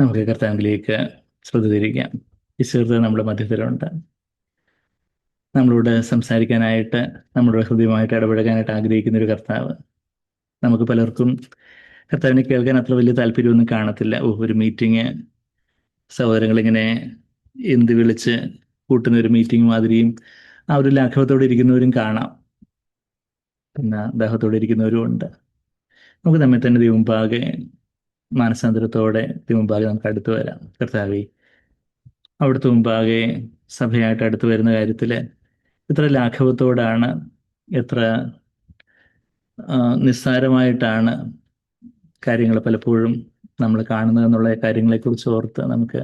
നമുക്ക് കർത്താവിലേക്ക് ശ്രദ്ധ തിരിക്കാം. ഈശ്വരത്തെ നമ്മുടെ മധ്യത്തിലുണ്ട്. നമ്മളോട് സംസാരിക്കാനായിട്ട്, നമ്മുടെ ഹൃദയമായിട്ട് ഇടപഴകാനായിട്ട് ആഗ്രഹിക്കുന്ന ഒരു കർത്താവ്. നമുക്ക് പലർക്കും കർത്താവിനെ കേൾക്കാൻ അത്ര വലിയ താല്പര്യമൊന്നും കാണത്തില്ല. ഒരു മീറ്റിംഗ്, സഹോദരങ്ങളിങ്ങനെ എന്ത് വിളിച്ച് കൂട്ടുന്ന ഒരു മീറ്റിംഗ് മാതിരിയും ആ ഒരു ലാഘവത്തോടെ ഇരിക്കുന്നവരും കാണാം. പിന്നെ ദാഹത്തോടെ ഇരിക്കുന്നവരും ഉണ്ട്. നമുക്ക് നമ്മെ തന്നെ ദൈവമുമ്പാകെ മാനസാന്തരത്തോടെ ദൈവമുമ്പാകെ നമുക്ക് അടുത്ത് വരാം. കർത്താവേ, അവിടുത്തെ മുമ്പാകെ സഭയായിട്ട് അടുത്ത് വരുന്ന കാര്യത്തിൽ എത്ര ലാഘവത്തോടാണ്, എത്ര നിസ്സാരമായിട്ടാണ് കാര്യങ്ങൾ പലപ്പോഴും നമ്മൾ കാണുന്നതെന്നുള്ള കാര്യങ്ങളെക്കുറിച്ച് ഓർത്ത് നമുക്ക്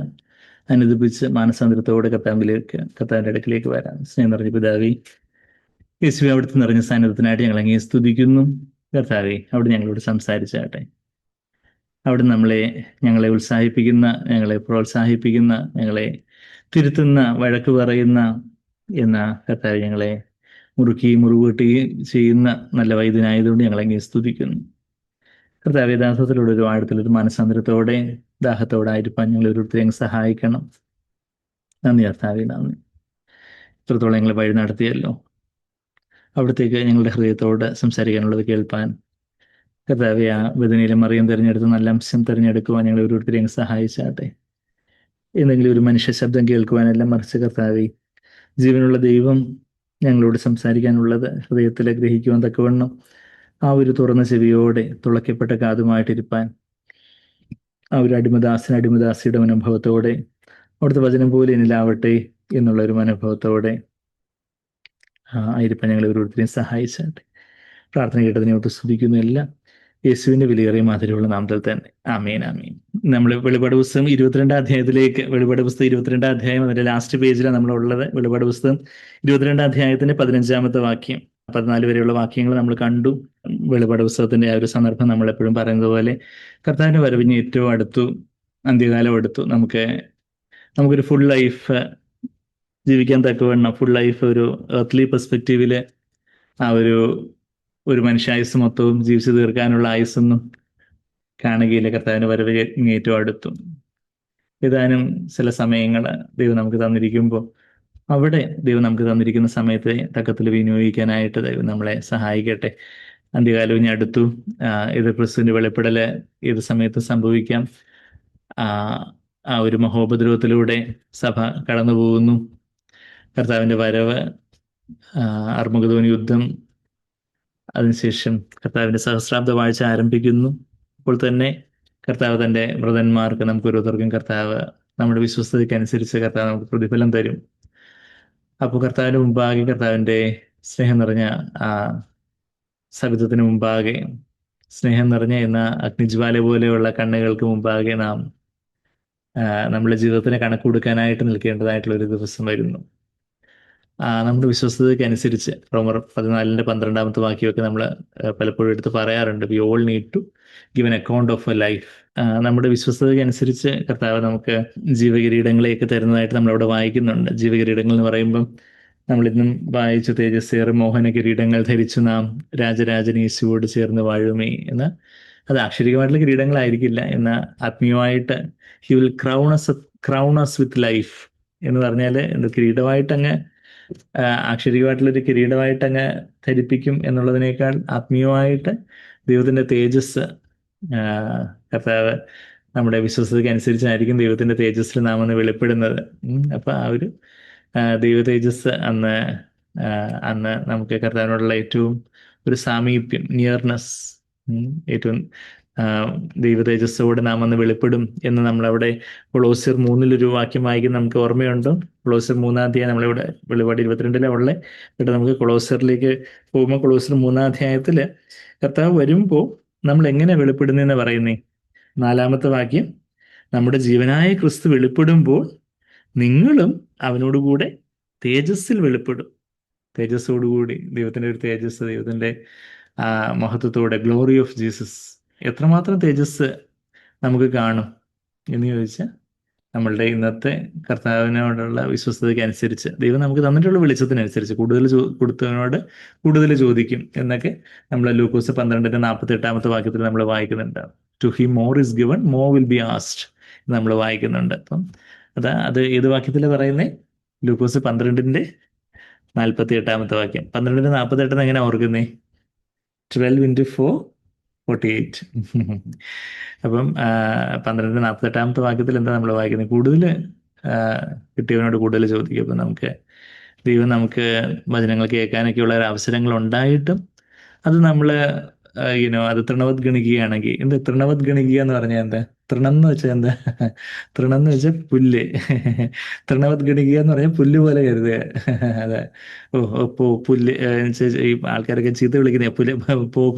അനുദപിച്ച് മാനസാന്തരത്തോടെ കർത്താവിൻ്റെ അടുക്കിലേക്ക് വരാം. സ്നേഹം നിറഞ്ഞ പിതാവേ, യേശുവേ, അവിടുത്തെ നിറഞ്ഞ സാന്നിധ്യത്തിനായിട്ട് ഞങ്ങൾ അങ്ങേ സ്തുതിക്കുന്നു. കർത്താവേ, അവിടെ ഞങ്ങളോട് സംസാരിച്ചാട്ടെ. അവിടെ ഞങ്ങളെ ഉത്സാഹിപ്പിക്കുന്ന, ഞങ്ങളെ പ്രോത്സാഹിപ്പിക്കുന്ന, ഞങ്ങളെ തിരുത്തുന്ന, വഴക്ക് പറയുന്ന എന്ന കർത്താവ് ഞങ്ങളെ മുറുകൂട്ടുകയും ചെയ്യുന്ന നല്ല വൈദ്യനായതുകൊണ്ട് ഞങ്ങളങ്ങേ സ്തുതിക്കുന്നു. കർത്താവ് യഥാർത്ഥത്തിലുള്ള ഒരു ആഴത്തിലൊരു മാനസാന്തരത്തോടെ ദാഹത്തോടായിരിക്കാൻ ഞങ്ങൾ ഓരോരുത്തരെ അങ്ങ് സഹായിക്കണം. നന്ദി കർത്താവേ, നന്ദി. ഇത്രത്തോളം ഞങ്ങളെ വഴി നടത്തിയല്ലോ. അവിടത്തേക്ക് ഞങ്ങളുടെ ഹൃദയത്തോട് സംസാരിക്കാനുള്ളത് കേൾപ്പാൻ കർത്താവെ, ആ വേദനയിലെ മറിയം തിരഞ്ഞെടുത്ത് നല്ല അംശം തിരഞ്ഞെടുക്കുവാൻ ഞങ്ങൾ ഓരോരുത്തരെ അങ്ങ് സഹായിച്ചാട്ടെ. എന്തെങ്കിലും ഒരു മനുഷ്യ ശബ്ദം കേൾക്കുവാനെല്ലാം മറിച്ച് കർത്താവെ, ജീവനുള്ള ദൈവം ഞങ്ങളോട് സംസാരിക്കാനുള്ളത് ഹൃദയത്തിൽ ഗ്രഹിക്കുവാൻ തക്കവണ്ണം ആ ഒരു തുറന്ന ചെവിയോടെ തുളയ്ക്കപ്പെട്ട കാതുമായിട്ടിരിപ്പാൻ, ആ ഒരു അടിമദാസിയുടെ മനോഭാവത്തോടെ അവിടുത്തെ വചനം പോലെ എന്നിലാവട്ടെ എന്നുള്ള ഒരു മനോഭാവത്തോടെ ആയിരിക്കാൻ ഞങ്ങൾ ഓരോരുത്തരെയും സഹായിച്ചാട്ടെ. പ്രാർത്ഥന കേട്ടതിനോട്ട് സ്തുതിക്കുന്നു. എല്ലാം യേശുവിന്റെ വിലയേറിയ മാതിരിയുള്ള നാമത്തിൽ തന്നെ. ആമേൻ, ആമേൻ. നമ്മൾ വെളിപാട് പുസ്തകം 22-ാം അധ്യായത്തിലേക്ക്, വെളിപാട് പുസ്തകം 22-ാം അധ്യായം അതിന്റെ ലാസ്റ്റ് പേജിലാണ് നമ്മളുള്ളത്. വെളിപാട് പുസ്തകം 22-ാം അധ്യായത്തിന്റെ 15-ാമത്തെ വാക്യം 14 വരെയുള്ള വാക്യങ്ങൾ നമ്മൾ കണ്ടു. വെളിപാട് പുസ്തകത്തിന്റെ ആ ഒരു സന്ദർഭം നമ്മൾ എപ്പോഴും പറയുന്നത് പോലെ കർത്താവിന്റെ വരവിന് ഏറ്റവും അടുത്തു, അന്ത്യകാലം അടുത്തു. നമുക്കൊരു ഫുൾ ലൈഫ് ജീവിക്കാൻ തക്കവണ്ണം, ഫുൾ ലൈഫ് ഒരു എർത്ത് പെർസ്പെക്റ്റീവില് ആ ഒരു മനുഷ്യായുസ് മൊത്തവും ജീവിച്ചു തീർക്കാനുള്ള ആയുസ്സൊന്നും കാണുകയില്ല. കർത്താവിന് വരവ് ഏറ്റവും അടുത്തു. ഏതാനും ചില സമയങ്ങൾ ദൈവം നമുക്ക് തന്നിരിക്കുമ്പോൾ അവിടെ ദൈവം നമുക്ക് തന്നിരിക്കുന്ന സമയത്തെ തക്കത്തിൽ വിനിയോഗിക്കാനായിട്ട് ദൈവം നമ്മളെ സഹായിക്കട്ടെ. അന്ത്യകാലം ഇനി അടുത്തു. ഇത് ക്രിസ്തുവിന്റെ വെളിപ്പെടല് ഏത് സമയത്ത് സംഭവിക്കാം. ആ ഒരു മഹോപദ്രവത്തിലൂടെ സഭ കടന്നു പോകുന്നു. കർത്താവിന്റെ വരവ്, അർമ്മഗദോൻ യുദ്ധം, അതിനുശേഷം കർത്താവിന്റെ സഹസ്രാബ്ദ വാഴ്ച ആരംഭിക്കുന്നു. അപ്പോൾ തന്നെ കർത്താവ് തൻ്റെ വ്രതന്മാർക്ക്, നമുക്ക് ഓരോരുത്തർക്കും കർത്താവ് നമ്മുടെ വിശ്വസ്തതയ്ക്കനുസരിച്ച് കർത്താവ് നമുക്ക് പ്രതിഫലം തരും. അപ്പോൾ കർത്താവിന് മുമ്പാകെ, കർത്താവിൻ്റെ സ്നേഹം നിറഞ്ഞ ആ സവിധത്തിന് മുമ്പാകെ, സ്നേഹം നിറഞ്ഞ എന്ന അഗ്നിജ്വാല പോലെയുള്ള കണ്ണുകൾക്ക് മുമ്പാകെ നാം നമ്മുടെ ജീവിതത്തിന് കണക്ക് കൊടുക്കാനായിട്ട് നിൽക്കേണ്ടതായിട്ടുള്ള ഒരു ദിവസം വരുന്നു. നമ്മുടെ വിശ്വസ്തതയ്ക്ക് അനുസരിച്ച് റോമർ 14-ന്റെ 12-ാമത്തെ വാക്യമൊക്കെ നമ്മൾ പലപ്പോഴും എടുത്ത് പറയാറുണ്ട്. We all need to give an account of a life. നമ്മുടെ വിശ്വസ്തതയ്ക്ക് അനുസരിച്ച് കർത്താവ് നമുക്ക് ജീവകിരീടങ്ങളെയൊക്കെ തരുന്നതായിട്ട് നമ്മളവിടെ വായിക്കുന്നുണ്ട്. ജീവകിരീടങ്ങൾ എന്ന് പറയുമ്പം നമ്മളിന്നും വായിച്ചു, തേജസ്സേറെ മോഹന കിരീടങ്ങൾ ധരിച്ചു നാം രാജരാജൻ യേശുവോട് ചേർന്ന് വാഴുമേ എന്ന്. അത് ആക്ഷരികമായിട്ടുള്ള കിരീടങ്ങളായിരിക്കില്ല, എന്നാൽ ആത്മീയമായിട്ട് he will crown us with life എന്ന് പറഞ്ഞാൽ കിരീടമായിട്ടങ്ങ്, ആക്ഷരികമായിട്ടുള്ളൊരു കിരീടമായിട്ടങ്ങ് ധരിപ്പിക്കും എന്നുള്ളതിനേക്കാൾ ആത്മീയമായിട്ട് ദൈവത്തിന്റെ തേജസ്, കർത്താവ് നമ്മുടെ വിശ്വസതയ്ക്ക് അനുസരിച്ചായിരിക്കും ദൈവത്തിന്റെ തേജസ്സിൽ നാം ഒന്ന് വെളിപ്പെടുന്നത്. അപ്പൊ ആ ഒരു ദൈവ തേജസ് അന്ന് നമുക്ക് കർത്താവിനോടുള്ള ഏറ്റവും ഒരു സാമീപ്യം, നിയർനെസ്, ഏറ്റവും ദൈവ തേജസ്സോടെ നാം അന്ന് വെളിപ്പെടും എന്ന് നമ്മളവിടെ കൊളോസ്യർ 3-ൽ വാക്യം വായിക്കുന്ന നമുക്ക് ഓർമ്മയുണ്ടോ? കൊളോസ്യർ 3-ാം അധ്യായം നമ്മളിവിടെ വെളിപാട് 22-ലെ ഉള്ള, എന്നിട്ട് നമുക്ക് കൊളോസ്യറിലേക്ക് പോകുമ്പോൾ കൊളോസ്യർ 3-ാം അധ്യായത്തില് കർത്താവ് വരുമ്പോൾ നമ്മൾ എങ്ങനെ വെളിപ്പെടുന്നതെന്ന് പറയുന്നേ. 4-ാമത്തെ വാക്യം, നമ്മുടെ ജീവനായ ക്രിസ്തു വെളിപ്പെടുമ്പോൾ നിങ്ങളും അവനോടുകൂടെ തേജസ്സിൽ വെളിപ്പെടും. തേജസ്സോടുകൂടി, ദൈവത്തിന്റെ ഒരു തേജസ്, ദൈവത്തിന്റെ മഹത്വത്തോടെ, ഗ്ലോറി ഓഫ് ജീസസ്. എത്രമാത്രം തേജസ് നമുക്ക് കാണും എന്ന് ചോദിച്ചാൽ, നമ്മളുടെ ഇന്നത്തെ കർത്താവിനോടുള്ള വിശ്വസ്തതയ്ക്ക് അനുസരിച്ച്, ദൈവം നമുക്ക് തന്നിട്ടുള്ള വെളിച്ചത്തിനനുസരിച്ച് കൂടുതൽ കൊടുത്തതിനോട് കൂടുതൽ ചോദിക്കും എന്നൊക്കെ നമ്മൾ ലൂക്കോസ് 12-ന്റെ 48-ാമത്തെ വാക്യത്തിൽ നമ്മൾ വായിക്കുന്നുണ്ട്. To him more is given, more will be asked. നമ്മൾ വായിക്കുന്നുണ്ട്. അപ്പം അത് ഏത് വാക്യത്തിലാണ് പറയുന്നത്? ലൂക്കോസ് 12:48 വാക്യം. 12:48 എങ്ങനെ ഓർക്കുന്നേ? 12 × 4 = 48. അപ്പം 12:48 വാക്യത്തിൽ എന്താ നമ്മൾ വായിക്കുന്നത്? കൂടുതൽ കിട്ടിയവനോട് കൂടുതൽ ചോദിക്കും. അപ്പം ദൈവം നമുക്ക് വചനങ്ങൾ കേൾക്കാനൊക്കെയുള്ള ഒരു അവസരങ്ങൾ ഉണ്ടായിട്ടും അത് നമ്മൾ അത് തൃണവത് ഗണിക്കുകയാണെങ്കിൽ, തൃണവത് ഗണിക്കുക എന്ന് പറഞ്ഞാൽ എന്താ? തൃണം എന്ന് വെച്ചാൽ എന്താ? തൃണം എന്ന് വെച്ചാൽ പുല്ല്. തൃണവത് ഗണിക്കുക എന്ന് പറഞ്ഞാൽ പുല്ല് പോലെ കരുതുക. അതെ. പുല്ല് ഈ ആൾക്കാരൊക്കെ ചീത്ത വിളിക്കുന്നേ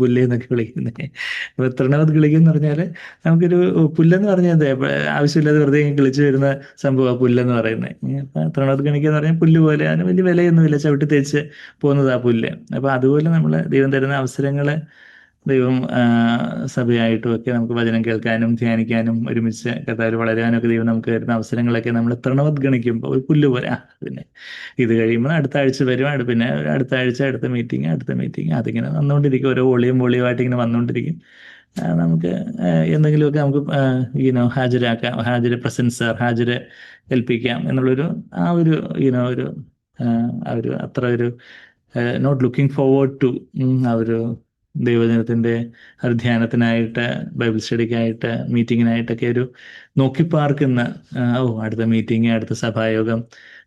പുല്ല് എന്നൊക്കെ വിളിക്കുന്നേ. അപ്പൊ തൃണവത് ഗണിക്കുക എന്ന് പറഞ്ഞാൽ നമുക്കൊരു പുല്ലെന്ന് പറഞ്ഞാൽ എന്താ? ആവശ്യമില്ലാതെ വെറുതെ കിളിച്ചു വരുന്ന സംഭവം പുല്ലെന്ന് പറയുന്നത്. അപ്പൊ തൃണവത് ഗണിക്കുക എന്ന് പറഞ്ഞാൽ പുല്ല് പോലെ, അതിന് വലിയ വിലയൊന്നുമില്ല, ചവിട്ടി തേച്ച് പോകുന്നത് ആ പുല്ല്. അപ്പൊ അതുപോലെ നമ്മൾ ദൈവം തരുന്ന അവസരങ്ങള്, ദൈവം സഭയായിട്ടും ഒക്കെ നമുക്ക് വചനം കേൾക്കാനും ധ്യാനിക്കാനും ഒരുമിച്ച് കർത്താവിൽ വളരാനും ഒക്കെ ദൈവം നമുക്ക് തരുന്ന അവസരങ്ങളൊക്കെ നമ്മൾ തൃണവത് ഗണിക്കുമ്പോൾ ഒരു പുല്ല് പോലെ പിന്നെ ഇത് കഴിയുമ്പോൾ അടുത്ത ആഴ്ച വരും, പിന്നെ അടുത്ത ആഴ്ച അടുത്ത മീറ്റിംഗ് അതിങ്ങനെ വന്നുകൊണ്ടിരിക്കും. ഓരോ വോളിയമായിട്ട് ഇങ്ങനെ വന്നുകൊണ്ടിരിക്കും. നമുക്ക് എന്തെങ്കിലുമൊക്കെ നമുക്ക് ഹാജരാക്കാം, ഹാജര് ഏൽപ്പിക്കാം എന്നുള്ളൊരു ആ ഒരു അത്ര ഒരു നോട്ട് ലുക്കിംഗ് ഫോർവേഡ് ടു ആ ഒരു ദൈവജനത്തിന്റെ ഒരു ധ്യാനത്തിനായിട്ട്, ബൈബിൾ സ്റ്റഡിക്കായിട്ട്, മീറ്റിങ്ങിനായിട്ടൊക്കെ ഒരു നോക്കിപ്പാർക്കുന്ന അടുത്ത മീറ്റിംഗ്, അടുത്ത സഭായോഗം,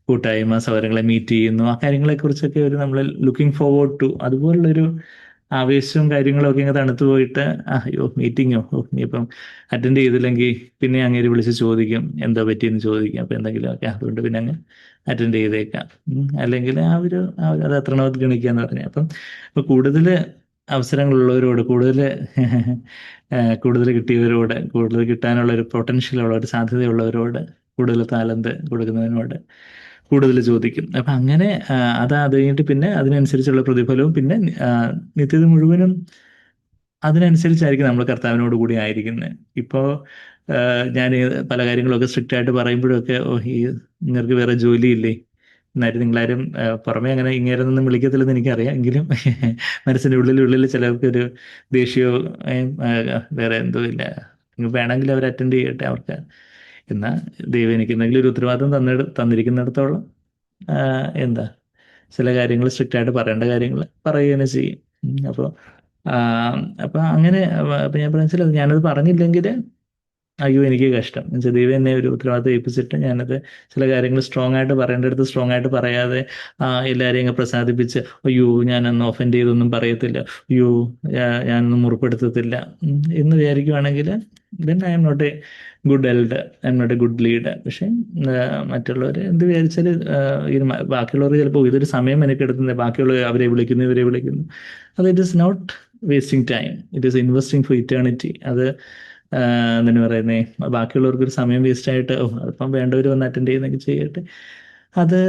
കൂട്ടായ്മ, സൗരങ്ങളെ മീറ്റ് ചെയ്യുന്നു, ആ കാര്യങ്ങളെ കുറിച്ചൊക്കെ ഒരു നമ്മൾ ലുക്കിംഗ് ഫോർവേഡ് ടു അതുപോലുള്ളൊരു ആവേശവും കാര്യങ്ങളും ഒക്കെ ഇങ്ങനെ തണുത്തു പോയിട്ട് അയ്യോ മീറ്റിങ്ങോ, ഇനിയിപ്പം അറ്റൻഡ് ചെയ്തില്ലെങ്കിൽ പിന്നെ അങ്ങേര് വിളിച്ച് ചോദിക്കും എന്താ പറ്റിയെന്ന് ചോദിക്കും. അപ്പം എന്തെങ്കിലുമൊക്കെ അതുകൊണ്ട് പിന്നെ അങ്ങ് അറ്റൻഡ് ചെയ്തേക്കാം. അല്ലെങ്കിൽ അത് തൃണവത് ഗണിക്കുക എന്ന് പറഞ്ഞാൽ അപ്പം കൂടുതൽ അവസരങ്ങളുള്ളവരോട്, കൂടുതൽ കിട്ടിയവരോട്, കൂടുതൽ കിട്ടാനുള്ള ഒരു പൊട്ടൻഷ്യലുള്ള ഒരു സാധ്യതയുള്ളവരോട്, കൂടുതൽ താലന്ത് കൊടുക്കുന്നതിനോട് കൂടുതൽ ചോദിക്കും. അപ്പം അങ്ങനെ അത് കഴിഞ്ഞിട്ട് പിന്നെ അതിനനുസരിച്ചുള്ള പ്രതിഫലവും, പിന്നെ നിത്യത മുഴുവനും അതിനനുസരിച്ചായിരിക്കും നമ്മൾ കർത്താവിനോട് കൂടി ആയിരിക്കുന്നത്. ഇപ്പോൾ ഞാൻ പല കാര്യങ്ങളൊക്കെ സ്ട്രിക്റ്റ് ആയിട്ട് പറയുമ്പോഴൊക്കെ നിങ്ങൾക്ക് വേറെ ജോലിയില്ലേ എന്നായിരുന്നു നിങ്ങളാരും പുറമേ അങ്ങനെ ഇങ്ങേരൊന്നും വിളിക്കത്തില്ലെന്ന് എനിക്കറിയാം. എങ്കിലും മനസ്സിൻ്റെ ഉള്ളിൽ ചിലർക്കൊരു ദേഷ്യമോ വേറെ എന്തോ ഇല്ല, വേണമെങ്കിൽ അവർ അറ്റൻഡ് ചെയ്യട്ടെ അവർക്ക്. എന്നാൽ ദൈവം എനിക്ക് എന്തെങ്കിലും ഒരു ഉത്തരവാദിത്വം തന്നിരിക്കുന്നിടത്തോളം എന്താ ചില കാര്യങ്ങൾ സ്ട്രിക്റ്റ് ആയിട്ട് പറയേണ്ട കാര്യങ്ങൾ പറയുക തന്നെ ചെയ്യും. അപ്പോൾ അങ്ങനെ അപ്പം ഞാൻ പറഞ്ഞാൽ ഞാനത് പറഞ്ഞില്ലെങ്കിൽ അയ്യോ എനിക്ക് കഷ്ടം. എന്നുവെച്ചാൽ ദൈവം എന്നെ ഒരു ഉത്തരവാദിത്വം ഏൽപ്പിച്ചിട്ട് ഞാനത് ചില കാര്യങ്ങൾ സ്ട്രോങ് ആയിട്ട് പറയേണ്ടടുത്ത് സ്ട്രോങ് ആയിട്ട് പറയാതെ എല്ലാവരെയും അങ്ങ് പ്രസാദിപ്പിച്ച് അയ്യോ ഞാനൊന്നും ഒഫൻഡ് ചെയ്തൊന്നും പറയത്തില്ല, അയ്യോ ഞാനൊന്നും മുറിപ്പെടുത്തത്തില്ല എന്ന് വിചാരിക്കുവാണെങ്കിൽ then I am not a good elder, I am not a good leader. പക്ഷെ മറ്റുള്ളവർ എന്ത് വിചാരിച്ചാൽ ബാക്കിയുള്ളവർ ചിലപ്പോൾ ഇതൊരു സമയം എനിക്കെടുക്കുന്നത്, ബാക്കിയുള്ളവർ അവരെ വിളിക്കുന്നു. അത് it is not wasting time, it is investing for eternity. അത് എന്തിനു പറയുന്നേ, ബാക്കിയുള്ളവർക്കൊരു സമയം വേസ്റ്റ് ആയിട്ട് അതിപ്പം വേണ്ടവർ വന്ന് അറ്റൻഡ് ചെയ്യുന്നൊക്കെ ചെയ്യട്ടെ, അത്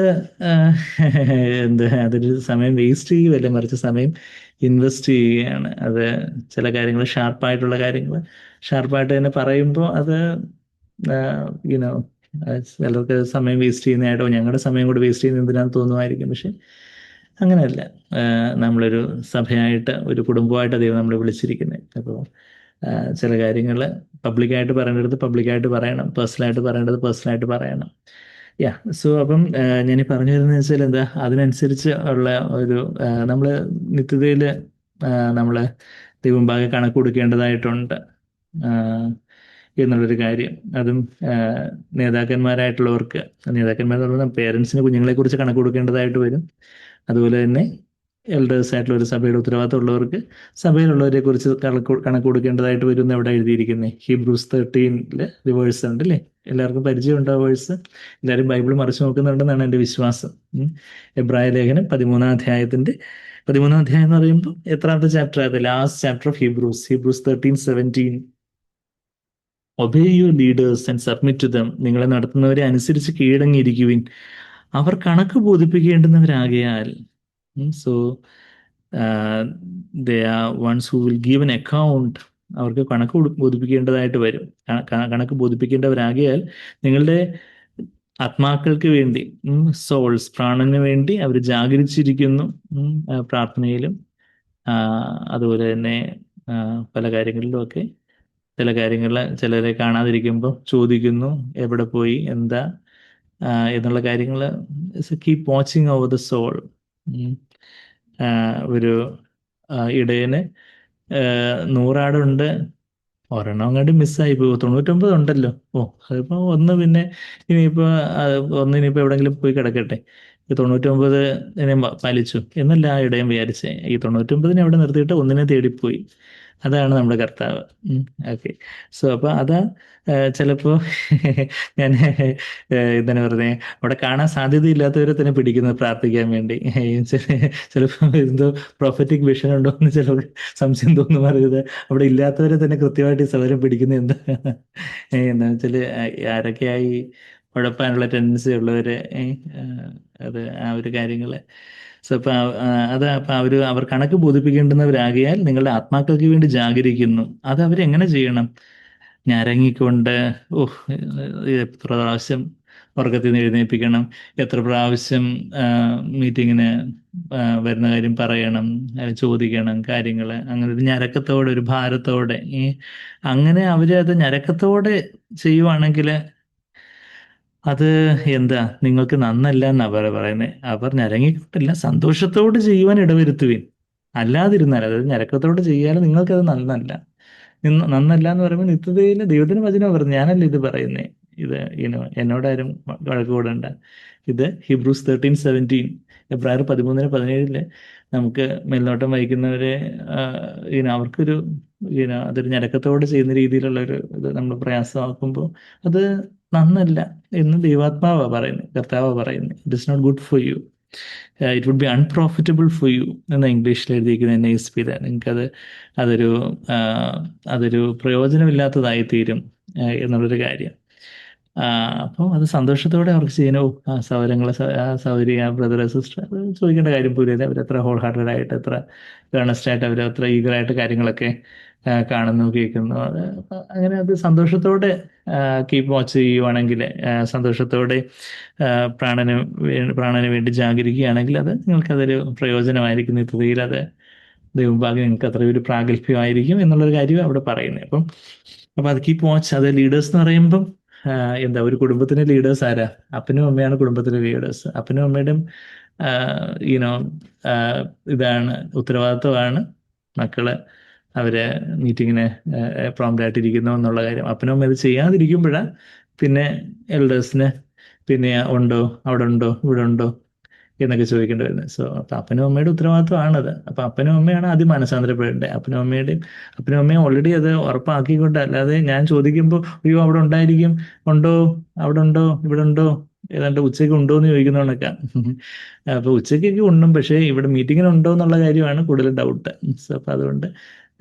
അതൊരു സമയം വേസ്റ്റ് ചെയ്യുകയല്ല, മറിച്ച് സമയം ഇൻവെസ്റ്റ് ചെയ്യുകയാണ്. അത് ചില കാര്യങ്ങൾ ഷാർപ്പായിട്ടുള്ള കാര്യങ്ങൾ ഷാർപ്പായിട്ട് തന്നെ പറയുമ്പോൾ അത് ചിലർക്ക് സമയം വേസ്റ്റ് ചെയ്യുന്നതായിട്ടോ ഞങ്ങളുടെ സമയം കൂടെ വേസ്റ്റ് ചെയ്യുന്ന എന്തിനാന്ന് തോന്നുമായിരിക്കും. പക്ഷെ അങ്ങനെയല്ല, നമ്മളൊരു സഭയായിട്ട്, ഒരു കുടുംബമായിട്ട് ദൈവം നമ്മളെ വിളിച്ചിരിക്കുന്നത്. അപ്പോൾ ചില കാര്യങ്ങൾ പബ്ലിക്കായിട്ട് പറയേണ്ടത് പബ്ലിക്കായിട്ട് പറയണം, പേഴ്സണലായിട്ട് പറയേണ്ടത് പേഴ്സണലായിട്ട് പറയണം. സോ അപ്പം ഞാൻ ഈ പറഞ്ഞു വരുന്നത് വെച്ചാൽ എന്താ, അതിനനുസരിച്ച് ഉള്ള ഒരു നമ്മൾ നിത്യതയിൽ നമ്മൾ ദൈവമുമ്പാകെ കണക്ക് കൊടുക്കേണ്ടതായിട്ടുണ്ട് എന്നുള്ളൊരു കാര്യം. അതും നേതാക്കന്മാരായിട്ടുള്ളവർക്ക്, നേതാക്കന്മാരെന്ന് പറഞ്ഞാൽ പേരൻസിന് കുഞ്ഞുങ്ങളെക്കുറിച്ച് കണക്ക് കൊടുക്കേണ്ടതായിട്ട് വരും. അതുപോലെ തന്നെ എൽഡേഴ്സ് ആയിട്ടുള്ള ഒരു സഭയുടെ ഉത്തരവാദിത്തം ഉള്ളവർക്ക് സഭയിലുള്ളവരെ കുറിച്ച് കണക്ക് കൊടുക്കേണ്ടതായിട്ട് വരും എന്ന് എവിടെ എഴുതിയിരിക്കുന്നത്? Hebrews 13 വേഴ്സ് ഉണ്ട് അല്ലേ? എല്ലാവർക്കും പരിചയമുണ്ട് ആ വേഴ്സ്. എല്ലാവരും ബൈബിൾ മറിച്ച് നോക്കുന്നുണ്ടെന്നാണ് എൻ്റെ വിശ്വാസം. എബ്രായ ലേഖനം 13-ാം അധ്യായം എന്ന് പറയുമ്പോൾ എത്രാമത്തെ ചാപ്റ്റർ? അത് last chapter of Hebrews 13:17. Obey your leaders and submit to them. നിങ്ങളെ നടത്തുന്നവരെ അനുസരിച്ച് കീഴടങ്ങിയിരിക്കുവിൻ, അവർ കണക്ക് ബോധിപ്പിക്കേണ്ടുന്നവരാകയാൽ. So they are ones who will give an account. അവർക്ക് കണക്ക് ബോധിപ്പിക്കേണ്ടതായിട്ട് വരും. കണക്ക് ബോധിപ്പിക്കേണ്ടവരാകിയാൽ നിങ്ങളുടെ ആത്മാക്കൾക്ക് വേണ്ടി, സോൾസ്, പ്രാണന് വേണ്ടി അവർ ജാഗരിച്ചിരിക്കുന്നു, പ്രാർത്ഥനയിലും അതുപോലെ തന്നെ പല കാര്യങ്ങളിലുമൊക്കെ ചില കാര്യങ്ങൾ ചിലരെ കാണാതിരിക്കുമ്പോൾ ചോദിക്കുന്നു, എവിടെ പോയി, എന്താ എന്നുള്ള കാര്യങ്ങൾ. Keep watching over the soul. ഒരു ഇടയന് 100 ആടുണ്ട്, ഒരെണ്ണം അങ്ങോട്ട് മിസ്സായി പോയി, 99 ഉണ്ടല്ലോ. അതിപ്പോ ഒന്ന് പിന്നെ ഇനിയിപ്പോ ഒന്നിനിപ്പോ എവിടെങ്കിലും പോയി കിടക്കട്ടെ, ഈ 99 പാലിച്ചു എന്നല്ല ആ ഇടയൻ വിചാരിച്ചേ. ഈ 99 അവിടെ നിർത്തിയിട്ട് ഒന്നിനെ തേടിപ്പോയി. അതാണ് നമ്മുടെ കർത്താവ്. ഓക്കെ. സോ അപ്പൊ അതാ ചിലപ്പോ ഞാൻ എന്താണ് പറഞ്ഞേ, അവിടെ കാണാൻ സാധ്യതയില്ലാത്തവരെ തന്നെ പിടിക്കുന്നത് പ്രാർത്ഥിക്കാൻ വേണ്ടി. ചിലപ്പോ എന്തോ പ്രൊഫറ്റിക് വിഷൻ ഉണ്ടോ എന്ന് ചിലർക്ക് സംശയം തോന്നുന്നു പറയുന്നത്. അവിടെ ഇല്ലാത്തവരെ തന്നെ കൃത്യമായിട്ട് ഈ സൗരം പിടിക്കുന്നത് എന്താ എന്താ വെച്ചാല് ആരൊക്കെയായി ഉഴപ്പാനുള്ള ടെൻഡൻസി ഉള്ളവര്, അത് ആ ഒരു കാര്യങ്ങള്. സോ അപ്പൊ അപ്പൊ അവർ കണക്ക് ബോധിപ്പിക്കേണ്ടുന്നവരാകിയാൽ നിങ്ങളുടെ ആത്മാക്കൾക്ക് വേണ്ടി ജാഗരിക്കുന്നു. അത് അവരെങ്ങനെ ചെയ്യണം? ഞരങ്ങിക്കൊണ്ട്, എത്ര പ്രാവശ്യം ഉറക്കത്തിൽ നിന്ന് എഴുന്നേൽപ്പിക്കണം, എത്ര പ്രാവശ്യം മീറ്റിങ്ങിന് വരുന്ന കാര്യം പറയണം, ചോദിക്കണം കാര്യങ്ങൾ, അങ്ങനെ ഒരു ഞരക്കത്തോടെ, ഒരു ഭാരത്തോടെ. അങ്ങനെ അവരത് ഞരക്കത്തോടെ ചെയ്യുവാണെങ്കിൽ അത് എന്താ, നിങ്ങൾക്ക് നന്നല്ല എന്നാ പറയുന്നത്. അവർ ഞരങ്ങിക്കൊണ്ടല്ല, സന്തോഷത്തോട് ചെയ്യുവാൻ ഇടവരുത്തുവിൻ. അല്ലാതിരുന്നാൽ, അതായത് ഞരക്കത്തോട് ചെയ്യാൻ നിങ്ങൾക്കത് നന്നല്ല. നന്നല്ല എന്ന് പറയുമ്പോൾ നിത്യതയിൽ ദൈവത്തിന് വചനം പറഞ്ഞു, ഞാനല്ല ഇത് പറയുന്നേ. ഇത് എന്നോടാരും വഴക്ക് കൂടണ്ട. ഇത് Hebrews 13:17, എബ്രായർ 13:17 നമുക്ക് മേൽനോട്ടം വഹിക്കുന്നവരെ അവർക്കൊരു അതൊരു ഞരക്കത്തോടെ ചെയ്യുന്ന രീതിയിലുള്ള ഒരു ഇത് നമ്മൾ പ്രയാസമാക്കുമ്പോൾ അത് നന്നല്ല എന്ന് ദൈവാത്മാവാ പറയുന്നത്, കർത്താവാ പറയുന്നത്. It is not good for you, it would be unprofitable for you എന്ന ഇംഗ്ലീഷിൽ എഴുതിയിരിക്കുന്ന NASB. നിങ്ങൾക്കത് അതൊരു പ്രയോജനമില്ലാത്തതായി തീരും എന്നുള്ളൊരു കാര്യം. അപ്പോൾ അത് സന്തോഷത്തോടെ അവർക്ക് ചെയ്യണോ, സൗകര്യ ബ്രദർ സിസ്റ്റർ, അത് ചോദിക്കേണ്ട കാര്യം പോലും. അവരെത്ര ഹോൾ ഹാർട്ടഡ് ആയിട്ട്, എത്ര ഏണസ്റ്റ് ആയിട്ട്, അവരത്ര ഈഗറായിട്ട് കാര്യങ്ങളൊക്കെ കാണുന്നു, കേൾക്കുന്നു. അങ്ങനെ അത് സന്തോഷത്തോടെ കീപ്പ് വാച്ച് ചെയ്യുവാണെങ്കിൽ, സന്തോഷത്തോടെ പ്രാണന് വേണ്ടി ജാഗരിക്കുകയാണെങ്കിൽ അത് നിങ്ങൾക്കതൊരു പ്രയോജനമായിരിക്കും. നിത്യതയിൽ അത് ദൈവഭാഗ്യം നിങ്ങൾക്ക് അത്രയൊരു പ്രാഗൽഭ്യമായിരിക്കും എന്നുള്ളൊരു കാര്യം അവിടെ പറയുന്നത്. അപ്പം അത് കീപ്പ് വാച്ച്. അത് ലീഡേഴ്സ് എന്ന് പറയുമ്പം എന്താ, ഒരു കുടുംബത്തിന് ലീഡേഴ്സ് ആരാ? അപ്പനും അമ്മയാണ് കുടുംബത്തിലെ ലീഡേഴ്സ്. അപ്പനും അമ്മയുടെയും ഇതാണ്, ഉത്തരവാദിത്വമാണ് മക്കള് അവരെ മീറ്റിങ്ങിന് പ്രോംപ്റ്റ് ആയിട്ടിരിക്കുന്നു എന്നുള്ള കാര്യം. അപ്പനും അമ്മ ഇത് ചെയ്യാതിരിക്കുമ്പോഴാണ് പിന്നെ എൽഡേഴ്സിന് പിന്നെ ഉണ്ടോ, അവിടെ ഉണ്ടോ, ഇവിടെ ഉണ്ടോ എന്നൊക്കെ ചോദിക്കേണ്ടി വരുന്നത്. സോ അപ്പൊ അപ്പനും അമ്മയുടെ ഉത്തരവാദിത്വമാണത്. അപ്പൊ അപ്പനും അമ്മയാണ് ആദ്യം മനസ്സാന്തരപ്പെടേണ്ടത്. അപ്പനും അമ്മയും ഓൾറെഡി അത് ഉറപ്പാക്കിക്കൊണ്ട്, അല്ലാതെ ഞാൻ ചോദിക്കുമ്പോൾ അയ്യോ അവിടെ ഉണ്ടായിരിക്കും, ഉണ്ടോ, അവിടെ ഉണ്ടോ, ഇവിടെ ഉണ്ടോ, ഏതാണ്ട് ഉച്ചയ്ക്ക് ഉണ്ടോ എന്ന് ചോദിക്കുന്നവണൊക്കെ. അപ്പൊ ഉച്ചയ്ക്കൊക്കെ ഉണ്ണും, പക്ഷേ ഇവിടെ മീറ്റിങ്ങിന് ഉണ്ടോ എന്നുള്ള കാര്യമാണ് കൂടുതൽ ഡൗട്ട്. സോ അപ്പൊ അതുകൊണ്ട്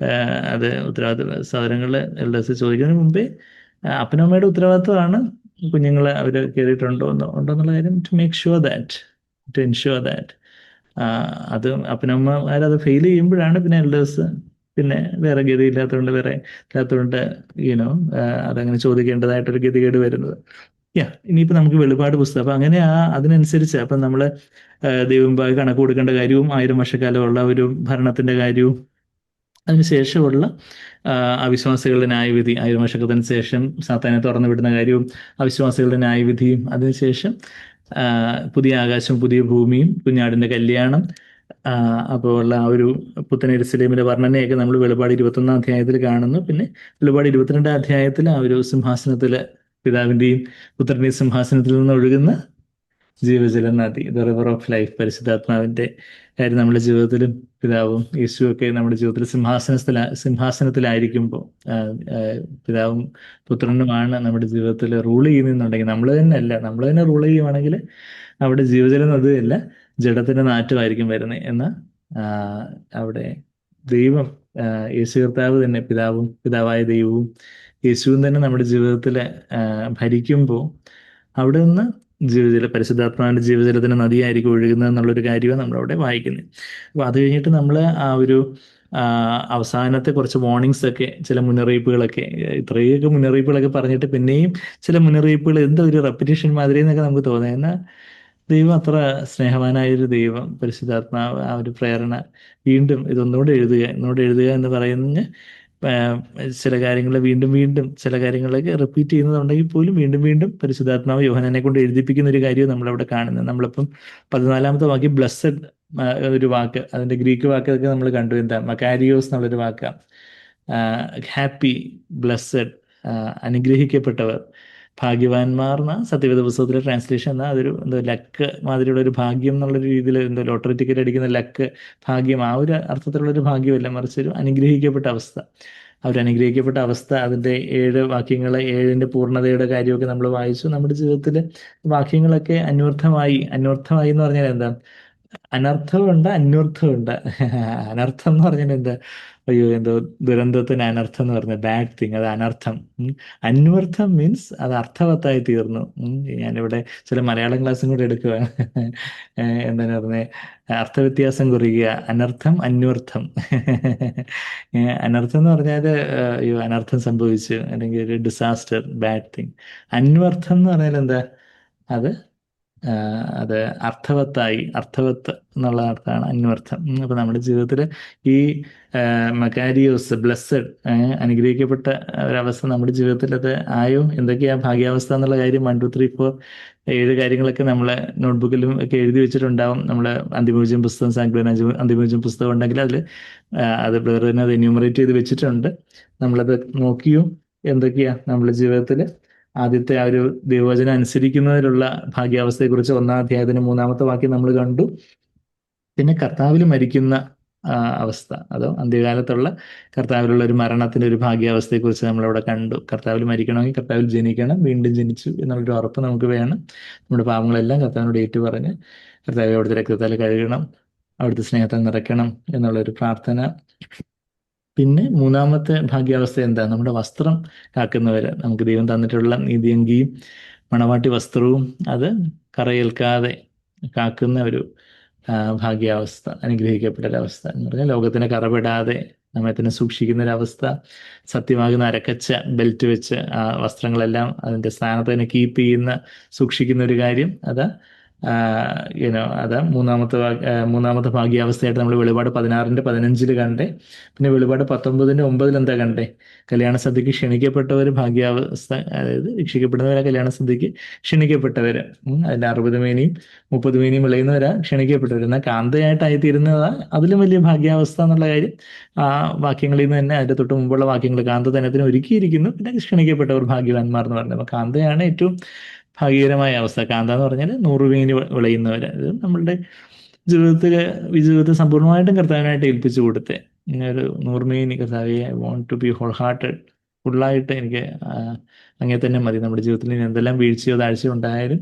അത് ഉത്തരവാദിത്വ സഹോദരങ്ങള് എൽഡേഴ്സ് ചോദിക്കുന്നതിന് മുമ്പേ അപ്പനും അമ്മയുടെ ഉത്തരവാദിത്വമാണ് കുഞ്ഞുങ്ങളെ അവർ കയറിയിട്ടുണ്ടോ എന്നുള്ള കാര്യം, to make sure that, to ensure that. അത് അപ്പനമ്മമാരത് ഫെയിൽ ചെയ്യുമ്പോഴാണ് പിന്നെ എൽഡേഴ്സ് പിന്നെ വേറെ ഗതി ഇല്ലാത്തതുകൊണ്ട് അതങ്ങനെ ചോദിക്കേണ്ടതായിട്ടൊരു ഗതികേട് വരുന്നത്. ഇനിയിപ്പോൾ നമുക്ക് വെളിപാട് പുസ്തകം, അപ്പം അങ്ങനെ അതിനനുസരിച്ച് അപ്പം നമ്മൾ ദൈവമുമ്പാകെ കണക്ക് കൊടുക്കേണ്ട കാര്യവും 1000 വർഷക്കാലമുള്ള ഒരു ഭരണത്തിന്റെ കാര്യവും അതിനുശേഷമുള്ള അവിശ്വാസികളുടെ ന്യായവിധി, 1000 വർഷത്തിന് ശേഷം സാത്താനെ തുറന്നു വിടുന്ന കാര്യവും അവിശ്വാസികളുടെ ന്യായവിധിയും, അതിനുശേഷം പുതിയ ആകാശം പുതിയ ഭൂമിയും കുഞ്ഞാടിന്റെ കല്യാണം, അപ്പോൾ ഉള്ള ആ ഒരു പുത്തൻ യെരൂശലേമിന്റെ വർണ്ണനയൊക്കെ നമ്മൾ വെളിപാട് 21 അധ്യായത്തിൽ കാണുന്നു. പിന്നെ വെളിപാട് 22 അധ്യായത്തിൽ ആ ഒരു സിംഹാസനത്തില്, പിതാവിന്റെയും പുത്രന്റെയും സിംഹാസനത്തിൽ നിന്ന് ഒഴുകുന്ന ജീവജല നദി, ദ റിവർ ഓഫ് ലൈഫ്, പരിശുദ്ധാത്മാവിന്റെ കാര്യം നമ്മുടെ ജീവിതത്തിലും പിതാവും യേശുവൊക്കെ നമ്മുടെ ജീവിതത്തിൽ സിംഹാസനത്തിലായിരിക്കുമ്പോൾ പിതാവും പുത്രനുമാണ് നമ്മുടെ ജീവിതത്തിൽ റൂൾ ചെയ്യുന്നുണ്ടെങ്കിൽ, നമ്മൾ തന്നെ റൂൾ ചെയ്യുവാണെങ്കിൽ അവിടെ ജീവജല നദിയല്ല, ജഡത്തിന്റെ നാറ്റമായിരിക്കും വരുന്നത്. എന്നാൽ അവിടെ ദൈവം, യേശു കർത്താവ് തന്നെ, പിതാവായ ദൈവവും യേശുവും തന്നെ നമ്മുടെ ജീവിതത്തിൽ ഭരിക്കുമ്പോൾ അവിടെ നിന്ന് പരിശുദ്ധാത്മാവിന്റെ ജീവജലത്തിന് നദിയായിരിക്കും ഒഴുകുന്നത് എന്നുള്ളൊരു കാര്യമാണ് നമ്മളവിടെ വായിക്കുന്നത്. അപ്പോൾ അത് കഴിഞ്ഞിട്ട് നമ്മൾ ആ ഒരു അവസാനത്തെ കുറച്ച് വാർണിങ്സ് ഒക്കെ, ചില മുന്നറിയിപ്പുകളൊക്കെ, ഇത്രയൊക്കെ മുന്നറിയിപ്പുകളൊക്കെ പറഞ്ഞിട്ട് പിന്നെയും ചില മുന്നറിയിപ്പുകൾ എന്താ ഒരു റെപ്പിറ്റേഷൻ മാതിരി എന്നൊക്കെ നമുക്ക് തോന്നാം. എന്നാൽ ദൈവം അത്ര സ്നേഹവാനായൊരു ദൈവം, പരിശുദ്ധാത്മാവ് ആ ഒരു പ്രേരണ വീണ്ടും ഇതൊന്നുകൂടെ എഴുതുക എന്ന് പറയുന്ന ചില കാര്യങ്ങൾ വീണ്ടും വീണ്ടും ചില കാര്യങ്ങളൊക്കെ റിപ്പീറ്റ് ചെയ്യുന്നതുണ്ടെങ്കിൽ പോലും വീണ്ടും വീണ്ടും പരിശുദ്ധാത്മാവ് യോഹന്നാനെ കൊണ്ട് എഴുതിപ്പിക്കുന്ന ഒരു കാര്യവും നമ്മളവിടെ കാണുന്നത്. നമ്മളിപ്പം 14-ാമത്തെ വാക്യം ബ്ലസ്സഡ് ഒരു വാക്ക്, അതിൻ്റെ ഗ്രീക്ക് വാക്കൊക്കെ നമ്മൾ കണ്ടു. എന്താ? മക്കാരിയോസ് എന്നുള്ളൊരു വാക്കാണ്. ഹാപ്പി, ബ്ലസ്സഡ്, അനുഗ്രഹിക്കപ്പെട്ടവർ, ഭാഗ്യവാന്മാർ എന്ന സത്യവേദ പുസ്തകത്തിലെ ട്രാൻസ്ലേഷൻ എന്നാൽ അതൊരു എന്തോ ലക്ക് മാതിരിയുള്ള ഒരു ഭാഗ്യം എന്നുള്ളൊരു രീതിയിൽ, എന്തോ ലോട്ടറി ടിക്കറ്റ് അടിക്കുന്ന ലക്ക്, ഭാഗ്യം, ആ ഒരു അർത്ഥത്തിലുള്ളൊരു ഭാഗ്യമല്ല, മറിച്ച് ഒരു അനുഗ്രഹിക്കപ്പെട്ട അവസ്ഥ. ആ ഒരു അനുഗ്രഹിക്കപ്പെട്ട അവസ്ഥ, അതിൻ്റെ 7 വാക്യങ്ങൾ, 7ൻ്റെ പൂർണ്ണതയുടെ കാര്യമൊക്കെ നമ്മൾ വായിച്ചു. നമ്മുടെ ജീവിതത്തിൽ വാക്യങ്ങളൊക്കെ അന്വർത്ഥമായി എന്ന് പറഞ്ഞാൽ എന്താ? അനർത്ഥമുണ്ട്, അന്വർത്ഥമുണ്ട്. അനർത്ഥം എന്ന് പറഞ്ഞാൽ എന്താ? അയ്യോ, എന്തോ ദുരന്തത്തിന് അനർത്ഥം എന്ന് പറഞ്ഞ ബാഡ് തിങ്, അത് അനർത്ഥം. അന്വർത്ഥം മീൻസ് അത് അർത്ഥവത്തായി തീർന്നു. ഞാനിവിടെ ചില മലയാളം ക്ലാസ്സും കൂടെ എടുക്കുകയാണ്. എന്താണ് പറഞ്ഞത്? അർത്ഥവ്യത്യാസം കുറിക്കുക. അനർത്ഥം, അന്വർത്ഥം. അനർത്ഥം എന്ന് പറഞ്ഞാൽ അയ്യോ അനർത്ഥം സംഭവിച്ചു, അല്ലെങ്കിൽ ഒരു ഡിസാസ്റ്റർ, ബാഡ് തിങ്. അന്വർത്ഥം എന്ന് പറഞ്ഞാൽ എന്താ? അത് അത് അർത്ഥവത്തായി, അർത്ഥവത്ത് എന്നുള്ള അർത്ഥമാണ് അന്വർത്ഥം. അപ്പം നമ്മുടെ ജീവിതത്തിൽ ഈ മക്കാരിയോസ്, ബ്ലസ്സഡ്, അനുഗ്രഹിക്കപ്പെട്ട ഒരവസ്ഥ നമ്മുടെ ജീവിതത്തിൽ അത് ആയോ? എന്തൊക്കെയാ ഭാഗ്യാവസ്ഥ എന്നുള്ള കാര്യം 1 2 3 4 7 കാര്യങ്ങളൊക്കെ നമ്മൾ നോട്ട്ബുക്കിലും ഒക്കെ എഴുതി വെച്ചിട്ടുണ്ടാവും. നമ്മൾ അന്തിമോചനം പുസ്തകം, സാങ്ക്ലിൻ അന്തിമോചനം പുസ്തകം ഉണ്ടെങ്കിൽ അതിൽ അത് ബ്ലറിനെ അത് എന്യൂമറേറ്റ് ചെയ്ത് വെച്ചിട്ടുണ്ട്. നമ്മളത് നോക്കിയോ? എന്തൊക്കെയാ നമ്മുടെ ജീവിതത്തിൽ ആദ്യത്തെ ആ ഒരു ദൈവവചനം അനുസരിക്കുന്നതിലുള്ള ഭാഗ്യാവസ്ഥയെക്കുറിച്ച് 1-ാം അധ്യായത്തിന് 3-ാമത്തെ വാക്യം നമ്മൾ കണ്ടു. പിന്നെ കർത്താവിൽ മരിക്കുന്ന അവസ്ഥ, അതോ അന്ത്യകാലത്തുള്ള കർത്താവിലുള്ള ഒരു മരണത്തിൻ്റെ ഒരു ഭാഗ്യാവസ്ഥയെക്കുറിച്ച് നമ്മളവിടെ കണ്ടു. കർത്താവിൽ മരിക്കണമെങ്കിൽ കർത്താവിൽ ജനിക്കണം, വീണ്ടും ജനിച്ചു എന്നുള്ളൊരു ഉറപ്പ് നമുക്ക് വേണം. നമ്മുടെ പാപങ്ങളെല്ലാം കർത്താവിനോട് ഏറ്റുപറഞ്ഞ് കർത്താവ് അവിടുത്തെ രക്തത്താൽ കഴുകണം, അവിടുത്തെ സ്നേഹത്താൽ നിറയ്ക്കണം എന്നുള്ളൊരു പ്രാർത്ഥന. പിന്നെ 3-ാമത്തെ ഭാഗ്യാവസ്ഥ എന്താ? നമ്മുടെ വസ്ത്രം കാക്കുന്നവർ, നമുക്ക് ദൈവം തന്നിട്ടുള്ള നീതിയങ്കിയും മണവാട്ടി വസ്ത്രവും അത് കറയേൽക്കാതെ കാക്കുന്ന ഒരു ഭാഗ്യാവസ്ഥ, അനുഗ്രഹിക്കപ്പെട്ടൊരവസ്ഥ എന്ന് പറഞ്ഞാൽ ലോകത്തിന് കറപെടാതെ നമ്മെ തന്നെ സൂക്ഷിക്കുന്ന ഒരവസ്ഥ. സത്യമാകുന്ന അരക്കച്ച ബെൽറ്റ് വെച്ച് ആ വസ്ത്രങ്ങളെല്ലാം അതിൻ്റെ സ്ഥാനത്ത് തന്നെ കീപ്പ് ചെയ്യുന്ന, സൂക്ഷിക്കുന്ന ഒരു കാര്യം. അത് അത് മൂന്നാമത്തെ ഭാഗ്യാവസ്ഥയായിട്ട് നമ്മൾ വെളിപാട് 16-ന്റെ 15 കണ്ടേ. പിന്നെ വെളിപാട് 19-ന്റെ 9 എന്താ കണ്ടേ? കല്യാണ സദ്യക്ക് ക്ഷണിക്കപ്പെട്ടവർ ഭാഗ്യാവസ്ഥ, അതായത് രക്ഷിക്കപ്പെടുന്നവരാ കല്യാണ സദ്യക്ക് ക്ഷണിക്കപ്പെട്ടവർ. അതിൻ്റെ 60 മേനിയും 30 മേനിയും വിളയുന്നവരാ ക്ഷണിക്കപ്പെട്ടവർ. എന്നാൽ കാന്തയായിട്ടായി തീരുന്നതാ അതിലും വലിയ ഭാഗ്യാവസ്ഥ എന്നുള്ള കാര്യം ആ വാക്യങ്ങളിൽ നിന്ന് തന്നെ, അതിൻ്റെ തൊട്ട് മുമ്പുള്ള വാക്യങ്ങൾ കാന്തതനത്തിന് ഒരുക്കിയിരിക്കുന്നു. പിന്നെ ക്ഷണിക്കപ്പെട്ടവർ ഭാഗ്യവാന്മാർ എന്ന് പറഞ്ഞത്. അപ്പോൾ കാന്തയാണ് ഏറ്റവും ഭാഗ്യകരമായ അവസ്ഥ. കാന്ത എന്ന് പറഞ്ഞാൽ 100 മേനി വിളയുന്നവർ. അത് നമ്മളുടെ ജീവിതത്തെ സമ്പൂർണ്ണമായിട്ടും കർത്താവിനായിട്ട് ഏൽപ്പിച്ചു കൊടുത്തേ. ഇങ്ങനെ ഒരു 100 മേനി കർത്താവെ, I want to be whole hearted, ഫുള്ളായിട്ട് എനിക്ക് അങ്ങനെ തന്നെ മതി. നമ്മുടെ ജീവിതത്തിൽ ഇനി എന്തെല്ലാം വീഴ്ചയോ താഴ്ചയോ ഉണ്ടായാലും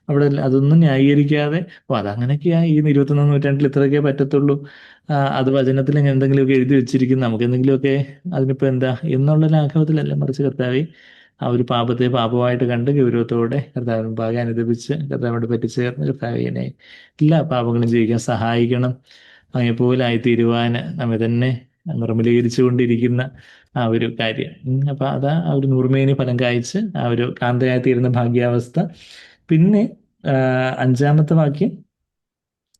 അവിടെ അതൊന്നും ന്യായീകരിക്കാതെ, അപ്പോൾ അതങ്ങനെയൊക്കെയാ, ഈ 21-ാം നൂറ്റാണ്ടിൽ ഇത്രയൊക്കെ പറ്റത്തുള്ളൂ, അത് വചനത്തിൽ എന്തെങ്കിലുമൊക്കെ എഴുതി വെച്ചിരിക്കുന്നു, നമുക്ക് എന്തെങ്കിലുമൊക്കെ അതിനിപ്പോൾ എന്താ എന്നുള്ള ലാഘവത്തിലല്ല, മറിച്ച് കർത്താവെ ആ ഒരു പാപത്തെ പാപമായിട്ട് കണ്ട് ഗൗരവത്തോടെ കർത്താവിന് മുമ്പാകെ അനുദപിച്ച് കർത്താവിനോട് പറ്റിച്ചേർന്ന് കർത്താവിനെ എല്ലാ പാപങ്ങളും ജീവിക്കാൻ സഹായിക്കണം, അങ്ങെപ്പോലെ ആയിത്തീരുവാൻ നമ്മെ തന്നെ നിർമ്മലീകരിച്ചു കൊണ്ടിരിക്കുന്ന ആ ഒരു കാര്യം. അപ്പം അതാ ആ ഒരു 100 മേനി ഫലം കായ്ച്ച് ആ ഒരു കാന്തയായിത്തീരുന്ന ഭാഗ്യാവസ്ഥ. പിന്നെ 5-ാമത്തെ വാക്യം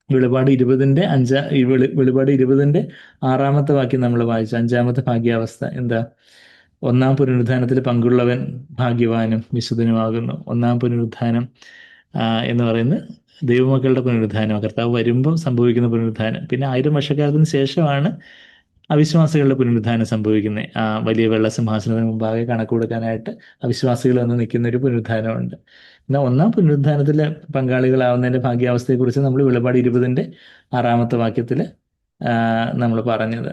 വെളിപാട് 20-ന്റെ 6-ാമത്തെ വാക്യം നമ്മൾ വായിച്ചു. 5-ാമത്തെ ഭാഗ്യാവസ്ഥ എന്താ? 1-ാം പുനരുത്ഥാനത്തിൽ പങ്കുള്ളവൻ ഭാഗ്യവാനും വിശുദ്ധനുമാകുന്നു. 1-ാം പുനരുത്ഥാനം എന്ന് പറയുന്നത് ദൈവമക്കളുടെ പുനരുത്ഥാനം, കർത്താവ് വരുമ്പം സംഭവിക്കുന്ന പുനരുത്ഥാനം. പിന്നെ 1000 വർഷക്കാലത്തിന് ശേഷമാണ് അവിശ്വാസികളുടെ പുനരുത്ഥാനം സംഭവിക്കുന്നത്. ആ വലിയ വെള്ള സിംഹാസനത്തിന് മുമ്പാകെ കണക്ക് കൊടുക്കാനായിട്ട് അവിശ്വാസികൾ വന്ന് നിൽക്കുന്ന ഒരു പുനരുത്ഥാനമുണ്ട്. എന്നാൽ 1-ാം പുനരുത്ഥാനത്തിൽ പങ്കാളികളാവുന്നതിൻ്റെ ഭാഗ്യാവസ്ഥയെക്കുറിച്ച് നമ്മൾ വെളിപാട് 20-ന്റെ 6-ാമത്തെ വാക്യത്തിൽ നമ്മൾ പറഞ്ഞത്.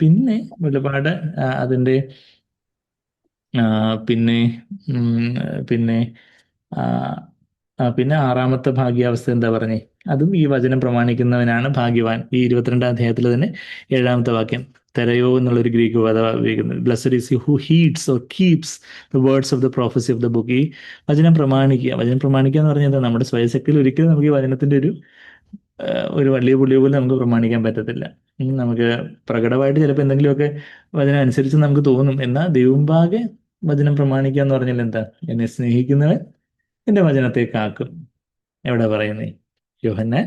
പിന്നെ വെളിപാട് അതിൻ്റെ പിന്നെ പിന്നെ പിന്നെ 6-ാമത്തെ ഭാഗ്യാവസ്ഥ എന്താ പറഞ്ഞേ? അതും ഈ വചനം പ്രമാണിക്കുന്നവനാണ് ഭാഗ്യവാൻ. ഈ 22-ാം അധ്യായത്തിൽ തന്നെ 7-ാമത്തെ വാക്യം തെരയോ എന്നുള്ളൊരു ഗ്രീക്ക് പദം ഉപയോഗിക്കുന്നത്. Blessed is he who heeds or keeps the words of the prophecy of the book. ഈ വചനം പ്രമാണിക്കുക എന്ന് പറഞ്ഞാൽ നമ്മുടെ സ്വയശക്തിയിൽ ഒരിക്കലും നമുക്ക് ഈ വചനത്തിൻ്റെ ഒരു വലിയ പുള്ളിയെ പോലും നമുക്ക് പ്രമാണിക്കാൻ പറ്റത്തില്ല. നമുക്ക് പ്രകടമായിട്ട് ചിലപ്പോൾ എന്തെങ്കിലുമൊക്കെ വചനം അനുസരിച്ച് നമുക്ക് തോന്നും. എന്നാൽ ദൈവമുമ്പാകെ വചനം പ്രമാണിക്കുക എന്ന് പറഞ്ഞാൽ എന്താ? എന്നെ സ്നേഹിക്കുന്നവൻ എൻ്റെ വചനത്തെ കാക്കും. എവിടെ പറയുന്നേ? യോഹന്നാൻ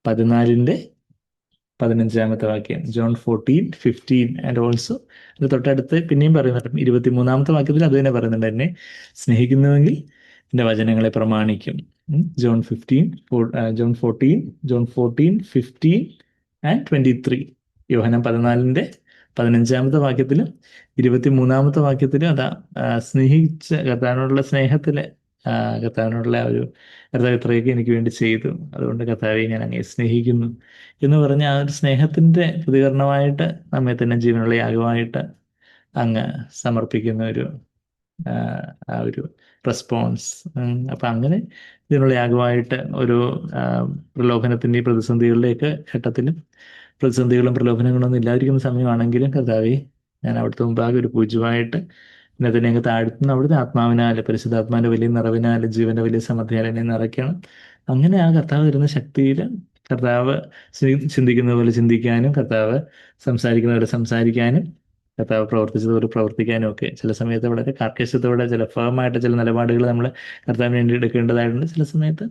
14-ന്റെ 15 വാക്യം. ജോൺ 14:15 ആൻഡ് ഓൾസോ അത് തൊട്ടടുത്ത് പിന്നെയും പറയുന്നുണ്ട്. 23 വാക്യത്തിൽ അത് തന്നെ പറയുന്നുണ്ട്, എന്നെ സ്നേഹിക്കുന്നുവെങ്കിൽ എൻ്റെ വചനങ്ങളെ പ്രമാണിക്കും. John 14, 15 and 23. യോഹന്നാൻ 14:15 വാക്യത്തിലും 23 വാക്യത്തിലും അതാ സ്നേഹിച്ച കർത്താവിനോടുള്ള സ്നേഹത്തില് കർത്താവിനോടുള്ള ഒരു കർത്താവ് ഇത്രയൊക്കെ എനിക്ക് വേണ്ടി ചെയ്തു, അതുകൊണ്ട് കർത്താവെ ഞാൻ അങ്ങേ സ്നേഹിക്കുന്നു എന്ന് പറഞ്ഞ ആ ഒരു സ്നേഹത്തിന്റെ പ്രതികരണമായിട്ട് നമ്മെ തന്നെ ജീവനുള്ള യാഗമായിട്ട് അങ്ങ് സമർപ്പിക്കുന്ന ഒരു ആ ഒരു റെസ്പോൺസ്. അപ്പം അങ്ങനെ ഇതിനുള്ള യാഗമായിട്ട് ഒരു പ്രലോഭനത്തിൻ്റെ പ്രതിസന്ധികളുടെയൊക്കെ ഘട്ടത്തിലും പ്രതിസന്ധികളും പ്രലോഭനങ്ങളും ഒന്നും ഇല്ലാതിരിക്കുന്ന സമയമാണെങ്കിലും കർത്താവെ ഞാൻ അവിടുത്തെ മുമ്പാകെ ഒരു പൂജ്യമായിട്ട് എന്നെ തന്നെ അങ്ങ് താഴ്ത്തുന്ന അവിടുത്തെ ആത്മാവിനാൽ, പരിശുദ്ധാത്മാവിൻ്റെ വലിയ നിറവിനാൽ, ജീവൻ്റെ വലിയ സമൃദ്ധിയാൽ എന്നെ നിറയ്ക്കണം. അങ്ങനെ ആ കർത്താവ് തരുന്ന ശക്തിയിൽ കർത്താവ് ചിന്തിക്കുന്ന പോലെ ചിന്തിക്കാനും, കർത്താവ് സംസാരിക്കുന്ന പോലെ സംസാരിക്കാനും, കർത്താവ് പ്രവർത്തിച്ചതുപോലെ പ്രവർത്തിക്കാനും ഒക്കെ ചില സമയത്ത് വളരെ കാർക്കശ്യത്തോടെ, ചില ഫേമായിട്ട് ചില നിലപാടുകൾ നമ്മൾ കർത്താവിന് വേണ്ടി എടുക്കേണ്ടതായിട്ടുണ്ട്. ചില സമയത്ത്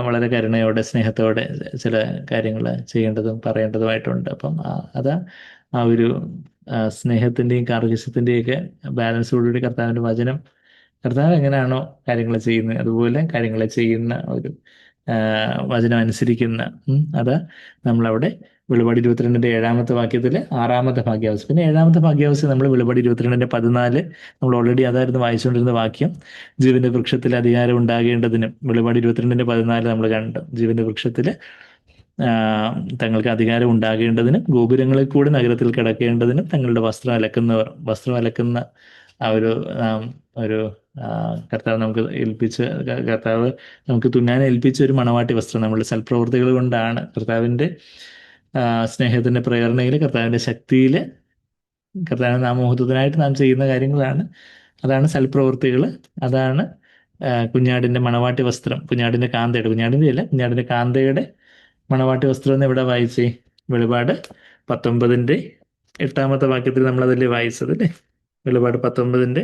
വളരെ കരുണയോടെ, സ്നേഹത്തോടെ ചില കാര്യങ്ങൾ ചെയ്യേണ്ടതും പറയേണ്ടതുമായിട്ടുണ്ട്. അപ്പം അതാ ആ ഒരു സ്നേഹത്തിൻ്റെയും കാർക്കശ്യത്തിൻ്റെയൊക്കെ ബാലൻസോടുകൂടി കർത്താവിൻ്റെ വചനം, കർത്താവ് എങ്ങനെയാണോ കാര്യങ്ങൾ ചെയ്യുന്നത് അതുപോലെ കാര്യങ്ങളെ ചെയ്യുന്ന ഒരു വചനം അനുസരിക്കുന്ന അത് നമ്മളവിടെ വെളിപാട് 22-ന്റെ 7 വാക്യത്തിൽ 6 ഭാഗ്യാവസ്ഥ. പിന്നെ 7 ഭാഗ്യാവസ്ഥ നമ്മൾ വെളിപാട് 22-ന്റെ 14 നമ്മൾ ഓൾറെഡി അതായിരുന്നു വായിച്ചുകൊണ്ടിരുന്ന വാക്യം. ജീവന്റെ വൃക്ഷത്തിൽ അധികാരം ഉണ്ടാകേണ്ടതിനും, വെളിപാട് 22-ന്റെ 14 നമ്മൾ കണ്ടു. ജീവന്റെ വൃക്ഷത്തിൽ തങ്ങൾക്ക് അധികാരം ഉണ്ടാകേണ്ടതിനും, ഗോപുരങ്ങളിൽ കൂടി നഗരത്തിൽ കിടക്കേണ്ടതിനും, തങ്ങളുടെ വസ്ത്രം അലക്കുന്ന ആ ഒരു കർത്താവ് നമുക്ക് കർത്താവ് നമുക്ക് തുന്നാൻ ഏൽപ്പിച്ച ഒരു മണവാട്ടി വസ്ത്രം നമ്മളുടെ സൽപ്രവൃത്തികൾ കൊണ്ടാണ്, കർത്താവിൻ്റെ സ്നേഹത്തിൻ്റെ പ്രേരണയിൽ, കർത്താവിൻ്റെ ശക്തിയിൽ, കർത്താവിൻ്റെ നാമമഹത്വത്തിനായിട്ട് നാം ചെയ്യുന്ന കാര്യങ്ങളാണ്. അതാണ് സൽപ്രവൃത്തികൾ. അതാണ് കുഞ്ഞാടിൻ്റെ മണവാട്ടി വസ്ത്രം, കുഞ്ഞാടിൻ്റെ കാന്തയുടെ മണവാട്ടി വസ്ത്രം എന്ന് ഇവിടെ വായിച്ചേ. വെളിപാട് 19-ന്റെ 8 വാക്യത്തിൽ നമ്മളതല്ലേ വായിച്ചത് അല്ലേ? വെളിപാട് 19-ന്റെ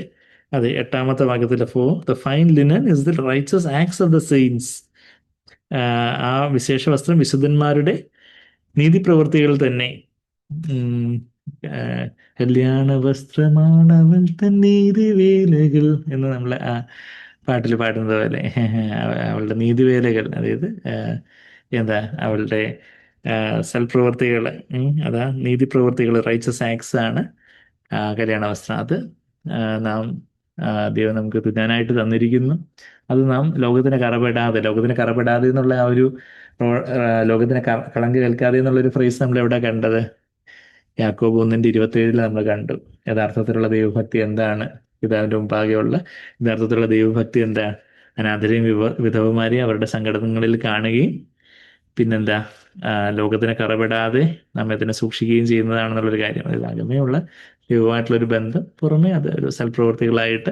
8 വാക്യത്തിൽ for the fine linen is the righteous acts of the saints. ആ വിശേഷ വസ്ത്രം വിശുദ്ധന്മാരുടെ നീതിപ്രവൃത്തികൾ തന്നെ. കല്യാണ വസ്ത്രമാണവൾ തൻ നീതിവേലകൾ എന്ന് നമ്മളെ ആ പാട്ടിൽ പാടുന്നത് പോലെ അവളുടെ നീതിവേലകൾ, അതായത് എന്താ അവളുടെ സൽപ്രവൃത്തികൾ, അതാ നീതിപ്രവൃത്തികൾ, റൈച്ചസ് ആക്ട്സ് ആണ് കല്യാണ വസ്ത്രം. അത് നാം ദൈവം നമുക്ക് തുന്നാനായിട്ട് തന്നിരിക്കുന്നു. അത് നാം ലോകത്തിന് കറപെടാതെ എന്നുള്ള ആ ഒരു ലോകത്തിന് കളങ്ക് കേൾക്കാതെ എന്നുള്ളൊരു ഫ്രേസ് നമ്മൾ എവിടെ കണ്ടത്? യാക്കോബ് 1:27 നമ്മൾ കണ്ടു. യഥാർത്ഥത്തിലുള്ള ദൈവഭക്തി എന്താണ്? പിതാവിൻ്റെ മുമ്പാകെയുള്ള യഥാർത്ഥത്തിലുള്ള ദൈവഭക്തി എന്താണ്? അനാഥരെയും വിധവമാരെയും അവരുടെ സങ്കടങ്ങളിൽ കാണുകയും പിന്നെന്താ ലോകത്തിന് കറപെടാതെ നമ്മെ തന്നെ സൂക്ഷിക്കുകയും ചെയ്യുന്നതാണെന്നുള്ളൊരു കാര്യം. അതായത് അകമേയുള്ള ദൈവമായിട്ടുള്ളൊരു ബന്ധം, പുറമേ അത് ഒരു സൽപ്രവർത്തികളായിട്ട്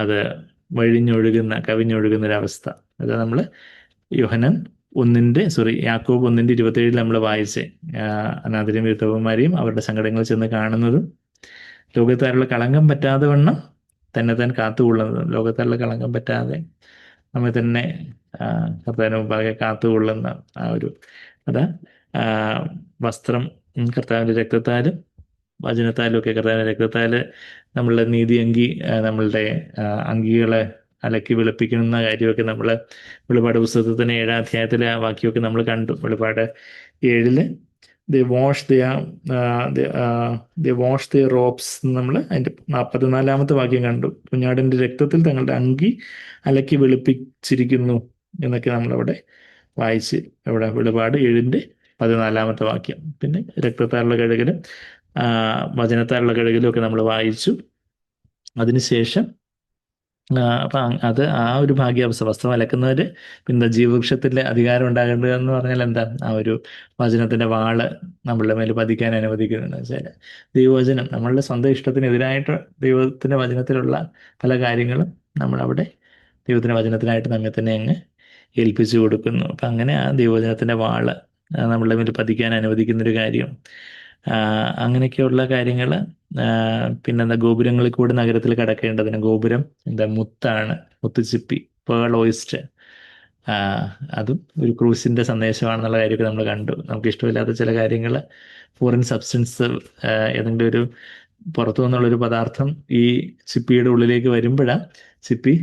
അത് കവിഞ്ഞൊഴുകുന്ന ഒരവസ്ഥ. അത് നമ്മൾ യാക്കോബ് 1:27 നമ്മൾ വായിച്ചേ. അനാഥരെയും വിധവമാരെയും അവരുടെ സങ്കടങ്ങൾ ചെന്ന് കാണുന്നതും, ലോകത്താലുള്ള കളങ്കം പറ്റാതെ വണ്ണം തന്നെ താൻ കാത്തുകൊള്ളുന്നതും, ലോകത്താലുള്ള കളങ്കം പറ്റാതെ നമ്മെ തന്നെ കർത്താവിന് മുമ്പാകെ കാത്തുകൊള്ളുന്ന ആ ഒരു വസ്ത്രം കർത്താവിൻ്റെ രക്തത്താലും വചനത്താലും ഒക്കെ, കർത്താവിൻ്റെ രക്തത്താൽ നമ്മളുടെ നീതി നമ്മളുടെ അങ്കികളെ അലക്കി വെളുപ്പിക്കുന്ന കാര്യമൊക്കെ നമ്മൾ വെളിപാട് പുസ്തകത്തിന് 7 അധ്യായത്തിലെ ആ വാക്യമൊക്കെ നമ്മൾ കണ്ടു. വെളിപാട് 7 they wash their robes നമ്മൾ അതിൻ്റെ 14 വാക്യം കണ്ടു. കുഞ്ഞാടിൻ്റെ രക്തത്തിൽ തങ്ങളുടെ അങ്കി അലക്കി വെളുപ്പിച്ചിരിക്കുന്നു എന്നൊക്കെ നമ്മളവിടെ വായിച്ച്, അവിടെ വെളിപാട് 7-ന്റെ 14 വാക്യം. പിന്നെ രക്തത്താലുള്ള കഴുകലും വചനത്താലുള്ള കഴുകലും ഒക്കെ നമ്മൾ വായിച്ചു. അതിനുശേഷം അപ്പം അത് ആ ഒരു ഭാഗ്യാവസ്ഥ, വസ്ത്രം അലക്കുന്നവർ പിന്നെ ജീവവൃക്ഷത്തിൻ്റെ അധികാരം ഉണ്ടാകേണ്ടത് എന്ന് പറഞ്ഞാൽ എന്താ? ആ ഒരു വചനത്തിൻ്റെ വാള് നമ്മളുടെ മേൽ പതിക്കാൻ അനുവദിക്കുന്നുണ്ട് വെച്ചാൽ, ദൈവവചനം നമ്മളുടെ സ്വന്തം ഇഷ്ടത്തിനെതിരായിട്ട് ദൈവത്തിൻ്റെ വചനത്തിലുള്ള പല കാര്യങ്ങളും നമ്മളവിടെ ദൈവത്തിൻ്റെ വചനത്തിനായിട്ട് നമ്മെ തന്നെ അങ്ങ് ഏൽപ്പിച്ചു കൊടുക്കുന്നു. അപ്പം അങ്ങനെ ആ ദൈവവചനത്തിൻ്റെ വാള് നമ്മളുടെ മേൽ പതിക്കാൻ അനുവദിക്കുന്നൊരു കാര്യം. അങ്ങനെയൊക്കെയുള്ള കാര്യങ്ങൾ. പിന്നെന്താ, ഗോപുരങ്ങളിൽ കൂടെ നഗരത്തിൽ കടക്കേണ്ടതിന്, ഗോപുരം മുത്താണ്, മുത്തുച്ചിപ്പി, പേൾ ഓയിസ്റ്റർ. ആ, അതും ഒരു ക്രൂസിന്റെ സന്ദേശമാണെന്നുള്ള കാര്യമൊക്കെ നമ്മൾ കണ്ടു. നമുക്ക് ഇഷ്ടമില്ലാത്ത ചില കാര്യങ്ങൾ, ഫോറിൻ സബ്സ്റ്റൻസ്, ഏതെങ്കിലും ഒരു പുറത്തു നിന്നുള്ളൊരു പദാർത്ഥം ഈ ചിപ്പിയുടെ ഉള്ളിലേക്ക് വരുമ്പോഴാണ് ചിപ്പി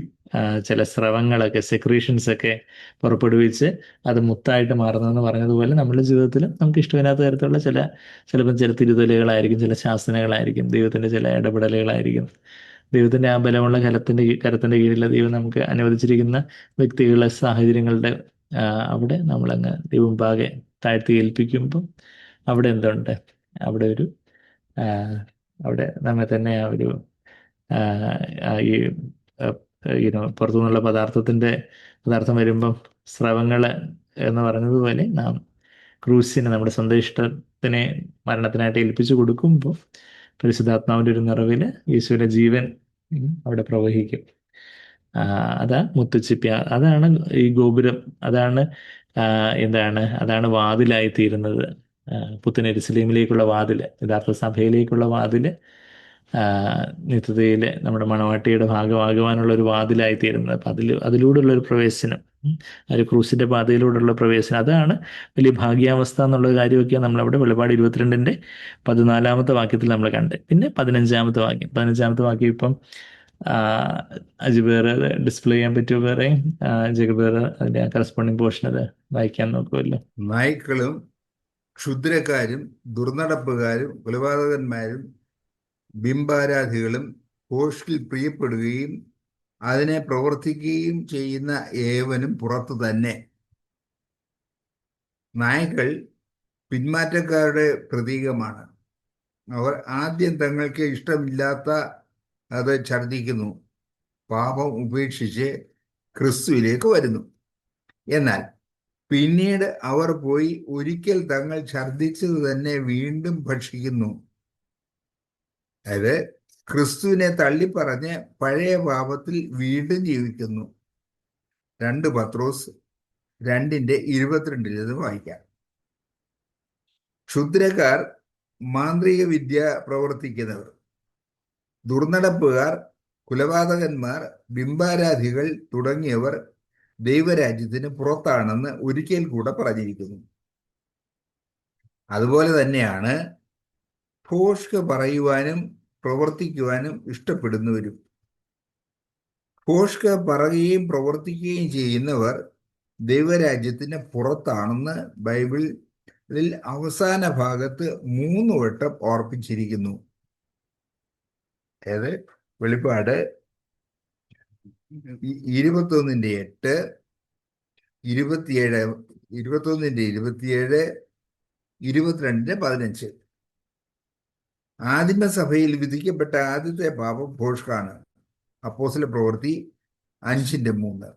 ചില സ്രവങ്ങളൊക്കെ, സെക്രീഷൻസ് ഒക്കെ പുറപ്പെടുവിച്ച് അത് മുത്തായിട്ട് മാറുന്നതെന്ന് പറഞ്ഞതുപോലെ നമ്മുടെ ജീവിതത്തിൽ നമുക്ക് ഇഷ്ടമില്ലാത്ത തരത്തിലുള്ള ചിലപ്പോൾ ചില തിരുത്തലുകളായിരിക്കും, ചില ശാസനകളായിരിക്കും, ദൈവത്തിൻ്റെ ചില ഇടപെടലുകളായിരിക്കും, ദൈവത്തിൻ്റെ ആ ബലമുള്ള കരത്തിൻ്റെ കീഴിൽ ദൈവം നമുക്ക് അനുവദിച്ചിരിക്കുന്ന വ്യക്തികളെ, സാഹചര്യങ്ങളുടെ അവിടെ നമ്മളങ്ങ് ദൈവമുമ്പാകെ താഴ്ത്തി ഏൽപ്പിക്കുമ്പോൾ അവിടെ എന്തുണ്ട്? അവിടെ ഒരു ആ, അവിടെ നമ്മെ തന്നെ ആ ഒരു ആ, ഈ പുറത്തുനിന്നുള്ള പദാർത്ഥം വരുമ്പം സ്രവങ്ങൾ എന്ന് പറഞ്ഞതുപോലെ നാം ക്രൂസിനെ, നമ്മുടെ സ്വന്തം ഇഷ്ടത്തിനെ മരണത്തിനായിട്ട് ഏൽപ്പിച്ചു കൊടുക്കുമ്പോൾ പരിശുദ്ധാത്മാവിൻ്റെ ഒരു നിറവിൽ യേശുവിൻ്റെ ജീവൻ അവിടെ പ്രവഹിക്കും. അതാ മുത്തുച്ചിപ്പി, അതാണ് ഈ ഗോപുരം, അതാണ് അതാണ് വാതിലായി തീരുന്നത്. പുത്തൻ യെരൂശലേമിലേക്കുള്ള വാതിൽ, യഥാർത്ഥ സഭയിലേക്കുള്ള വാതിൽ, നിത്യതയിൽ നമ്മുടെ മണവാട്ടിയുടെ ഭാഗമാകുവാനുള്ള ഒരു വാതിലായി തീരുന്നത്. അപ്പം അതിലൂടെയുള്ള ഒരു പ്രവേശനം, ഒരു ക്രൂസിന്റെ പാതയിലൂടെയുള്ള പ്രവേശനം, അതാണ് വലിയ ഭാഗ്യാവസ്ഥ എന്നുള്ള കാര്യമൊക്കെയാണ് നമ്മളവിടെ വെളിപാട് 22-ന്റെ 14-ാമത്തെ വാക്യത്തിൽ നമ്മൾ കണ്ട്. പിന്നെ 15-ാമത്തെ വാക്യം ഇപ്പം അജിബേർ ഡിസ്പ്ലേ ചെയ്യാൻ പറ്റുമോ? വേറെ ജഗബേർ അതിന്റെ കറസ്പോണ്ടിങ് പോർഷൻ അത് വായിക്കാൻ നോക്കുമല്ലോ. നായ്ക്കളും ക്ഷുദ്രക്കാരും ദുർനടപ്പുകാരും കൊലപാതകന്മാരും ബിംബാരാധികളും ഭോഷ്കിൽ പ്രിയപ്പെടുകയും അതിനെ പ്രവർത്തിക്കുകയും ചെയ്യുന്ന ഏവനും പുറത്തു തന്നെ. നായ്ക്കൾ പിന്മാറ്റക്കാരുടെ പ്രതീകമാണ്. അവർ ആദ്യം തങ്ങൾക്ക് ഇഷ്ടമില്ലാത്ത അത് ഛർദ്ദിക്കുന്നു, പാപം ഉപേക്ഷിച്ച് ക്രിസ്തുവിലേക്ക് വരുന്നു. എന്നാൽ പിന്നീട് അവർ പോയി ഒരിക്കൽ തങ്ങൾ ഛർദ്ദിച്ചത് തന്നെ വീണ്ടും ഭക്ഷിക്കുന്നു. അതായത് ക്രിസ്തുവിനെ തള്ളിപ്പറഞ്ഞ് പഴയ പാപത്തിൽ വീണ്ടും ജീവിക്കുന്നു. 2 പത്രോസ് 2:22 ഇത് വായിക്കാം. ക്ഷുദ്രക്കാർ മാന്ത്രിക വിദ്യ പ്രവർത്തിക്കുന്നവർ, ദുർനടപ്പുകാർ, കൊലപാതകന്മാർ, ബിംബാരാധികൾ തുടങ്ങിയവർ ദൈവരാജ്യത്തിന് പുറത്താണെന്ന് ഒരിക്കൽ കൂടെ പറഞ്ഞിരിക്കുന്നു. അതുപോലെ തന്നെയാണ് ഭോഷ്ക് പറയുവാനും പ്രവർത്തിക്കുവാനും ഇഷ്ടപ്പെടുന്നവരും. ഭോഷ്ക് പറയുകയും പ്രവർത്തിക്കുകയും ചെയ്യുന്നവർ ദൈവരാജ്യത്തിന് പുറത്താണെന്ന് ബൈബിളിൽ അവസാന ഭാഗത്ത് 3 വട്ടം ഓർപ്പിച്ചിരിക്കുന്നു. അതായത് വെളിപ്പാട് 21:8, 21:27, 22:15. ആദിമസഭയിൽ വിധിക്കപ്പെട്ട ആദ്യത്തെ പാപം ഭോഷ്കാണ്. അപ്പോസ്തല പ്രവൃത്തി 5:3.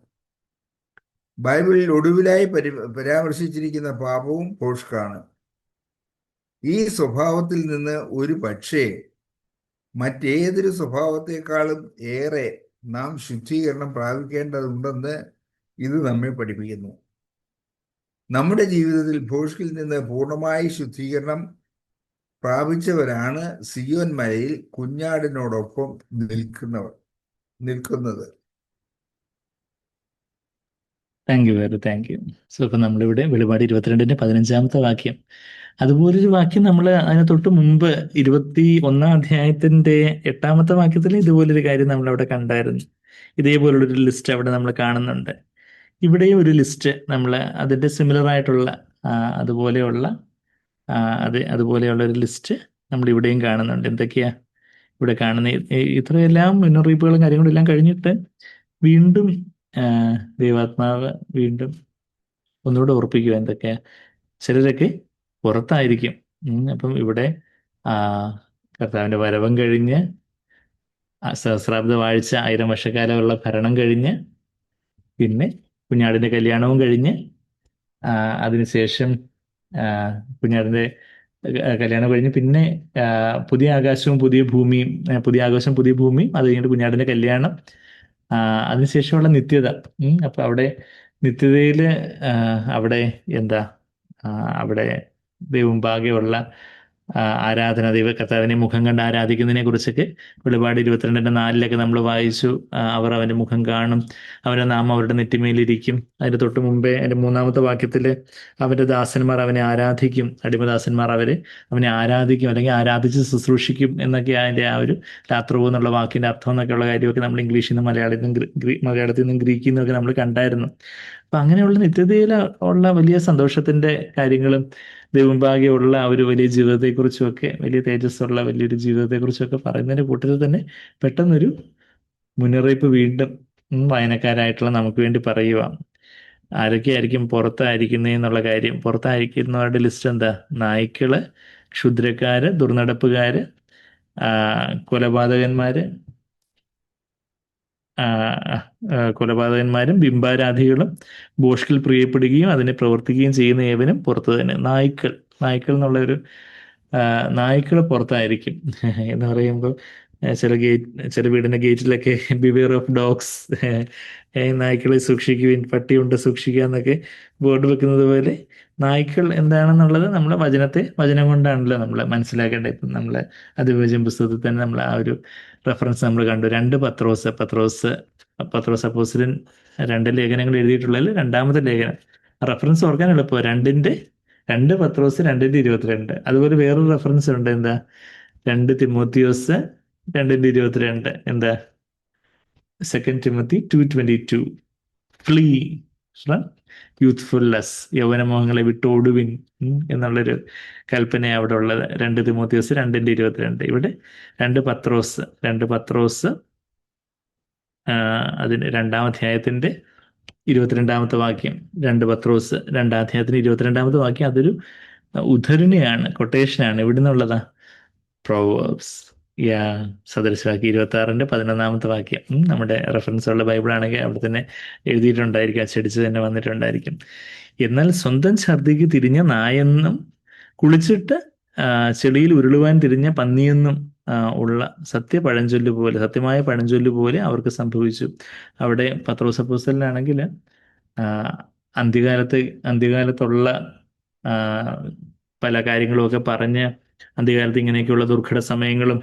ബൈബിളിൽ ഒടുവിലായി പരാമർശിച്ചിരിക്കുന്ന പാപവും ഭോഷ്കാണ്. ഈ സ്വഭാവത്തിൽ നിന്ന് ഒരു പക്ഷേ മറ്റേതൊരു സ്വഭാവത്തെക്കാളും ഏറെ നാം ശുദ്ധീകരണം പ്രാപിക്കേണ്ടതുണ്ടെന്ന് ഇത് നമ്മെ പഠിപ്പിക്കുന്നു. നമ്മുടെ ജീവിതത്തിൽ ഭോഷ്കിൽ നിന്ന് പൂർണ്ണമായി ശുദ്ധീകരണം പ്രാപിച്ചവരാണ് സിയോൻ മലയിൽ കുഞ്ഞാടിനോടൊപ്പം നിൽക്കുന്നത്. Thank you. സോ ഇപ്പം നമ്മളിവിടെ വെളിപാട് 22-ന്റെ 15-ാമത്തെ വാക്യം, അതുപോലൊരു വാക്യം നമ്മൾ അതിന് തൊട്ട് മുമ്പ് 21-ാം അധ്യായത്തിന്റെ 8-ാമത്തെ വാക്യത്തിൽ ഇതുപോലൊരു കാര്യം നമ്മളവിടെ കണ്ടായിരുന്നു. ഇതേപോലുള്ളൊരു ലിസ്റ്റ് അവിടെ നമ്മൾ കാണുന്നുണ്ട്. ഇവിടെയും ഒരു ലിസ്റ്റ് നമ്മൾ അതിൻ്റെ സിമിലർ ആയിട്ടുള്ള അതുപോലെയുള്ള ഒരു ലിസ്റ്റ് നമ്മൾ ഇവിടെയും കാണുന്നുണ്ട്. എന്തൊക്കെയാ ഇവിടെ കാണുന്ന? ഇത്രയെല്ലാം മുന്നറിയിപ്പുകളും കാര്യങ്ങളും എല്ലാം കഴിഞ്ഞിട്ട് വീണ്ടും ദൈവാത്മാവ് വീണ്ടും ഒന്നുകൂടെ ഓർപ്പിക്കുക. എന്തൊക്കെയാ? ചിലരൊക്കെ പുറത്തായിരിക്കും. അപ്പം ഇവിടെ കർത്താവിൻ്റെ വരവും കഴിഞ്ഞ്, സഹസ്രാബ്ദ വാഴ്ച 1000 വർഷക്കാലമുള്ള ഭരണം കഴിഞ്ഞ്, പിന്നെ കുഞ്ഞാടിൻ്റെ കല്യാണവും കഴിഞ്ഞ്, അതിനുശേഷം കുഞ്ഞാടിൻ്റെ കല്യാണം കഴിഞ്ഞ് പിന്നെ പുതിയ ആകാശവും പുതിയ ഭൂമിയും, അത് കഴിഞ്ഞിട്ട് കുഞ്ഞാടിൻ്റെ കല്യാണം, അതിനുശേഷമുള്ള നിത്യത. അപ്പം അവിടെ നിത്യതയിൽ അവിടെ എന്താ? അവിടെ ദൈവമുമ്പാകെയുള്ള ആരാധന, കർത്താവിനെ മുഖം കണ്ട് ആരാധിക്കുന്നതിനെ കുറിച്ചൊക്കെ വെളിപാട് 22:4 നമ്മൾ വായിച്ചു. അവർ അവന്റെ മുഖം കാണും, അവന്റെ നാമം അവരുടെ നെറ്റിമേലിരിക്കും. അതിന്റെ തൊട്ട് മുമ്പേ അതിന്റെ 3-ാമത്തെ വാക്യത്തില് അവന്റെ ദാസന്മാർ അവനെ ആരാധിക്കും, അടിമദാസന്മാർ അവനെ ആരാധിക്കും അല്ലെങ്കിൽ ആരാധിച്ച് ശുശ്രൂഷിക്കും എന്നൊക്കെ അതിന്റെ ആ ഒരു ലാത്രുവ് എന്നുള്ള വാക്കിന്റെ അർത്ഥം എന്നൊക്കെയുള്ള കാര്യമൊക്കെ നമ്മൾ ഇംഗ്ലീഷിൽ നിന്നും മലയാളത്തിൽ നിന്നും ഗ്രീക്കിൽ നിന്നൊക്കെ നമ്മൾ കണ്ടായിരുന്നു. അപ്പൊ അങ്ങനെയുള്ള നിത്യതയിൽ ഉള്ള വലിയ സന്തോഷത്തിന്റെ കാര്യങ്ങളും ദൈവമുമ്പാകെയുള്ള ഒരു വലിയ ജീവിതത്തെക്കുറിച്ചുമൊക്കെ, വലിയ തേജസ്സുള്ള വലിയൊരു ജീവിതത്തെക്കുറിച്ചൊക്കെ പറയുന്നതിന്റെ കൂട്ടത്തിൽ തന്നെ പെട്ടെന്നൊരു മുന്നറിയിപ്പ് വീണ്ടും വായനക്കാരായിട്ടുള്ള നമുക്ക് വേണ്ടി പറയുക. ആരൊക്കെയായിരിക്കും പുറത്തായിരിക്കുന്നതെന്നുള്ള കാര്യം. പുറത്തായിരിക്കുന്നവരുടെ ലിസ്റ്റ് എന്താ? നായ്ക്കള്, ക്ഷുദ്രക്കാര്, ദുർനടപ്പുകാര്, കൊലപാതകന്മാര്, കൊലപാതകന്മാരും ബിംബാരാധികളും ഭോഷ്കിൽ പ്രിയപ്പെടുകയും അതിനെ പ്രവർത്തിക്കുകയും ചെയ്യുന്ന ഏവനും പുറത്ത് തന്നെ. നായ്ക്കൾ എന്നുള്ള ഒരു നായ്ക്കൾ പുറത്തായിരിക്കും എന്ന് പറയുമ്പോൾ ചില വീടിന്റെ ഗേറ്റിലൊക്കെ ബിവെയർ ഓഫ് ഡോഗ്സ്, നായ്ക്കളെ സൂക്ഷിക്കുവിൻ, പട്ടിയുണ്ട് സൂക്ഷിക്കുക എന്നൊക്കെ ബോർഡ് വെക്കുന്നത് പോലെ നായ്ക്കൾ എന്താണെന്നുള്ളത് നമ്മൾ വചനം കൊണ്ടാണല്ലോ നമ്മൾ മനസ്സിലാക്കേണ്ടത്. ഇപ്പം നമ്മൾ അതിവിഭജന പുസ്തകത്തിൽ തന്നെ നമ്മൾ ആ ഒരു റെഫറൻസ് നമ്മൾ കണ്ടു. 2 പത്രോസ് അപ്പോസ്തലൻ 2 ലേഖനങ്ങൾ എഴുതിയിട്ടുള്ളതിൽ 2-ാമത്തെ ലേഖനം. റെഫറൻസ് ഓർക്കാൻ എളുപ്പം, 2 പത്രോസ് 2:22. അതുപോലെ വേറൊരു റെഫറൻസ് ഉണ്ട്, എന്താ? 2 തിമോത്തിയോസ് 2:22. എന്താ? 2 Timothy 2:22. ഫ്ലീ ഫ്രം യൂത്ത്ഫുൾനെസ്, യൗവനമോഹങ്ങളെ വിട്ടോടുവിൻ എന്നുള്ളൊരു കൽപ്പന അവിടെ ഉള്ളത്. 2 തിമോത്തിയോസ് 2:22. ഇവിടെ 2 പത്രോസ് അതിന് 2-ാം അധ്യായത്തിന്റെ 22-ാമത്തെ വാക്യം. 2 പത്രോസ് 2-ാം അധ്യായത്തിന് 22-ാമത്തെ വാക്യം അതൊരു ഉദ്ധരണിയാണ്, കൊട്ടേഷനാണ്. എവിടെ നിന്നുള്ളതാ? പ്രൊവേർബ്സ്. സദൃശവാക്യം 26:11 വാക്യം. നമ്മുടെ റെഫറൻസ് ഉള്ള ബൈബിൾ ആണെങ്കിൽ അവിടെ തന്നെ എഴുതിയിട്ടുണ്ടായിരിക്കും, അച്ചടിച്ച് തന്നെ വന്നിട്ടുണ്ടായിരിക്കും. എന്നാൽ സ്വന്തം ഛർദിക്ക് തിരിഞ്ഞ നായെന്നും കുളിച്ചിട്ട് ചെളിയിൽ ഉരുളുവാൻ തിരിഞ്ഞ പന്നിയെന്നും ഉള്ള സത്യമായ പഴഞ്ചൊല്ല് പോലെ അവർക്ക് സംഭവിച്ചു. അവിടെ പത്രോസ് അപ്പോസ്തലനാണെങ്കിൽ അന്ത്യകാലത്തുള്ള പല കാര്യങ്ങളുമൊക്കെ പറഞ്ഞ്, അന്ത്യകാലത്ത് ഇങ്ങനെയൊക്കെയുള്ള ദുർഘട സമയങ്ങളും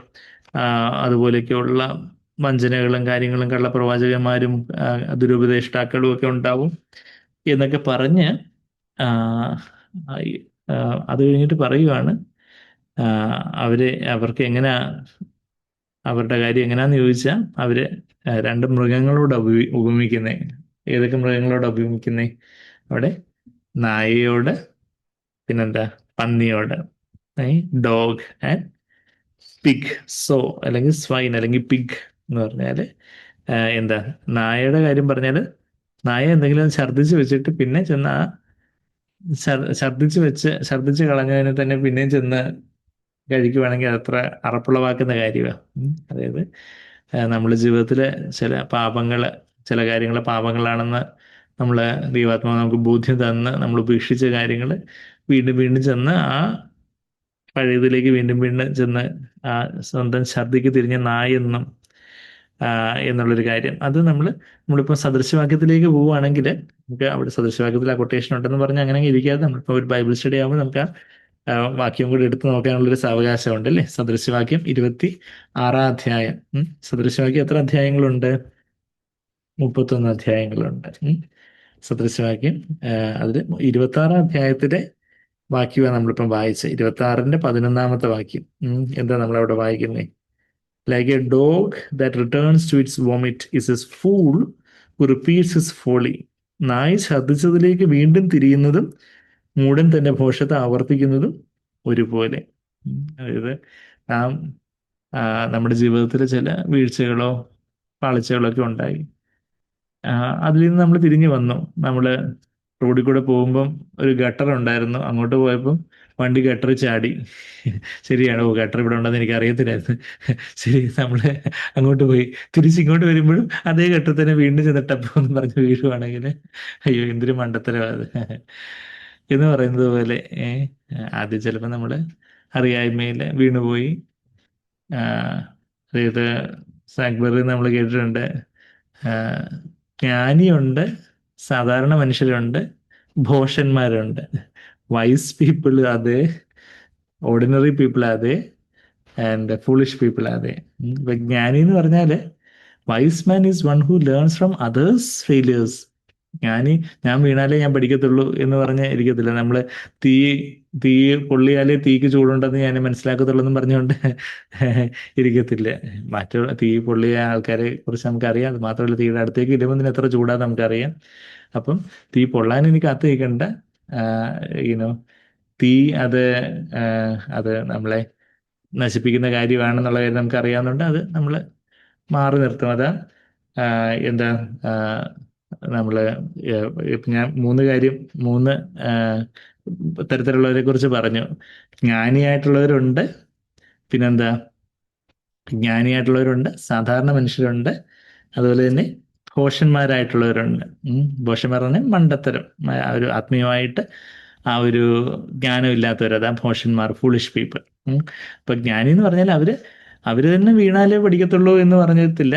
അതുപോലെയൊക്കെയുള്ള വഞ്ചനകളും കാര്യങ്ങളും കള്ളപ്രവാചകന്മാരും ദുരുപദേഷ്ടാക്കളും ഒക്കെ ഉണ്ടാവും എന്നൊക്കെ പറഞ്ഞ് അത് കഴിഞ്ഞിട്ട് പറയുവാണ് അവർക്ക് അവരുടെ കാര്യം എങ്ങനെയാന്ന് ചോദിച്ചാൽ അവര് 2 മൃഗങ്ങളോട് ഉപമിക്കുന്നേ. ഏതൊക്കെ മൃഗങ്ങളോട് ഉപമിക്കുന്നേ? അവിടെ നായയോട്, പിന്നെന്താ? പന്നിയോട്. Dog and pig. അല്ലെങ്കിൽ സ്വൈൻ അല്ലെങ്കിൽ പിഗ് എന്ന് പറഞ്ഞാൽ എന്താ? നായയുടെ കാര്യം പറഞ്ഞാൽ നായ എന്തെങ്കിലും ഛർദ്ദിച്ച് വെച്ചിട്ട് പിന്നെ ചെന്ന് ഛർദ്ദിച്ച് കളഞ്ഞതിനെ തന്നെ പിന്നെയും ചെന്ന് കഴിക്കുവാണെങ്കിൽ അതത്ര അറപ്പുളവാക്കുന്ന കാര്യമാണ്. അതായത് നമ്മുടെ ജീവിതത്തിലെ ചില കാര്യങ്ങൾ പാപങ്ങളാണെന്ന് ദൈവാത്മാവ് നമുക്ക് ബോധ്യം തന്ന് നമ്മൾ ഉപേക്ഷിച്ച കാര്യങ്ങൾ വീണ്ടും ചെന്ന് ആ പഴയതിലേക്ക് വീണ്ടും ചെന്ന് ആ സ്വന്തം ഛർദിക്ക് തിരിഞ്ഞ നായെന്നും എന്നുള്ളൊരു കാര്യം. അത് നമ്മളിപ്പോൾ സദൃശവാക്യത്തിലേക്ക് പോവുകയാണെങ്കിൽ നമുക്ക് അവിടെ സദൃശവാക്യത്തിൽ ആ കൊട്ടേഷൻ ഉണ്ടെന്ന് പറഞ്ഞ് അങ്ങനെ ഇരിക്കാതെ നമ്മളിപ്പോൾ ഒരു ബൈബിൾ സ്റ്റഡി ആകുമ്പോൾ നമുക്ക് ആ വാക്യം കൂടി എടുത്ത് നോക്കാനുള്ളൊരു സാവകാശം ഉണ്ട് അല്ലേ? സദൃശവാക്യം 26-ാം അധ്യായം. സദൃശവാക്യം എത്ര അധ്യായങ്ങളുണ്ട്? 31 അധ്യായങ്ങളുണ്ട്. സദൃശവാക്യം അതിൽ 26-ാം അധ്യായത്തിലെ വാക്യമാണ് നമ്മളിപ്പം വായിച്ചത്. 26-ന്റെ 11-ാമത്തെ വാക്യം. എന്താ നമ്മളവിടെ വായിക്കുന്നത്? Like a dog that returns to its vomit is a fool who repeats his folly. നായ് ഛർദ്ദിച്ചതിലേക്ക് വീണ്ടും തിരിയുന്നതും മൂഢൻ തന്റെ ഭോഷത്തെ ആവർത്തിക്കുന്നതും ഒരുപോലെ. അതായത് നമ്മുടെ ജീവിതത്തിൽ ചില വീഴ്ചകളോ പാളിച്ചകളോ ഒക്കെ ഉണ്ടായി. അതിൽ നിന്ന് നമ്മൾ തിരിഞ്ഞു വന്നു. നമ്മൾ റോഡിൽ കൂടെ പോകുമ്പം ഒരു ഗട്ടർ ഉണ്ടായിരുന്നു, അങ്ങോട്ട് പോയപ്പം വണ്ടി ഗട്ടർ ചാടി. ശരിയാണ്, ഗട്ടർ ഇവിടെ ഉണ്ടെന്ന് എനിക്ക് അറിയത്തില്ലായിരുന്നു. ശരി, നമ്മൾ അങ്ങോട്ട് പോയി തിരിച്ചിങ്ങോട്ട് വരുമ്പോഴും അതേ ഗട്ടർ തന്നെ വീണ്ടും ചെന്നിട്ടപ്പോ എന്ന് പറഞ്ഞ് വീഴുവാണെങ്കിൽ അയ്യോ എന്തൊരു മണ്ടത്തരവാത് എന്ന് പറയുന്നത് പോലെ ആദ്യം ചിലപ്പോൾ നമ്മൾ അറിയായ്മയിൽ വീണുപോയി. അതായത് സാഗ്ബറിൽ നമ്മൾ കേട്ടിട്ടുണ്ട്, ജ്ഞാനിയുണ്ട്, സാധാരണ മനുഷ്യരുണ്ട്, ഭോഷന്മാരുണ്ട്. വൈസ് പീപ്പിൾ അത് ordinary people are and foolish people are ഇപ്പൊ ജ്ഞാനി എന്ന് പറഞ്ഞാല് vice man is one who learns from others failures. ജ്ഞാനി ഞാൻ വീണാലേ ഞാൻ പഠിക്കത്തുള്ളൂ എന്ന് പറഞ്ഞ് ഇരിക്കത്തില്ല. നമ്മള് തീ തീ പൊള്ളിയാലേ തീക്ക് ചൂടുണ്ടെന്ന് ഞാൻ മനസ്സിലാക്കത്തുള്ളൂ എന്നും പറഞ്ഞുകൊണ്ട് ഇരിക്കത്തില്ല. മറ്റുള്ള തീ പൊള്ളിയ ആൾക്കാരെ കുറിച്ച് നമുക്കറിയാം. അത് മാത്രമല്ല, തീയുടെ അടുത്തേക്ക് ഇടുമ്പോൾ എത്ര ചൂടാന്ന് നമുക്കറിയാം. അപ്പം തീ പൊള്ളാൻ എനിക്ക് കാത്തു നിൽക്കണ്ട. യുനോ തീ അത് അത് നമ്മളെ നശിപ്പിക്കുന്ന കാര്യമാണെന്നുള്ള കാര്യം നമുക്ക് അറിയാവുന്നതുകൊണ്ട് അത് നമ്മൾ മാറി നിർത്തും. അതാ എന്താ നമ്മള് ഇപ്പം ഞാൻ മൂന്ന് തരത്തിലുള്ളവരെ കുറിച്ച് പറഞ്ഞു. ജ്ഞാനിയായിട്ടുള്ളവരുണ്ട്, പിന്നെന്താ ജ്ഞാനിയായിട്ടുള്ളവരുണ്ട്, സാധാരണ മനുഷ്യരുണ്ട്, അതുപോലെ തന്നെ ഭോഷന്മാരായിട്ടുള്ളവരുണ്ട്. ഭോഷന്മാർ പറഞ്ഞാൽ മണ്ടത്തരം, ആ ഒരു ആത്മീയമായിട്ട് ആ ഒരു ജ്ഞാനം ഇല്ലാത്തവർ, അതാ ഭോഷന്മാർ, ഫൂളിഷ് പീപ്പിൾ. അപ്പൊ ജ്ഞാനി എന്ന് പറഞ്ഞാൽ അവര് തന്നെ വീണാലേ പഠിക്കത്തുള്ളൂ എന്ന് പറഞ്ഞിട്ടില്ല.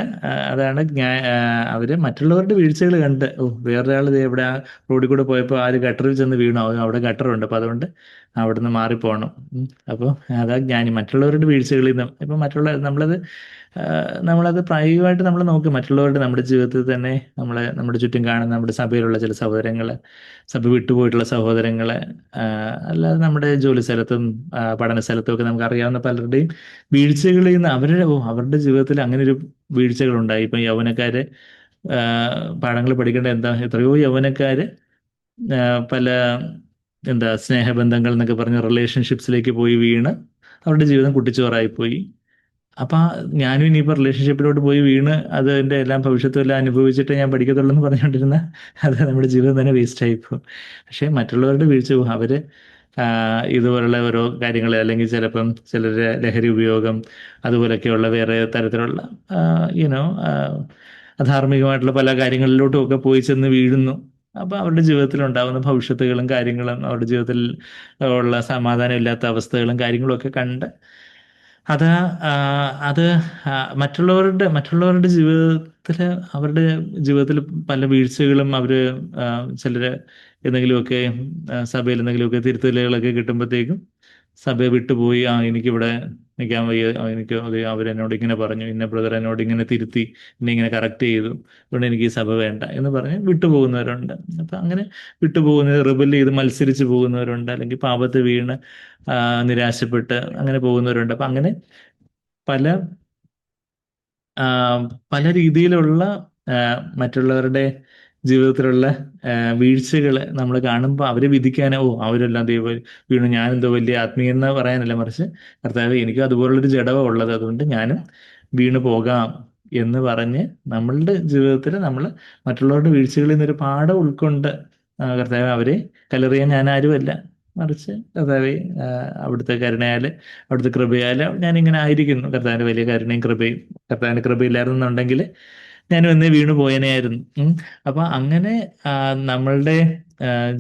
അതാണ് അവര് മറ്റുള്ളവരുടെ വീഴ്ചകൾ കണ്ട്, വേറൊരാൾ എവിടെ ആ റോഡിൽ കൂടെ പോയപ്പോൾ ആര് ഗട്ടറിൽ ചെന്ന് വീണോ, അവിടെ ഗട്ടറുണ്ട്, അപ്പൊ അതുകൊണ്ട് അവിടുന്ന് മാറിപ്പോകണം. അപ്പോൾ അതാ ജ്ഞാനി. മറ്റുള്ളവരുടെ വീഴ്ചകളിൽ നിന്ന് ഇപ്പം നമ്മളത് പ്രായോഗികമായിട്ട് നമ്മൾ നോക്കും. മറ്റുള്ളവരുടെ നമ്മുടെ ജീവിതത്തിൽ തന്നെ നമ്മുടെ ചുറ്റും കാണുന്ന നമ്മുടെ സഭയിലുള്ള ചില സഹോദരങ്ങളെ, സഭ വിട്ടുപോയിട്ടുള്ള സഹോദരങ്ങളെ, അല്ലാതെ നമ്മുടെ ജോലി സ്ഥലത്തും പഠന സ്ഥലത്തും ഒക്കെ നമുക്ക് അറിയാവുന്ന പലരുടെയും വീഴ്ചകളിൽ നിന്ന് അവരുടെ ജീവിതത്തിൽ അങ്ങനെ ഒരു വീഴ്ചകളുണ്ടായി. ഇപ്പം യൗവനക്കാര് പാഠങ്ങൾ പഠിക്കേണ്ട എത്രയോ യൗവനക്കാര് പല സ്നേഹബന്ധങ്ങൾ എന്നൊക്കെ പറഞ്ഞ് റിലേഷൻഷിപ്സിലേക്ക് പോയി വീണ് അവരുടെ ജീവിതം കുട്ടിച്ചോറായിപ്പോയി. അപ്പൊ ഞാനും ഇനിയിപ്പോൾ റിലേഷൻഷിപ്പിലോട്ട് പോയി വീണ് അതിന്റെ എല്ലാം ഭവിഷ്യത്തും എല്ലാം അനുഭവിച്ചിട്ട് ഞാൻ പഠിക്കത്തുള്ളൂ എന്ന് പറഞ്ഞുകൊണ്ടിരുന്ന അത് നമ്മുടെ ജീവിതം തന്നെ വേസ്റ്റ് ആയിപ്പോകും. പക്ഷെ മറ്റുള്ളവരുടെ വീഴ്ച അവര് ഇതുപോലുള്ള ഓരോ കാര്യങ്ങൾ, അല്ലെങ്കിൽ ചിലപ്പം ചിലരുടെ ലഹരി ഉപയോഗം, അതുപോലൊക്കെയുള്ള വേറെ തരത്തിലുള്ള യുനോ അധാർമികമായിട്ടുള്ള പല കാര്യങ്ങളിലോട്ടും ഒക്കെ പോയി ചെന്ന് വീഴുന്നു. അപ്പൊ അവരുടെ ജീവിതത്തിൽ ഉണ്ടാകുന്ന ഭവിഷ്യത്തുകളും കാര്യങ്ങളും, അവരുടെ ജീവിതത്തിൽ ഉള്ള സമാധാനം ഇല്ലാത്ത അവസ്ഥകളും കാര്യങ്ങളും ഒക്കെ കണ്ട് അത് അത് മറ്റുള്ളവരുടെ അവരുടെ ജീവിതത്തിൽ പല വീഴ്ചകളും ചിലര് എന്തെങ്കിലുമൊക്കെ സഭയിൽ എന്തെങ്കിലുമൊക്കെ തിരുത്തലുകളൊക്കെ കിട്ടുമ്പോഴത്തേക്കും സഭയെ വിട്ടുപോയി, എനിക്കിവിടെ നിൽക്കാൻ വയ്യ, അവരെന്നോട് ഇങ്ങനെ പറഞ്ഞു, ഇന്ന ബ്രദർ എന്നോട് ഇങ്ങനെ തിരുത്തി, എന്നെ ഇങ്ങനെ കറക്റ്റ് ചെയ്തു, അതുകൊണ്ട് എനിക്ക് ഈ സഭ വേണ്ട എന്ന് പറഞ്ഞ് വിട്ടുപോകുന്നവരുണ്ട്. അപ്പൊ അങ്ങനെ റിബൽ ചെയ്ത് മത്സരിച്ച് പോകുന്നവരുണ്ട്, അല്ലെങ്കിൽ പാപത്ത് വീണ് നിരാശപ്പെട്ട് അങ്ങനെ പോകുന്നവരുണ്ട്. അപ്പൊ അങ്ങനെ പല പല രീതിയിലുള്ള മറ്റുള്ളവരുടെ ജീവിതത്തിലുള്ള വീഴ്ചകൾ നമ്മൾ കാണുമ്പോൾ അവരെ വിധിക്കാനോ അവരെല്ലാം ദൈവം വീണു, ഞാനെന്തോ വലിയ ആത്മീയെന്ന് പറയാനല്ല, മറിച്ച് കർത്താവ് എനിക്കും അതുപോലുള്ളൊരു ജഡമാണ് ഉള്ളത്, അതുകൊണ്ട് ഞാനും വീണു പോകാം എന്ന് പറഞ്ഞ് നമ്മളുടെ ജീവിതത്തിൽ നമ്മൾ മറ്റുള്ളവരുടെ വീഴ്ചകളിൽ നിന്നൊരു പാഠം ഉൾക്കൊണ്ട് കർത്താവ് അവരെ കല്ലെറിയാൻ ഞാൻ ആരുമല്ല, മറിച്ച് കർത്താവെ അവിടുത്തെ കരുണയാൽ, അവിടുത്തെ കൃപയാൽ ഞാനിങ്ങനെ ആയിരിക്കുന്നു. കർത്താവിൻ്റെ വലിയ കരുണയും കൃപയും, കർത്താവിൻ്റെ കൃപയില്ലായിരുന്നുണ്ടെങ്കിൽ ഞാനും എന്നേ വീണു പോയനെയായിരുന്നു. അപ്പൊ അങ്ങനെ നമ്മളുടെ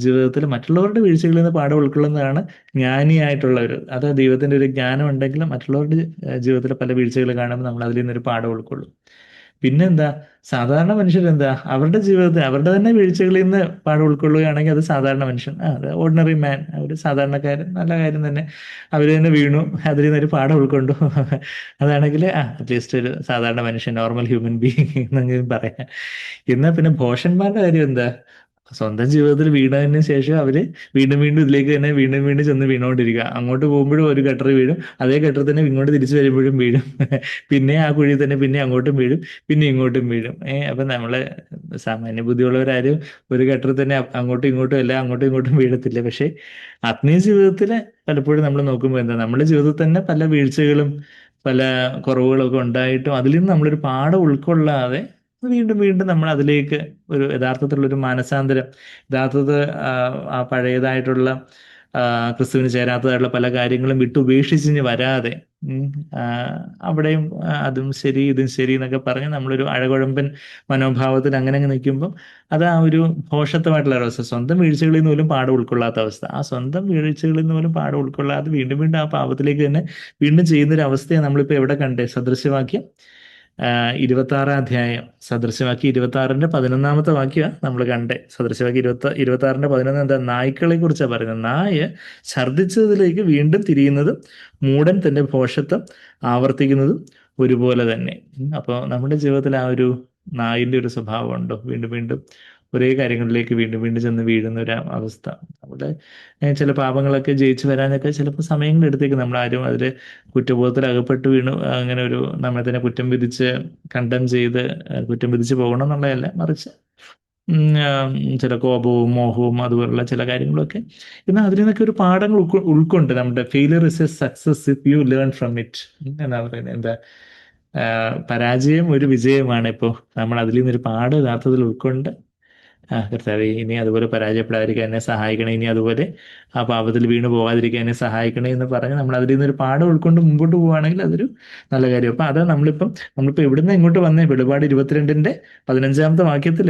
ജീവിതത്തിൽ മറ്റുള്ളവരുടെ വീഴ്ചകളിൽ നിന്ന് പാഠം ഉൾക്കൊള്ളുന്നതാണ് ജ്ഞാനിയായിട്ടുള്ളവർ. അത് ദൈവത്തിന്റെ ഒരു ജ്ഞാനം ഉണ്ടെങ്കിലും മറ്റുള്ളവരുടെ ജീവിതത്തിലെ പല വീഴ്ചകൾ കാണുമ്പോൾ നമ്മൾ അതിൽ നിന്നൊരു പാഠം ഉൾക്കൊള്ളും. പിന്നെന്താ, സാധാരണ മനുഷ്യരെന്താ, അവരുടെ ജീവിതത്തിൽ അവരുടെ തന്നെ വീഴ്ചകളിൽ നിന്ന് പാഠം ഉൾക്കൊള്ളുകയാണെങ്കിൽ അത് സാധാരണ മനുഷ്യൻ, അത് ഓർഡിനറി മാൻ, ഒരു സാധാരണക്കാരൻ, നല്ല കാര്യം തന്നെ. അവർ തന്നെ വീണു, അതിൽ നിന്നൊരു പാഠം ഉൾക്കൊണ്ടു. അതാണെങ്കിൽ അറ്റ്ലീസ്റ്റ് ഒരു സാധാരണ മനുഷ്യൻ, നോർമൽ ഹ്യൂമൻ ബീങ് എന്നെങ്കിലും പറയാം. എന്നാൽ പിന്നെ ഭോഷന്മാരുടെ കാര്യം എന്താ, സ്വന്തം ജീവിതത്തിൽ വീണതിന് ശേഷം അവര് വീണ്ടും വീണ്ടും ഇതിലേക്ക് തന്നെ വീണ്ടും വീണ്ടും ചെന്ന് വീണുകൊണ്ടിരിക്കുക. അങ്ങോട്ട് പോകുമ്പോഴും ഒരു ഗട്ടർ വീഴും, അതേ ഗട്ടർ തന്നെ ഇങ്ങോട്ട് തിരിച്ചു വരുമ്പോഴും വീഴും, പിന്നെ ആ കുഴി തന്നെ പിന്നെ അങ്ങോട്ടും വീഴും, പിന്നെ ഇങ്ങോട്ടും വീഴും. അപ്പൊ നമ്മള് സാമാന്യ ബുദ്ധിയുള്ളവരാരും ഒരു ഗട്ടർ തന്നെ അങ്ങോട്ടും ഇങ്ങോട്ടും എല്ലാം അങ്ങോട്ടും ഇങ്ങോട്ടും വീഴത്തില്ല. പക്ഷെ ആത്മീയ ജീവിതത്തിൽ പലപ്പോഴും നമ്മൾ നോക്കുമ്പോൾ എന്താ, നമ്മുടെ ജീവിതത്തിൽ തന്നെ പല വീഴ്ചകളും പല കുറവുകളൊക്കെ ഉണ്ടായിട്ടും അതിൽ നിന്ന് നമ്മളൊരു പാഠം ഉൾക്കൊള്ളാതെ വീണ്ടും വീണ്ടും നമ്മൾ അതിലേക്ക് യഥാർത്ഥത്തിലുള്ളൊരു മാനസാന്തരം, യഥാർത്ഥത്തിൽ ആ പഴയതായിട്ടുള്ള ക്രിസ്തുവിന് ചേരാത്തതായിട്ടുള്ള പല കാര്യങ്ങളും വിട്ടുപേക്ഷിച്ച് വരാതെ അവിടെയും അതും ശരി ഇതും ശരി എന്നൊക്കെ പറഞ്ഞ് നമ്മളൊരു അഴകുഴമ്പൻ മനോഭാവത്തിൽ അങ്ങനെ അങ്ങ് നിൽക്കുമ്പോൾ അത് ആ ഒരു ഭോഷത്വമായിട്ടുള്ള അവസ്ഥ, സ്വന്തം വീഴ്ചകളിൽ നിന്ന് പോലും പാഠം ഉൾക്കൊള്ളാത്ത അവസ്ഥ, ആ സ്വന്തം വീഴ്ചകളിൽ നിന്ന് പോലും പാഠം ഉൾക്കൊള്ളാതെ വീണ്ടും വീണ്ടും ആ പാപത്തിലേക്ക് തന്നെ വീണ്ടും ചെയ്യുന്നൊരു അവസ്ഥയെ നമ്മളിപ്പോൾ എവിടെ കണ്ടേ? സദൃശ്യവാക്യം 26 അധ്യായം സദൃശവാക്യം 26-11 വാക്യം നമ്മൾ കണ്ടേ. സദൃശവാക്യം 26-11 എന്താ? നായ്ക്കളെ കുറിച്ചാണ് പറയുന്നത്. നായ ഛർദ്ദിച്ചതിലേക്ക് വീണ്ടും തിരിയുന്നതും മൂഢൻ തന്റെ ഭോഷത്വം ആവർത്തിക്കുന്നതും ഒരുപോലെ തന്നെ. അപ്പോൾ നമ്മുടെ ജീവിതത്തിൽ ആ ഒരു നായിൻ്റെ ഒരു സ്വഭാവം ഉണ്ടോ? വീണ്ടും വീണ്ടും ഒരേ കാര്യങ്ങളിലേക്ക് വീണ്ടും വീണ്ടും ചെന്ന് വീഴുന്ന ഒരു അവസ്ഥ. നമ്മുടെ ചില പാപങ്ങളൊക്കെ ജയിച്ചു വരാനൊക്കെ ചിലപ്പോൾ സമയങ്ങൾ എടുത്തേക്കും. നമ്മളാരും അതിൽ കുറ്റബോധത്തിൽ അകപ്പെട്ട് വീണു അങ്ങനെ ഒരു നമ്മളെ തന്നെ കുറ്റം വിധിച്ച് കണ്ടം ചെയ്ത് കുറ്റം വിധിച്ച് പോകണം എന്നുള്ളതല്ല, മറിച്ച് ചില കോപവും മോഹവും അതുപോലുള്ള ചില കാര്യങ്ങളൊക്കെ. എന്നാൽ അതിൽ നിന്നൊക്കെ ഒരു പാഠങ്ങൾ ഉൾക്കൊണ്ട് നമ്മുടെ failure is A success if you learn from it എന്നാ പറയുന്നത്. എന്താ, പരാജയം ഒരു വിജയമാണ്. ഇപ്പോൾ നമ്മൾ അതിൽ നിന്നൊരു പാഠം യഥാർത്ഥത്തിൽ ഉൾക്കൊണ്ട് കർത്താവേ ഇനി അതുപോലെ പരാജയപ്പെടാതിരിക്കാൻ എന്നെ സഹായിക്കണേ, ഇനി അതുപോലെ ആ പാപത്തിൽ വീണ് പോകാതിരിക്കാൻ എന്നെ സഹായിക്കണേ എന്ന് പറഞ്ഞ് നമ്മൾ അതിൽ നിന്നൊരു പാഠം ഉൾക്കൊണ്ട് മുമ്പോട്ട് പോവുകയാണെങ്കിൽ അതൊരു നല്ല കാര്യം. അപ്പം അത് നമ്മളിപ്പോൾ ഇവിടുന്ന് ഇങ്ങോട്ട് വന്നേ വെളിപാട് 22-15 വാക്യത്തിൽ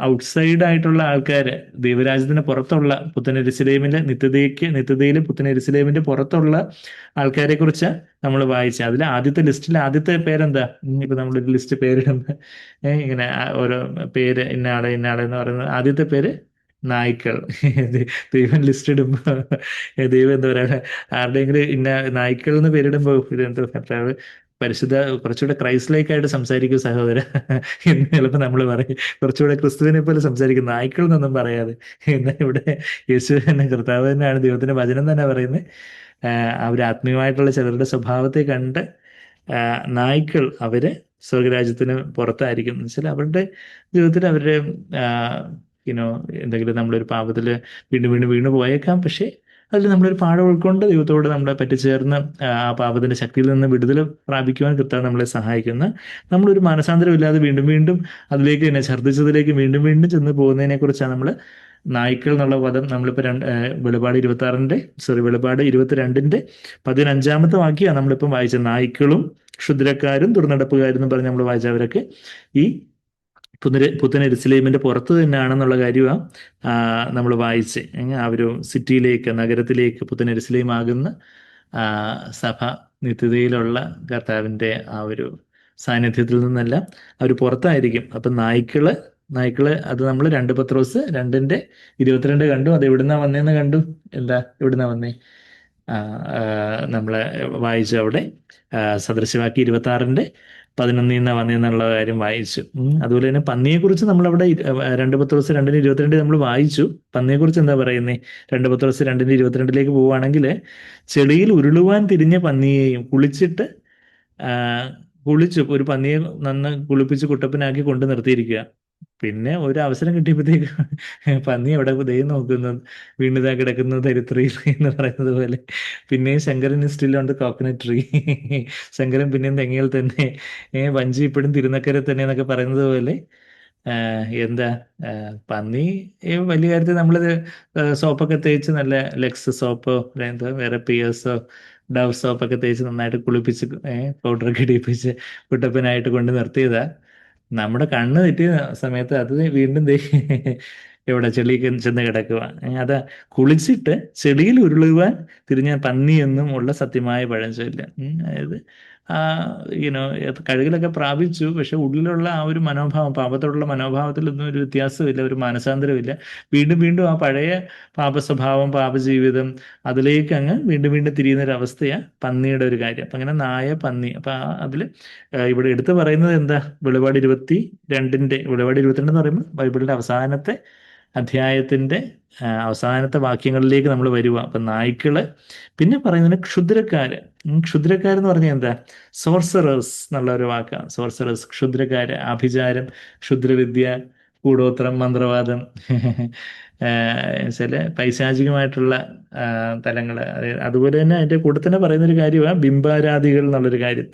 ഔട്ട്സൈഡ് ആയിട്ടുള്ള ആൾക്കാർ, ദൈവരാജ്യത്തിന് പുറത്തുള്ള പുത്തൻ യെരൂശലേമിലെ നിത്യതയിൽ പുത്തൻ യെരൂശലേമിന്റെ പുറത്തുള്ള ആൾക്കാരെ കുറിച്ച് നമ്മൾ വായിച്ച അതിൽ ആദ്യത്തെ ലിസ്റ്റിൽ ആദ്യത്തെ പേരെന്താ? ഇപ്പൊ നമ്മളൊരു ലിസ്റ്റ് പേരിടുന്ന ഇങ്ങനെ ഓരോ പേര് ഇന്നയാളെ എന്ന് പറയുന്നത് ആദ്യത്തെ പേര് നായ്ക്കൾ. ദൈവം ലിസ്റ്റ് ഇടുമ്പോ ദൈവം എന്താ പറയാ, ആരുടെയെങ്കിലും ഇന്ന നായ്ക്കൾ എന്ന് പേരിടുമ്പോ ഇതെന്തോ കർത്താവ് പരിശുദ്ധ കുറച്ചുകൂടെ ക്രൈസ്റ്റിലേക്കായിട്ട് സംസാരിക്കും സഹോദര എന്ന് ചിലപ്പോൾ നമ്മൾ പറയും. കുറച്ചുകൂടെ ക്രിസ്തുവിനെ പോലെ സംസാരിക്കും, നായ്ക്കൾ എന്നൊന്നും പറയാതെ. എന്നാൽ ഇവിടെ യേശു തന്നെ, കർത്താവ് തന്നെയാണ്, ദൈവത്തിന്റെ വചനം തന്നെ പറയുന്നത് അവർ ആത്മീയമായിട്ടുള്ള ചിലരുടെ സ്വഭാവത്തെ കണ്ട് നായ്ക്കൾ അവര് സ്വർഗരാജ്യത്തിന് പുറത്തായിരിക്കും. എന്ന് വെച്ചാൽ അവരുടെ ജീവിതത്തിൽ അവരുടെ യുനോ എന്തെങ്കിലും നമ്മളൊരു പാപത്തിൽ വീണ്ടും വീണ്ടും വീണു പോയേക്കാം. പക്ഷേ അതിൽ നമ്മളൊരു പാഠം ഉൾക്കൊണ്ട് ദൈവത്തോട് നമ്മളെ പറ്റിച്ചേർന്ന് ആ പാപത്തിന്റെ ശക്തിയിൽ നിന്ന് വിടുതൽ പ്രാപിക്കുവാൻ കർത്താവ് നമ്മളെ സഹായിക്കുന്ന, നമ്മളൊരു മാനസാന്തരം ഇല്ലാതെ വീണ്ടും വീണ്ടും അതിലേക്ക് തന്നെ ഛർദ്ദിച്ചതിലേക്ക് വീണ്ടും വീണ്ടും ചെന്ന് പോകുന്നതിനെ കുറിച്ചാണ് നമ്മൾ നായ്ക്കൾ എന്നുള്ള പദം നമ്മളിപ്പോൾ വെളിപാട് 22-ന്റെ വാക്യമാണ് നമ്മളിപ്പം വായിച്ചത്. നായ്ക്കളും ക്ഷുദ്രക്കാരും ദുർനടപ്പുകാരും എന്ന് പറഞ്ഞ് നമ്മൾ വായിച്ചവരൊക്കെ ഈ പുത്തൻ യെരൂശലേമിന്റെ പുറത്ത് തന്നെയാണെന്നുള്ള കാര്യമാണ് നമ്മൾ വായിച്ച്. ആ ഒരു സിറ്റിയിലേക്ക്, നഗരത്തിലേക്ക്, പുത്തൻ യെരൂശലേം ആകുന്ന സഭ നിത്യതയിലുള്ള കർത്താവിന്റെ ആ ഒരു സാന്നിധ്യത്തിൽ നിന്നെല്ലാം അവർ പുറത്തായിരിക്കും. അപ്പം നായ്ക്കള് അത് നമ്മൾ 2 പത്രോസ് 2-22 കണ്ടു. അത് എവിടുന്നാ വന്നേന്ന് കണ്ടു. എന്താ എവിടുന്നാ വന്നേ? നമ്മളെ വായിച്ചു അവിടെ സദൃശവാക്യം 26-11 വന്നേന്നുള്ള കാര്യം വായിച്ചു. അതുപോലെ തന്നെ പന്നിയെക്കുറിച്ച് നമ്മളവിടെ 2 പത്രോസ് 2-22 നമ്മൾ വായിച്ചു. പന്നിയെക്കുറിച്ച് എന്താ പറയുന്നേ? 2 പത്രോസ് 2-22 പോവുകയാണെങ്കിൽ, ചെളിയിൽ ഉരുളുവാൻ തിരിഞ്ഞ പന്നിയെയും കുളിച്ചു ഒരു പന്നിയെ കുളിപ്പിച്ച് കുട്ടപ്പനാക്കി കൊണ്ട് നിർത്തിയിരിക്കുക. പിന്നെ ഒരു അവസരം കിട്ടിയപ്പോഴത്തേക്ക് പന്നി എവിടെ ദൈവം നോക്കുന്നു, വീണ്ടുതാ കിടക്കുന്നു ദരിദ്രയിൽ എന്ന് പറയുന്നത് പോലെ പിന്നെയും Shankaran still on the coconut tree. Shankaran പിന്നെയും തെങ്ങിൽ തന്നെ, വഞ്ചി ഇപ്പോഴും തിരുനക്കര തന്നെ എന്നൊക്കെ പറയുന്നത് പോലെ എന്താ പന്നി വലിയ കാര്യത്തിൽ നമ്മൾ സോപ്പൊക്കെ തേച്ച് നല്ല ലെക്സ് സോപ്പോ എന്താ വേറെ പിയേഴ്സോ ഡവ് സോപ്പൊക്കെ തേച്ച് നന്നായിട്ട് കുളിപ്പിച്ച് പൗഡറൊക്കെ ഇടിപ്പിച്ച് കുട്ടപ്പനായിട്ട് കൊണ്ട് നിർത്തിയതാ. നമ്മുടെ കണ്ണ് തെറ്റിയ സമയത്ത് അത് വീണ്ടും എവിടെ ചെളിക്ക് ചെന്ന് കിടക്കുക. അതാ കുളിച്ചിട്ട് ചെളിയിൽ ഉരുളുവാൻ തിരിഞ്ഞ പന്നി എന്നും ഉള്ള സത്യമായ പഴഞ്ചൊല്ല്. അതായത് കഴുകലൊക്കെ പ്രാപിച്ചു, പക്ഷെ ഉള്ളിലുള്ള ആ ഒരു മനോഭാവം, പാപത്തോടുള്ള മനോഭാവത്തിലൊന്നും ഒരു വ്യത്യാസമില്ല, ഒരു മാനസാന്തരമില്ല. വീണ്ടും വീണ്ടും ആ പഴയ പാപസ്വഭാവം, പാപജീവിതം അതിലേക്ക് അങ്ങ് വീണ്ടും വീണ്ടും തിരിയുന്ന ഒരു അവസ്ഥയാണ് പന്നിയുടെ ഒരു കാര്യം. അപ്പം അങ്ങനെ നായ, പന്നി. അപ്പം അതിൽ ഇവിടെ എടുത്തു പറയുന്നത് എന്താ? വെളിപാട് 22 എന്ന് പറയുമ്പോൾ ബൈബിളിന്റെ അവസാനത്തെ അധ്യായത്തിന്റെ അവസാനത്തെ വാക്യങ്ങളിലേക്ക് നമ്മൾ വരുക. അപ്പം നായ്ക്കള്, പിന്നെ പറയുന്നത് ക്ഷുദ്രക്കാരെന്ന് പറഞ്ഞാൽ എന്താ? സോർസറേഴ്സ് എന്നുള്ള ഒരു വാക്കാണ്. സോർസറേഴ്സ്, ക്ഷുദ്രക്കാര്, ആഭിചാരം, ക്ഷുദ്രവിദ്യ, കൂടോത്രം, മന്ത്രവാദം, ചില പൈശാചികമായിട്ടുള്ള തലങ്ങൾ. അതുപോലെ തന്നെ അതിന്റെ കൂടെ തന്നെ പറയുന്നൊരു കാര്യമാണ് ബിംബാരാധികൾ എന്നുള്ളൊരു കാര്യം.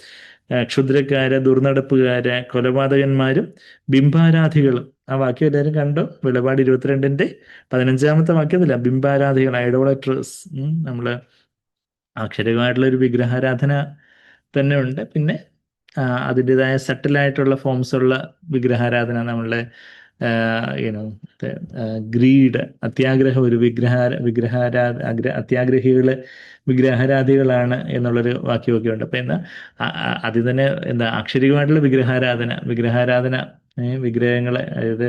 ക്ഷുദ്രക്കാര്, ദുർനടപ്പുകാര്, കൊലപാതകന്മാരും ബിംബാരാധികളും. ആ വാക്യം എല്ലാവരും കണ്ടോ? വെളിപാട് 22-15 വാക്യത്തില്ല, ബിംബാരാധികൾ, ഐഡോളട്രേഴ്സ്. നമ്മള് അക്ഷരികമായിട്ടുള്ള ഒരു വിഗ്രഹാരാധന തന്നെ ഉണ്ട്. പിന്നെ അതിൻ്റെതായ സട്ടിലായിട്ടുള്ള ഫോംസ് ഉള്ള വിഗ്രഹാരാധന, നമ്മളുടെ യുനോ ഗ്രീഡ്, അത്യാഗ്രഹം, ഒരു അത്യാഗ്രഹികള് വിഗ്രഹാരാധികളാണ് എന്നുള്ളൊരു വാക്യമൊക്കെ ഉണ്ട്. അപ്പൊ എന്നാ അതിൽ തന്നെ എന്താ അക്ഷരികമായിട്ടുള്ള വിഗ്രഹാരാധന വിഗ്രഹങ്ങളെ, അതായത്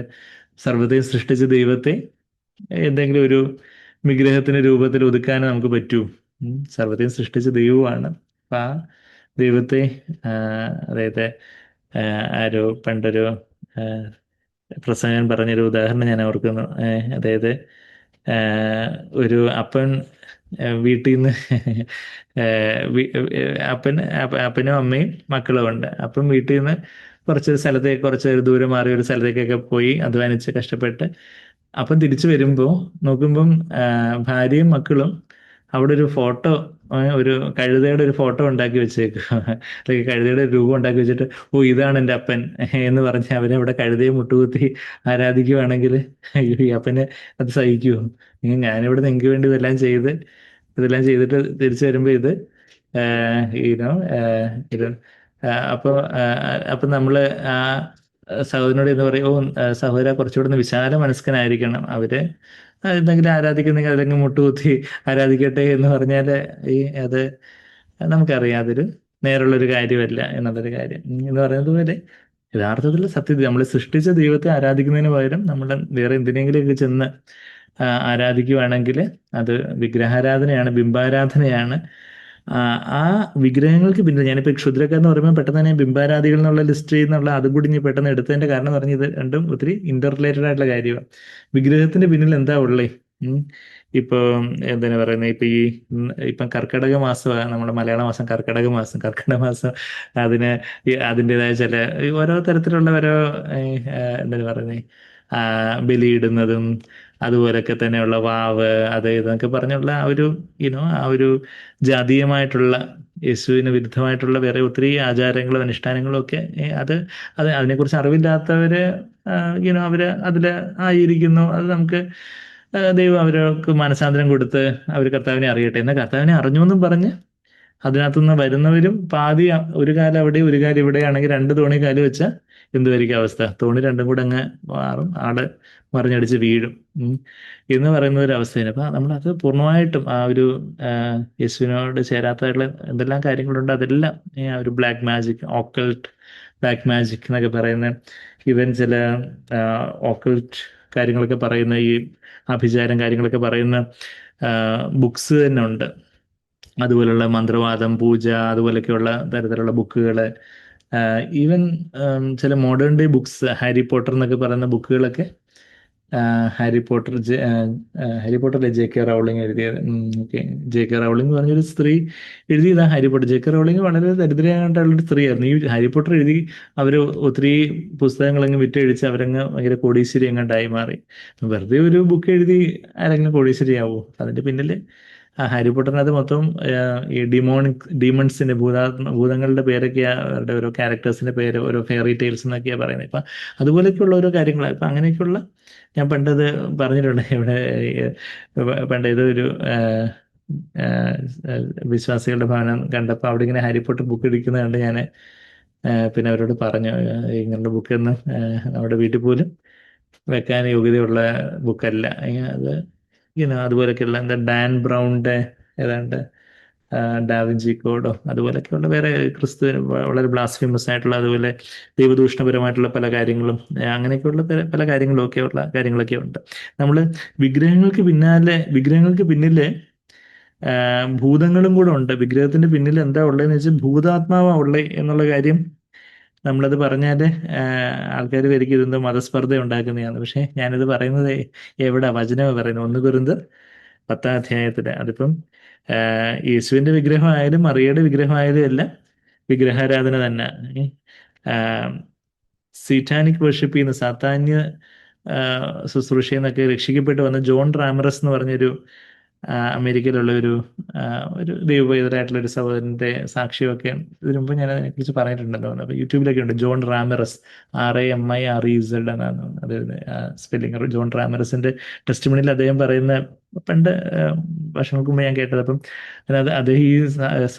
സർവ്വത്തെയും സൃഷ്ടിച്ച ദൈവത്തെ എന്തെങ്കിലും ഒരു വിഗ്രഹത്തിന്റെ രൂപത്തിൽ ഒതുക്കാൻ നമുക്ക് പറ്റൂ? സർവ്വത്തെയും സൃഷ്ടിച്ച ദൈവമാണ്. അപ്പൊ ആ ദൈവത്തെ അതായത് ആരോ പണ്ടൊരു പ്രസംഗകൻ പറഞ്ഞൊരു ഉദാഹരണം ഞാൻ ഓർക്കുന്നു. അതായത് ഒരു അപ്പൻ വീട്ടിൽ നിന്ന് അപ്പനും അമ്മയും മക്കളും ഉണ്ട്. അപ്പം വീട്ടിൽ നിന്ന് കുറച്ച് ദൂരം മാറി ഒരു സ്ഥലത്തേക്കൊക്കെ പോയി അധ്വാനിച്ച് കഷ്ടപ്പെട്ട് അപ്പം തിരിച്ചു വരുമ്പോൾ നോക്കുമ്പം ഭാര്യയും മക്കളും അവിടെ ഒരു ഫോട്ടോ, ഒരു കഴുതയുടെ ഒരു ഫോട്ടോ ഉണ്ടാക്കി വെച്ചേക്കുക, അല്ലെങ്കിൽ കഴുതയുടെ ഒരു രൂപം ഉണ്ടാക്കി വെച്ചിട്ട്, ഓ ഇതാണ് എൻ്റെ അപ്പൻ എന്ന് പറഞ്ഞ് അവരെ അവിടെ കഴുതയെ മുട്ടുകുത്തി ആരാധിക്കുവാണെങ്കിൽ ഈ അപ്പന് അത് സഹിക്കുമോ? ഞാനിവിടെ നിങ്ങൾക്ക് വേണ്ടി ഇതെല്ലാം ചെയ്തിട്ട് തിരിച്ചു വരുമ്പോൾ ഇത് ഈനോ ഇത് അപ്പൊ അപ്പൊ നമ്മള് ആ സഹോദരനോട് എന്ന് പറയും, ഓ സഹോദര കുറച്ചുകൂടെ ഒന്ന് വിശാല മനസ്കനായിരിക്കണം, അവര് എന്തെങ്കിലും ആരാധിക്കുന്നെങ്കിൽ അല്ലെങ്കിൽ മുട്ടുകുത്തി ആരാധിക്കട്ടെ എന്ന് പറഞ്ഞാല് അത് നമുക്കറിയാം അതൊരു നേരുള്ളൊരു കാര്യമല്ല എന്നുള്ളൊരു കാര്യം എന്ന് പറയുന്നത് പോലെ യഥാർത്ഥത്തിൽ സത്യത്തിൽ നമ്മൾ സൃഷ്ടിച്ച ദൈവത്തെ ആരാധിക്കുന്നതിന് പകരം നമ്മൾ വേറെ എന്തിനെങ്കിലുമൊക്കെ ചെന്ന് ആരാധിക്കുവാണെങ്കിൽ അത് വിഗ്രഹാരാധനയാണ്, ബിംബാരാധനയാണ്. ആ വിഗ്രഹങ്ങൾക്ക് പിന്നിൽ ഞാനിപ്പോൾ ക്ഷുദ്രക്കാർ എന്ന് പറയുമ്പോൾ പെട്ടെന്ന് തന്നെ ബിംബാരാധികൾ എന്നുള്ള ലിസ്റ്റ് ചെയ്യുന്നുള്ള അതും കൂടി ഇനി പെട്ടെന്ന് എടുത്തതിന്റെ കാരണം എന്ന് പറഞ്ഞത് രണ്ടും ഒത്തിരി ഇന്റർ റിലേറ്റഡ് ആയിട്ടുള്ള കാര്യമാണ്. വിഗ്രഹത്തിന്റെ പിന്നിൽ എന്താ ഉള്ളേ? ഇപ്പൊ എന്താണ് പറയുന്നത്, ഇപ്പം കർക്കിടക മാസമാണ് നമ്മുടെ മലയാള മാസം, കർക്കിടക മാസം അതിന് അതിൻ്റെതായ ചില ഓരോ തരത്തിലുള്ള ഓരോ എന്താണ് പറയുന്നത് ബലിയിടുന്നതും അതുപോലൊക്കെ തന്നെയുള്ള വാവ് അത് ഇതൊക്കെ പറഞ്ഞുള്ള ആ ഒരു ജാതീയമായിട്ടുള്ള യേശുവിന് വിരുദ്ധമായിട്ടുള്ള വേറെ ഒത്തിരി ആചാരങ്ങളും അനുഷ്ഠാനങ്ങളും ഒക്കെ അതിനെക്കുറിച്ച് അറിവില്ലാത്തവര് അവര് അതില് ആയിരിക്കുന്നു. അത് നമുക്ക് ദൈവം അവർക്ക് മനസാന്തരം കൊടുത്ത് അവർ കർത്താവിനെ അറിയട്ടെ. എന്നാൽ കർത്താവിനെ അറിഞ്ഞു എന്നും പറഞ്ഞ് അതിനകത്തുനിന്ന് വരുന്നവരും പാതി ഒരു കാലം അവിടെ ഒരു കാലം ഇവിടെയാണെങ്കിൽ രണ്ട് തോണി കാല് വെച്ചാൽ എന്തുമായിരിക്കും അവസ്ഥ? തോണി രണ്ടും കൂടെ അങ്ങ് മാറും, ആള് മറിഞ്ഞടിച്ച് വീഴും എന്ന് പറയുന്ന ഒരു അവസ്ഥയാണ്. അപ്പൊ നമ്മളത് പൂർണ്ണമായിട്ടും ആ ഒരു യേശുവിനോട് ചേരാത്തതായിട്ടുള്ള എന്തെല്ലാം കാര്യങ്ങളുണ്ട് അതെല്ലാം ആ ഒരു ബ്ലാക്ക് മാജിക്, ഓക്കൾട്ട് ബ്ലാക്ക് മാജിക് എന്നൊക്കെ പറയുന്ന ഈവൻ ചില ഓക്കൾട്ട് കാര്യങ്ങളൊക്കെ പറയുന്ന ഈ അഭിചാരം കാര്യങ്ങളൊക്കെ പറയുന്ന ബുക്സ് തന്നെ ഉണ്ട്. അതുപോലുള്ള മന്ത്രവാദം, പൂജ, അതുപോലൊക്കെയുള്ള തരത്തിലുള്ള ബുക്കുകള്, ഈവൻ ചില modern day books, Harry Potter എന്നൊക്കെ പറയുന്ന ബുക്കുകളൊക്കെ ഹാരി പോട്ടറിലെ ജെ കെ റൗളിങ് എഴുതിയത്. ജെ കെ റൗളിങ് എന്ന് പറഞ്ഞൊരു സ്ത്രീ എഴുതിയതാ Harry Potter. J K Rowling വളരെ ദരിദ്രമായിട്ടുള്ളൊരു സ്ത്രീയായിരുന്നു. ഈ ഹാരി പോട്ടർ എഴുതി അവര് ഒത്തിരി പുസ്തകങ്ങളങ്ങ് വിറ്റഴിച്ച് അവരങ്ങ് ഭയങ്കര കോടീശ്വരി എങ്ങാണ്ടായി മാറി. വെറുതെ ഒരു ബുക്ക് എഴുതി ആരെങ്കിലും കോടീശ്വരി ആവോ? അതിന്റെ പിന്നില് ഹാരി പോട്ടറിനകത്ത് മൊത്തം ഈ ഡീമൺസിന്റെ ഭൂതങ്ങളുടെ പേരൊക്കെയാ, അവരുടെ ഓരോ ക്യാരക്ടേഴ്സിന്റെ പേര്, ഓരോ ഫെയറി ടെയിൽസ് എന്നൊക്കെയാ പറയുന്നത്. ഇപ്പൊ അതുപോലെയൊക്കെയുള്ള ഓരോ കാര്യങ്ങളാണ്. ഇപ്പൊ അങ്ങനെയൊക്കെയുള്ള ഞാൻ പണ്ടത് പറഞ്ഞിട്ടുണ്ട് ഇവിടെ. പണ്ട് ഇതൊരു വിശ്വാസികളുടെ ഭവനം കണ്ടപ്പോൾ അവിടെ ഇങ്ങനെ ഹാരി പോട്ടർ ബുക്ക് ഇരിക്കുന്നത് കണ്ട് ഞാൻ പിന്നെ അവരോട് പറഞ്ഞു, ഇങ്ങനെയുള്ള ബുക്കൊന്നും നമ്മുടെ വീട്ടിൽ പോലും വെക്കാൻ യോഗ്യതയുള്ള ബുക്കല്ല. അത് അതുപോലൊക്കെയുള്ള എന്താ ഡാൻ ബ്രൗണിന്റെ ഏതാണ്ട് ഡാവിഞ്ചി കോഡോ അതുപോലൊക്കെയുള്ള വേറെ ക്രിസ്തു വളരെ ബ്ലാസ്ഫേമസ് ആയിട്ടുള്ള അതുപോലെ ദൈവദൂഷണപരമായിട്ടുള്ള പല കാര്യങ്ങളും അങ്ങനെയൊക്കെയുള്ള പല കാര്യങ്ങളൊക്കെ ഉണ്ട്. നമ്മൾ വിഗ്രഹങ്ങൾക്ക് പിന്നില് ഭൂതങ്ങളും കൂടെ ഉണ്ട്. വിഗ്രഹത്തിന്റെ പിന്നിൽ എന്താ ഉള്ളതെന്ന് വെച്ചാൽ ഭൂതാത്മാവാ ഉള്ളേ എന്നുള്ള കാര്യം നമ്മളത് പറഞ്ഞാല് ആൾക്കാർ വരിക്കും ഇതെന്തോ മതസ്പർദ്ധ ഉണ്ടാക്കുന്നതാണ്. പക്ഷെ ഞാനിത് പറയുന്നത് എവിടെ വചനമാണ് പറയുന്നത്? 1 കൊരിന്ത്യർ 10-ാം അധ്യായത്തില്. അതിപ്പം യേശുവിന്റെ വിഗ്രഹമായാലും മറിയയുടെ വിഗ്രഹമായാലും എല്ലാം വിഗ്രഹാരാധന തന്നെ. സീറ്റാനിക് വർഷിപ്പ് ചെയ്യുന്ന സാത്താന്യ ശുശ്രൂഷയിൽ നിന്നൊക്കെ രക്ഷിക്കപ്പെട്ട് വന്ന ജോൺ റാമറസ് എന്ന് പറഞ്ഞൊരു അമേരിക്കയിലുള്ള ഒരു ദൈവപൈതലായിട്ടുള്ള ഒരു സഹോദരന്റെ സാക്ഷ്യമൊക്കെ ഇതിനു മുമ്പ് ഞാൻ അതിനെക്കുറിച്ച് പറഞ്ഞിട്ടുണ്ടല്ലോ. അപ്പൊ യൂട്യൂബിലൊക്കെ ഉണ്ട്. ജോൺ റാമറസ്, RAMIREZ എന്നാണ് അത് സ്പെല്ലിംഗ്. ജോൺ റാമറസിന്റെ ടെസ്റ്റിമണിയിൽ അദ്ദേഹം പറയുന്ന പണ്ട് വർഷങ്ങൾക്ക് മുമ്പ് ഞാൻ കേട്ടത്. അപ്പം അദ്ദേഹം ഈ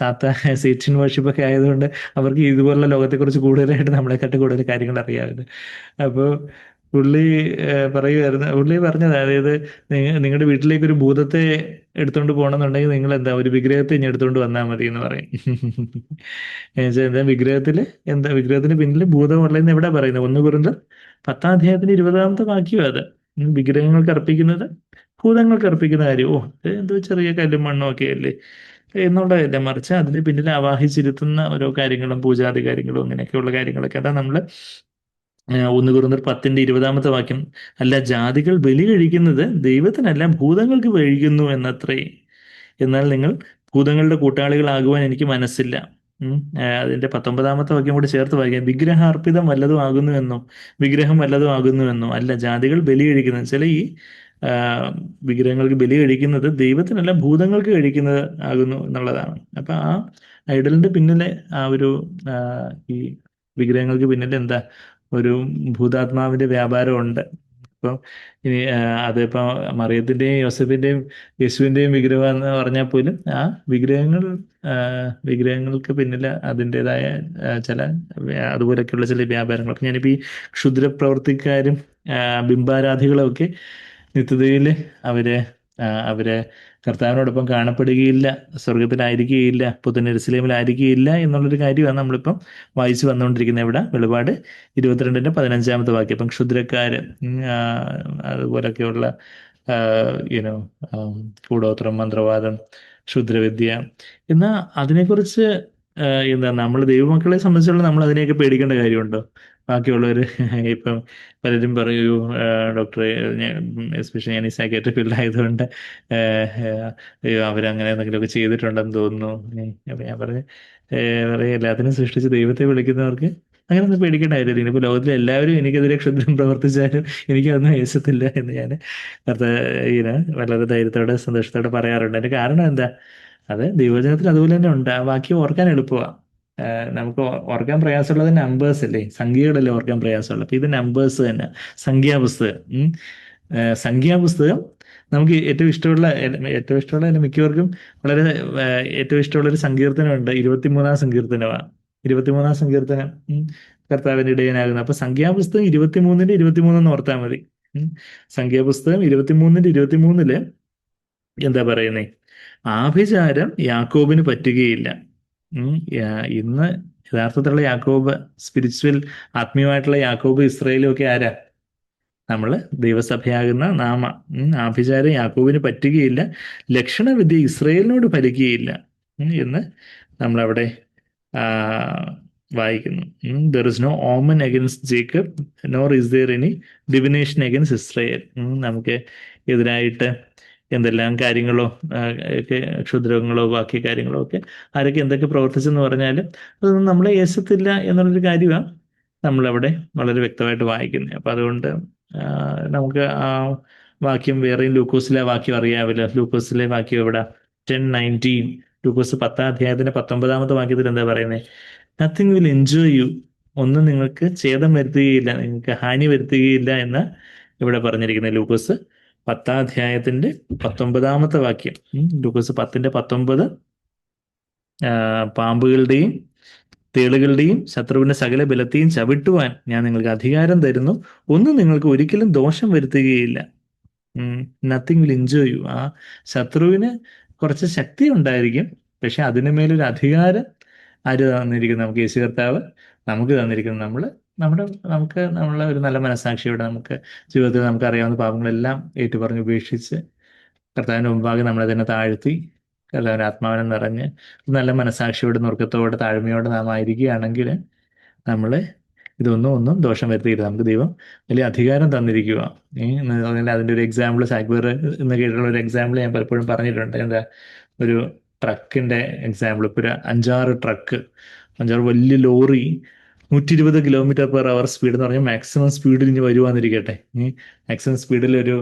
സേറ്റൻ വർഷിപ്പ് ഒക്കെ ആയതുകൊണ്ട് അവർക്ക് ഇതുപോലുള്ള ലോകത്തെക്കുറിച്ച് കൂടുതലായിട്ട് നമ്മളെക്കാട്ട് കൂടുതൽ കാര്യങ്ങൾ അറിയാവുന്നത്. അപ്പോൾ പുള്ളി പറയുമായിരുന്നു, പുള്ളി പറഞ്ഞത്, അതായത് നിങ്ങളുടെ വീട്ടിലേക്ക് ഒരു ഭൂതത്തെ എടുത്തുകൊണ്ട് പോകണമെന്നുണ്ടെങ്കിൽ നിങ്ങൾ എന്താ ഒരു വിഗ്രഹത്തെ ഇനി എടുത്തുകൊണ്ട് വന്നാൽ മതി എന്ന് പറയും. എന്നുവെച്ചാൽ എന്താ വിഗ്രഹത്തില്, എന്താ വിഗ്രഹത്തിന് പിന്നിൽ ഭൂതമുള്ളതെന്ന് എവിടെ പറയുന്നത്? 1 10 20 വാക്യം അത്. വിഗ്രഹങ്ങൾക്ക് അർപ്പിക്കുന്നത് ഭൂതങ്ങൾക്ക് അർപ്പിക്കുന്ന കാര്യം, ഓ അത് എന്തോ ചെറിയ കല്ലും മണ്ണും ഒക്കെ അല്ലേ എന്നുള്ളതല്ല, മറിച്ച് അതിന് പിന്നിൽ ആവാഹിച്ചിരുത്തുന്ന ഓരോ കാര്യങ്ങളും പൂജാതി കാര്യങ്ങളും അങ്ങനെയൊക്കെയുള്ള കാര്യങ്ങളൊക്കെ അതാ നമ്മൾ 1 വാക്യം, അല്ല ജാതികൾ ബലി കഴിക്കുന്നത് ദൈവത്തിനല്ല ഭൂതങ്ങൾക്ക് കഴിക്കുന്നു എന്നത്രേ. എന്നാൽ നിങ്ങൾ ഭൂതങ്ങളുടെ കൂട്ടാളികളാകുവാൻ എനിക്ക് മനസ്സില്ല. അതിന്റെ 19 വാക്യം കൂടി ചേർത്ത് വായിക്കാം. വിഗ്രഹാർപ്പിതം വല്ലതും ആകുന്നുവെന്നോ, വിഗ്രഹം വല്ലതും ആകുന്നുവെന്നോ അല്ല ജാതികൾ ബലി കഴിക്കുന്നത്. ചില ഈ ആ, വിഗ്രഹങ്ങൾക്ക് ബലി കഴിക്കുന്നത് ദൈവത്തിനല്ല ഭൂതങ്ങൾക്ക് കഴിക്കുന്നത് ആകുന്നു എന്നുള്ളതാണ്. അപ്പൊ ആ ഐഡലിന്റെ പിന്നിലെ ആ ഒരു ആ, ഈ വിഗ്രഹങ്ങൾക്ക് പിന്നിൽ എന്താ ഒരു ഭൂതാത്മാവിന്റെ വ്യാപാരമുണ്ട്. ഇപ്പം ഇനി അതിപ്പോ മറിയത്തിന്റെയും യോസഫിന്റെയും യേശുവിന്റെയും വിഗ്രഹം എന്ന് പറഞ്ഞാൽ പോലും ആ വിഗ്രഹങ്ങൾ ആ, വിഗ്രഹങ്ങൾക്ക് പിന്നിൽ അതിൻ്റെതായ ചില അതുപോലെയൊക്കെയുള്ള ചില വ്യാപാരങ്ങൾ. അപ്പൊ ഞാനിപ്പോ ഈ ക്ഷുദ്രപ്രവർത്തിക്കാരും ബിംബാരാധികളും ഒക്കെ നിത്യതയിൽ അവര് അവര് കർത്താവിനോടൊപ്പം കാണപ്പെടുകയില്ല, സ്വർഗത്തിലായിരിക്കുകയില്ല, പുത്തൻ യെരൂശലേമിലായിരിക്കുകയില്ല എന്നുള്ളൊരു കാര്യമാണ് നമ്മളിപ്പം വായിച്ചു വന്നുകൊണ്ടിരിക്കുന്നത്. ഇവിടെ വെളിപാട് 22-15 വാക്യം. ഇപ്പം ക്ഷുദ്രക്കാര്, അതുപോലൊക്കെയുള്ള യുനോ കൂടോത്രം, മന്ത്രവാദം, ക്ഷുദ്രവിദ്യ, എന്നാൽ അതിനെക്കുറിച്ച് എന്താ നമ്മൾ ദൈവമക്കളെ സംബന്ധിച്ചുള്ള നമ്മൾ അതിനെയൊക്കെ പേടിക്കേണ്ട കാര്യമുണ്ടോ? ബാക്കിയുള്ളവർ ഇപ്പം പലരും പറയൂ, ഡോക്ടറെ, എസ്പെഷ്യലി ഞാൻ ഈ സൈക്കാട്രി ഫീൽഡ് ആയതുകൊണ്ട് അയ്യോ അവരങ്ങനെ എന്തെങ്കിലുമൊക്കെ ചെയ്തിട്ടുണ്ടെന്ന് തോന്നുന്നു. അപ്പൊ ഞാൻ പറയും എല്ലാത്തിനും സൃഷ്ടിച്ച് ദൈവത്തെ വിളിക്കുന്നവർക്ക് അങ്ങനെയൊന്നും പേടിക്കേണ്ട കാര്യമില്ല. ഇപ്പൊ ലോകത്തിലെ എല്ലാവരും എനിക്കെതിരെ ക്ഷുദ്രം പ്രവർത്തിച്ചാലും എനിക്കതൊന്നും ഏശത്തില്ല എന്ന് ഞാൻ വളരെ ധൈര്യത്തോടെ സന്തോഷത്തോടെ പറയാറുണ്ട്. അതിന്റെ കാരണം എന്താ? അത് ദൈവവചനത്തിൽ അതുപോലെ തന്നെ ഉണ്ട്. ആ വാക്യം ഓർക്കാൻ എളുപ്പമാണ്. നമുക്ക് ഓർക്കാൻ പ്രയാസമുള്ളത് നമ്പേഴ്സ് അല്ലേ, സംഖ്യകളല്ലേ ഓർക്കാൻ പ്രയാസമുള്ളത്. അപ്പൊ ഇത് നമ്പേഴ്സ് തന്നെ, സംഖ്യാപുസ്തകം. സംഖ്യാപുസ്തകം നമുക്ക് ഏറ്റവും ഇഷ്ടമുള്ള മിക്കവർക്കും വളരെ ഏറ്റവും ഇഷ്ടമുള്ള ഒരു സങ്കീർത്തനമുണ്ട്. 23 സങ്കീർത്തനമാണ്. 23 സങ്കീർത്തനം കർത്താവിന്റെ ഇടയനാകുന്നു. അപ്പൊ സംഖ്യാപുസ്തകം 23 ഓർത്താൽ മതി. സംഖ്യാപുസ്തകം 23 എന്താ പറയുന്നേ? ആഭിചാരം യാക്കോബിന് പറ്റുകയില്ല. ഇന്ന് യഥാർത്ഥത്തിലുള്ള യാക്കോബ്, സ്പിരിച്വൽ ആത്മീയമായിട്ടുള്ള യാക്കോബ്, ഇസ്രായേലും ഒക്കെ ആരാ? നമ്മള് ദൈവസഭയാകുന്ന നാമ. ആഭിചാരം യാക്കോബിന് പറ്റുകയില്ല, ലക്ഷണവിദ്യ ഇസ്രായേലിനോട് ഫലിക്കുകയില്ല എന്ന് നമ്മളവിടെ വായിക്കുന്നു. There is no omen against Jacob nor is there any divination against Israel. നമുക്ക് എതിരായിട്ട് എന്തെല്ലാം കാര്യങ്ങളോ ഒക്കെ ക്ഷുദ്രങ്ങളോ ബാക്കി കാര്യങ്ങളോ ഒക്കെ ആരൊക്കെ എന്തൊക്കെ പ്രവർത്തിച്ചെന്ന് പറഞ്ഞാലും അതൊന്നും നമ്മളെ യേശത്തില്ല എന്നുള്ളൊരു കാര്യമാണ് നമ്മളവിടെ വളരെ വ്യക്തമായിട്ട് വായിക്കുന്നത്. അപ്പം അതുകൊണ്ട് നമുക്ക് ആ വാക്യം വേറെയും ലൂക്കോസിലെ വാക്യം അറിയാമല്ലോ. ലൂക്കോസിലെ വാക്യം എവിടെ? 10:19. ലൂക്കോസ് 10-19 വാക്യത്തിൽ എന്താ പറയുന്നത്? നത്തിങ് വിൽ എൻജോയ് യു, ഒന്നും നിങ്ങൾക്ക് ഛേദം വരുത്തുകയില്ല, നിങ്ങൾക്ക് ഹാനി വരുത്തുകയില്ല എന്ന് ഇവിടെ പറഞ്ഞിരിക്കുന്നത്. ലൂക്കോസ് 10-19 വാക്യം. ലൂക്കോസ് 10:19. പാമ്പുകളുടെയും തേളുകളുടെയും ശത്രുവിന്റെ സകല ബലത്തെയും ചവിട്ടുവാൻ ഞാൻ നിങ്ങൾക്ക് അധികാരം തരുന്നു, ഒന്നും നിങ്ങൾക്ക് ഒരിക്കലും ദോഷം വരുത്തുകയില്ല. Nothing will enjoy you. ആ ശത്രുവിന് കുറച്ച് ശക്തി ഉണ്ടായിരിക്കും, പക്ഷെ അതിനു മേലൊരു അധികാരം ആര് തന്നിരിക്കുന്നു? നമുക്ക് യേശു കർത്താവ് നമുക്ക് തന്നിരിക്കുന്നു. നമുക്ക് നമ്മളെ ഒരു നല്ല മനസ്സാക്ഷിയോടെ നമുക്ക് ജീവിതത്തിൽ നമുക്ക് അറിയാവുന്ന പാപങ്ങളെല്ലാം ഏറ്റുപറഞ്ഞ് ഉപേക്ഷിച്ച് കർത്താവിന് മുമ്പാകെ നമ്മളെ തന്നെ താഴ്ത്തി കർത്താവിൻ്റെ ആത്മാവിനെ നിറഞ്ഞ് നല്ല മനസ്സാക്ഷിയോടെ നുറുക്കത്തോടെ താഴ്മയോടെ നാം ആയിരിക്കുകയാണെങ്കിൽ നമ്മൾ ഒന്നും ദോഷം വരുത്തിയില്ല. നമുക്ക് ദൈവം വലിയ അധികാരം തന്നിരിക്കുക. അതിൻ്റെ ഒരു എക്സാമ്പിൾ സാഗ്ബർ എന്ന് കേട്ടുള്ള ഒരു എക്സാമ്പിൾ ഞാൻ പലപ്പോഴും പറഞ്ഞിട്ടുണ്ട്. എന്താ, ഒരു ട്രക്കിന്റെ എക്സാമ്പിൾ. ഇപ്പോൾ ഒരു 5-6 ട്രക്ക്, 5-6 വലിയ ലോറി 120 km/h സ്പീഡ് എന്ന് പറഞ്ഞാൽ മാക്സിമം സ്പീഡിൽ ഇനി വരുവാന്നിരിക്കട്ടെ. മാക്സിമം സ്പീഡിൽ ഒരു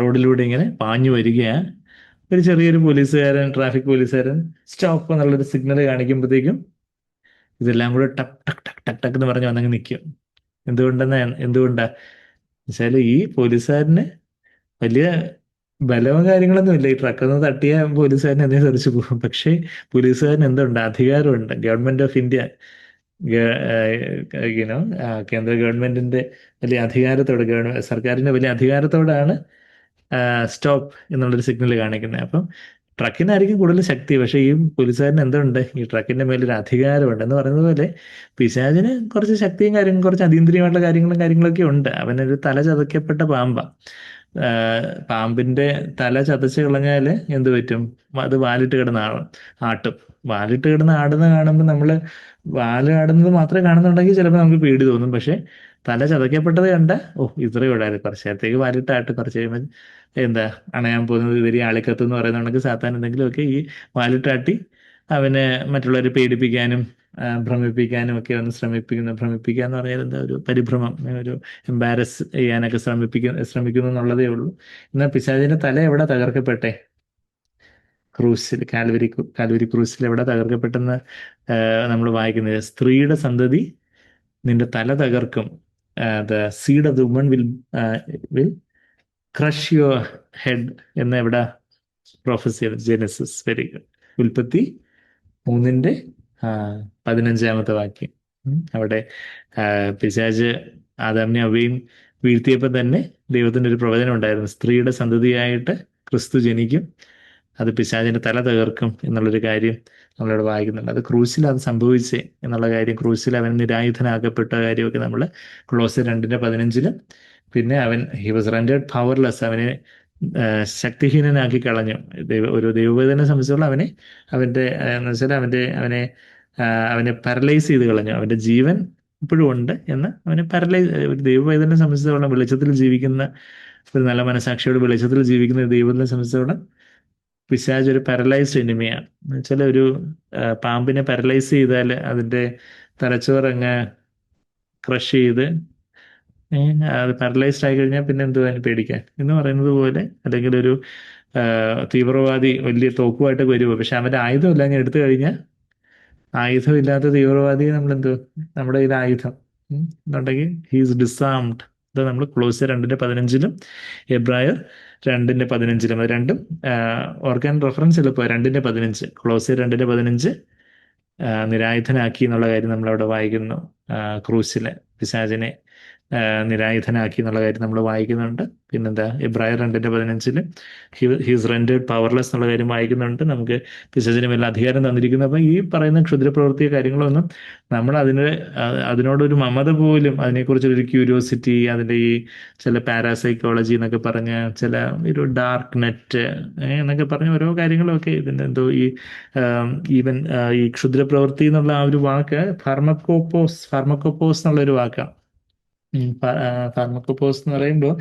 റോഡിലൂടെ ഇങ്ങനെ പാഞ്ഞു വരികയാണ്. ഒരു ചെറിയൊരു പോലീസുകാരൻ, ട്രാഫിക് പോലീസുകാരൻ സ്റ്റോപ്പ് എന്നുള്ളൊരു സിഗ്നൽ കാണിക്കുമ്പോഴത്തേക്കും ഇതെല്ലാം കൂടെ ടക്ക് ടക്ക് ടക്ക് ടക്ക് ടക്ക് എന്ന് പറഞ്ഞ് വന്നങ്ങ് നിൽക്കും. എന്തുകൊണ്ടാ വെച്ചാൽ ഈ പോലീസുകാരന് വലിയ ബലവും കാര്യങ്ങളൊന്നും ഇല്ല. ഈ ട്രക്കൊന്ന് തട്ടിയ പോലീസുകാരൻ എന്തേ തെറിച്ചു പോകും. പക്ഷേ പോലീസുകാരന് എന്തുണ്ട്? അധികാരമുണ്ട്. ഗവൺമെന്റ് ഓഫ് ഇന്ത്യ യുനോ കേന്ദ്ര ഗവൺമെന്റിന്റെ വലിയ അധികാരത്തോടെ സർക്കാരിന്റെ വലിയ അധികാരത്തോടാണ് സ്റ്റോപ്പ് എന്നുള്ളൊരു സിഗ്നൽ കാണിക്കുന്നത്. അപ്പം ട്രക്കിനായിരിക്കും കൂടുതൽ ശക്തി, പക്ഷേ ഈ പോലീസുകാരന് എന്തുണ്ട്, ഈ ട്രക്കിന്റെ മേലൊരു അധികാരമുണ്ട് എന്ന് പറയുന്നത് പോലെ പിശാചിന് കുറച്ച് ശക്തിയും കാര്യങ്ങളും കുറച്ച് അതീന്ദ്രിയമായിട്ടുള്ള കാര്യങ്ങളൊക്കെ ഉണ്ട്. അവനൊരു തല ചതയ്ക്കപ്പെട്ട പാമ്പാ. പാമ്പിന്റെ തല ചതച്ച് കളഞ്ഞാൽ എന്ത് പറ്റും? അത് വാലിട്ട് കിടന്ന് ആട്ടും. വാലിട്ട് കിടന്ന് ആടുന്ന കാണുമ്പോൾ നമ്മൾ വാല് ആടുന്നത് മാത്രമേ കാണുന്നുണ്ടെങ്കിൽ ചിലപ്പോൾ നമുക്ക് പേടി തോന്നും. പക്ഷെ തല ചതയ്ക്കപ്പെട്ടത് കണ്ട, ഓ ഇത്രയും ഇടാതെ കുറച്ച് നേരത്തേക്ക് വാലിട്ട് ആട്ട്, കുറച്ച് കഴിയുമ്പോൾ എന്താ അണയാൻ പോകുന്നത് ഇവര് ആളിക്കത്ത് എന്ന് പറയുന്നുണ്ടെങ്കിൽ സാത്താൻ എന്തെങ്കിലുമൊക്കെ ഈ വാലിട്ടാട്ടി അവനെ മറ്റുള്ളവരെ പേടിപ്പിക്കാനും ഭ്രമിപ്പിക്കാനും ഒക്കെ ഒന്ന് ഭ്രമിപ്പിക്കുക എന്ന് പറഞ്ഞാൽ എന്താ, ഒരു പരിഭ്രമം, ഒരു എംബാരസ് ചെയ്യാനൊക്കെ ശ്രമിക്കുന്നു എന്നുള്ളതേ ഉള്ളൂ. എന്നാൽ പിശാചിന്റെ തല എവിടെ തകർക്കപ്പെട്ടെ? ക്രൂസിൽ, കാൽവരി ക്രൂസിൽ എവിടെ തകർക്കപ്പെട്ടെന്ന് നമ്മൾ വായിക്കുന്നത്, സ്ത്രീയുടെ സന്തതി നിന്റെ തല തകർക്കും, the seed of the woman will crush your head എന്ന് എവിടെ പ്രൊഫസി? ജെനസിസ്. Very good. ഉൽപ്പത്തി 3:15 വാക്യം. അവിടെ പിശാച് ആദാമിനെ അവയും വീഴ്ത്തിയപ്പോൾ തന്നെ ദൈവത്തിന്റെ ഒരു പ്രവചനം ഉണ്ടായിരുന്നു, സ്ത്രീയുടെ സന്തതിയായിട്ട് ക്രിസ്തു ജനിക്കും, അത് പിശാചിന്റെ തല തകർക്കും എന്നുള്ളൊരു കാര്യം നമ്മളിവിടെ വായിക്കുന്നുണ്ട്. അത് ക്രൂസിൽ അത് സംഭവിച്ചേ എന്നുള്ള കാര്യം, ക്രൂസിൽ അവൻ നിരായുധനാക്കപ്പെട്ട കാര്യമൊക്കെ നമ്മൾ കൊളോസ്യർ 2:15 പിന്നെ ഹി വാസ് റെൻഡേർഡ് പവർലെസ്, അവനെ ശക്തിഹീനനാക്കി കളഞ്ഞു. ഒരു ദൈവവേദനെ സംബന്ധിച്ചുള്ള അവന്റെ എന്ന് വെച്ചാൽ അവനെ പാരലൈസ് ചെയ്ത് കളഞ്ഞു. അവന്റെ ജീവൻ ഇപ്പോഴും ഉണ്ട് എന്ന് അവനെ ഒരു ദൈവവേദനെ സംബന്ധിച്ചിടത്തോളം, വെളിച്ചത്തിൽ ജീവിക്കുന്ന ഒരു നല്ല മനസാക്ഷിയോട് വെളിച്ചത്തിൽ ജീവിക്കുന്ന ഒരു ദൈവത്തിനെ സംബന്ധിച്ചിടത്തോളം പിശാച് ഒരു പാരലൈസ്ഡ് എനിമിയാണ്. എന്ന് വെച്ചാൽ ഒരു പാമ്പിനെ പാരലൈസ് ചെയ്താൽ അതിന്റെ തലച്ചോറങ്ങ് ക്രഷ് ചെയ്ത് അത് പാരലൈസ്ഡ് ആയി കഴിഞ്ഞാൽ പിന്നെ എന്തുവാ പേടിക്കാൻ എന്ന് പറയുന്നത് പോലെ, അല്ലെങ്കിൽ ഒരു തീവ്രവാദി വലിയ തോക്കുമായിട്ടൊക്കെ വരുമോ, പക്ഷെ അവന്റെ ആയുധമില്ല ഞാൻ എടുത്തു കഴിഞ്ഞാൽ, ആയുധമില്ലാത്ത തീവ്രവാദിയെ നമ്മളെന്തോ, നമ്മുടെ കയ്യിൽ ആയുധം എന്നുണ്ടെങ്കിൽ ഹീസ് ഡിസാംഡ്. ഇത് നമ്മൾ കൊളോസ്യർ 2:15 എബ്രായർ 2:15, അത് രണ്ടും ഓർക്കാൻ റെഫറൻസ് എളുപ്പം. 2:15 കൊളോസ്യർ 2:15 നിരായുധനാക്കി എന്നുള്ള കാര്യം നമ്മളവിടെ വായിക്കുന്നു. ക്രൂസിലെ പിശാചിനെ നിരായുധനാക്കി എന്നുള്ള കാര്യം നമ്മൾ വായിക്കുന്നുണ്ട്. പിന്നെന്താ, എബ്രായർ 2:15 ഹീസ് റെൻഡേർഡ് പവർലെസ് എന്നുള്ള കാര്യം വായിക്കുന്നുണ്ട്. നമുക്ക് പിശാചിന് വല്ല അധികാരം തന്നിരിക്കുന്നു. അപ്പം ഈ പറയുന്ന ക്ഷുദ്രപ്രവൃത്തിയോ കാര്യങ്ങളൊന്നും നമ്മൾ അതിനോടൊരു മമത പോലും, അതിനെക്കുറിച്ചൊരു ക്യൂരിയോസിറ്റി, അതിൻ്റെ ഈ ചില പാരാസൈക്കോളജി എന്നൊക്കെ പറഞ്ഞ ചില ഒരു ഡാർക്ക് നെറ്റ് എന്നൊക്കെ പറഞ്ഞ ഓരോ കാര്യങ്ങളൊക്കെ ഇതിൻ്റെ എന്തോ ഈ ഈവൻ ഈ ക്ഷുദ്രപ്രവൃത്തി എന്നുള്ള ആ ഒരു വാക്ക് ഫാർമക്കോപ്പോസ് എന്നുള്ളൊരു വാക്കാണ്. ഫാർമക്കോപ്പോസ് എന്ന് പറയുമ്പോൾ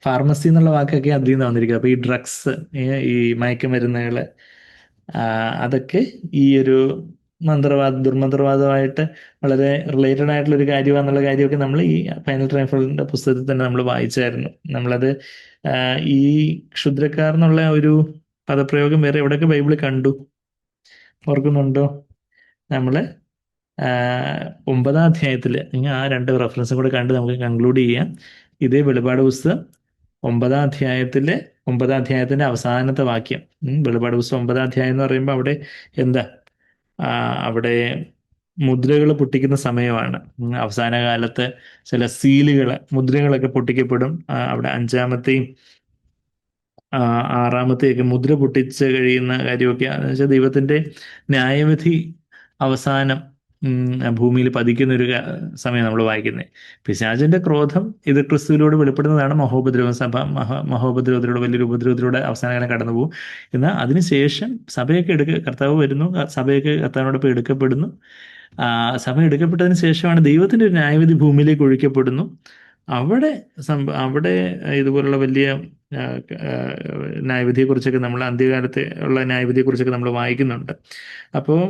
ഫാർമസി എന്നുള്ള വാക്കൊക്കെ അതിൽ നിന്ന് വന്നിരിക്കുക. അപ്പൊ ഈ ഡ്രഗ്സ്, ഈ മയക്കുമരുന്നുകള്, അതൊക്കെ ഈ ഒരു ദുർമന്ത്രവാദമായിട്ട് വളരെ റിലേറ്റഡ് ആയിട്ടുള്ള ഒരു കാര്യമാണെന്നുള്ള കാര്യമൊക്കെ നമ്മൾ ഈ ഫൈനൽ ട്രൈംഫലിന്റെ പുസ്തകത്തിൽ തന്നെ നമ്മൾ വായിച്ചായിരുന്നു. നമ്മളത് ഈ ക്ഷുദ്രക്കാർ എന്നുള്ള ഒരു പദപ്രയോഗം വേറെ എവിടെയൊക്കെ ബൈബിളിൽ കണ്ടു, ഓർക്കുന്നുണ്ടോ? നമ്മള് 9-ാം അധ്യായത്തിൽ ആ 2 റെഫറൻസും കൂടെ കണ്ട് നമുക്ക് കൺക്ലൂഡ് ചെയ്യാം. ഇതേ വെളിപാട് പുസ്തകം 9-ാം അധ്യായത്തിന്റെ അവസാനത്തെ വാക്യം. വെളിപാട് പുസ്തകം 9-ാം അധ്യായം എന്ന് പറയുമ്പോൾ അവിടെ എന്താ, അവിടെ മുദ്രകൾ പൊട്ടിക്കുന്ന സമയമാണ്. അവസാന കാലത്ത് ചില മുദ്രകളൊക്കെ പൊട്ടിക്കപ്പെടും. അവിടെ 5-ാമത്തെയും 6-ാമത്തെയൊക്കെ മുദ്ര പൊട്ടിച്ച് കഴിയുന്ന കാര്യമൊക്കെ എന്ന് വെച്ചാൽ ദൈവത്തിന്റെ ന്യായവിധി അവസാനം ഭൂമിയിൽ പതിക്കുന്ന ഒരു സമയം നമ്മൾ വായിക്കുന്നത്. പിശാചിന്റെ ക്രോധം ഇത് ക്രിസ്തുവിലൂടെ വെളിപ്പെടുന്നതാണ്. മഹോപദ്രവത്തിലൂടെ, വലിയൊരു ഉപദ്രവത്തിലൂടെ അവസാനകാലം കടന്നു പോകും. എന്നാൽ അതിനുശേഷം സഭയൊക്കെ കർത്താവ് വരുന്നു, സഭയൊക്കെ കർത്താവിനോടൊപ്പം എടുക്കപ്പെടുന്നു. സഭ എടുക്കപ്പെട്ടതിന് ശേഷമാണ് ദൈവത്തിന്റെ ഒരു ന്യായവിധി ഭൂമിയിലേക്ക് ഒഴിക്കപ്പെടുന്നു. അവിടെ ഇതുപോലുള്ള വലിയ ന്യായവിധിയെക്കുറിച്ചൊക്കെ നമ്മൾ അന്ത്യകാലത്തെ ഉള്ള ന്യായവിധിയെക്കുറിച്ചൊക്കെ നമ്മൾ വായിക്കുന്നുണ്ട്. അപ്പോൾ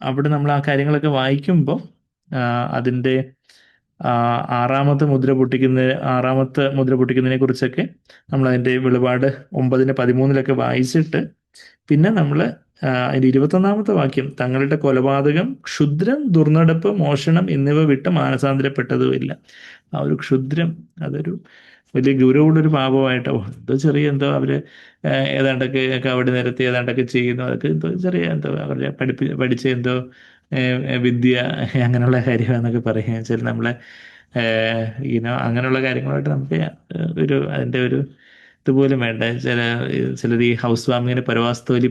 അവിടെ നമ്മൾ ആ കാര്യങ്ങളൊക്കെ വായിക്കുമ്പോൾ അതിൻ്റെ 6-ാമത്തെ മുദ്ര പൊട്ടിക്കുന്നതിനെ കുറിച്ചൊക്കെ നമ്മൾ അതിൻ്റെ വെളിപാട് 9:13 വായിച്ചിട്ട്, പിന്നെ നമ്മൾ അതിൻ്റെ 21-ാമത്തെ വാക്യം, തങ്ങളുടെ കൊലപാതകം, ക്ഷുദ്രം, ദുർനടപ്പ്, മോഷണം എന്നിവ വിട്ട് മാനസാന്തരപ്പെട്ടതുമില്ല. ആ ഒരു ക്ഷുദ്രം അതൊരു വലിയ ഗൗരവമുള്ളൊരു പാപമായിട്ടോ, എന്തോ അവര് ഏതാണ്ടൊക്കെ കവടി നിരത്തി ഏതാണ്ടൊക്കെ ചെയ്യുന്നു. അതൊക്കെ എന്തോ ചെറിയ അവരുടെ പഠിച്ച എന്തോ വിദ്യ അങ്ങനെയുള്ള കാര്യമാണെന്നൊക്കെ പറയുക വെച്ചാൽ നമ്മളെ അങ്ങനെയുള്ള കാര്യങ്ങളായിട്ട് നമുക്ക് അതിൻ്റെ ഒരു ഇതുപോലും വേണ്ട. ചിലർ ഈ ഹൗസ് വാമിങ്ങിന് പരവാസ്തോലി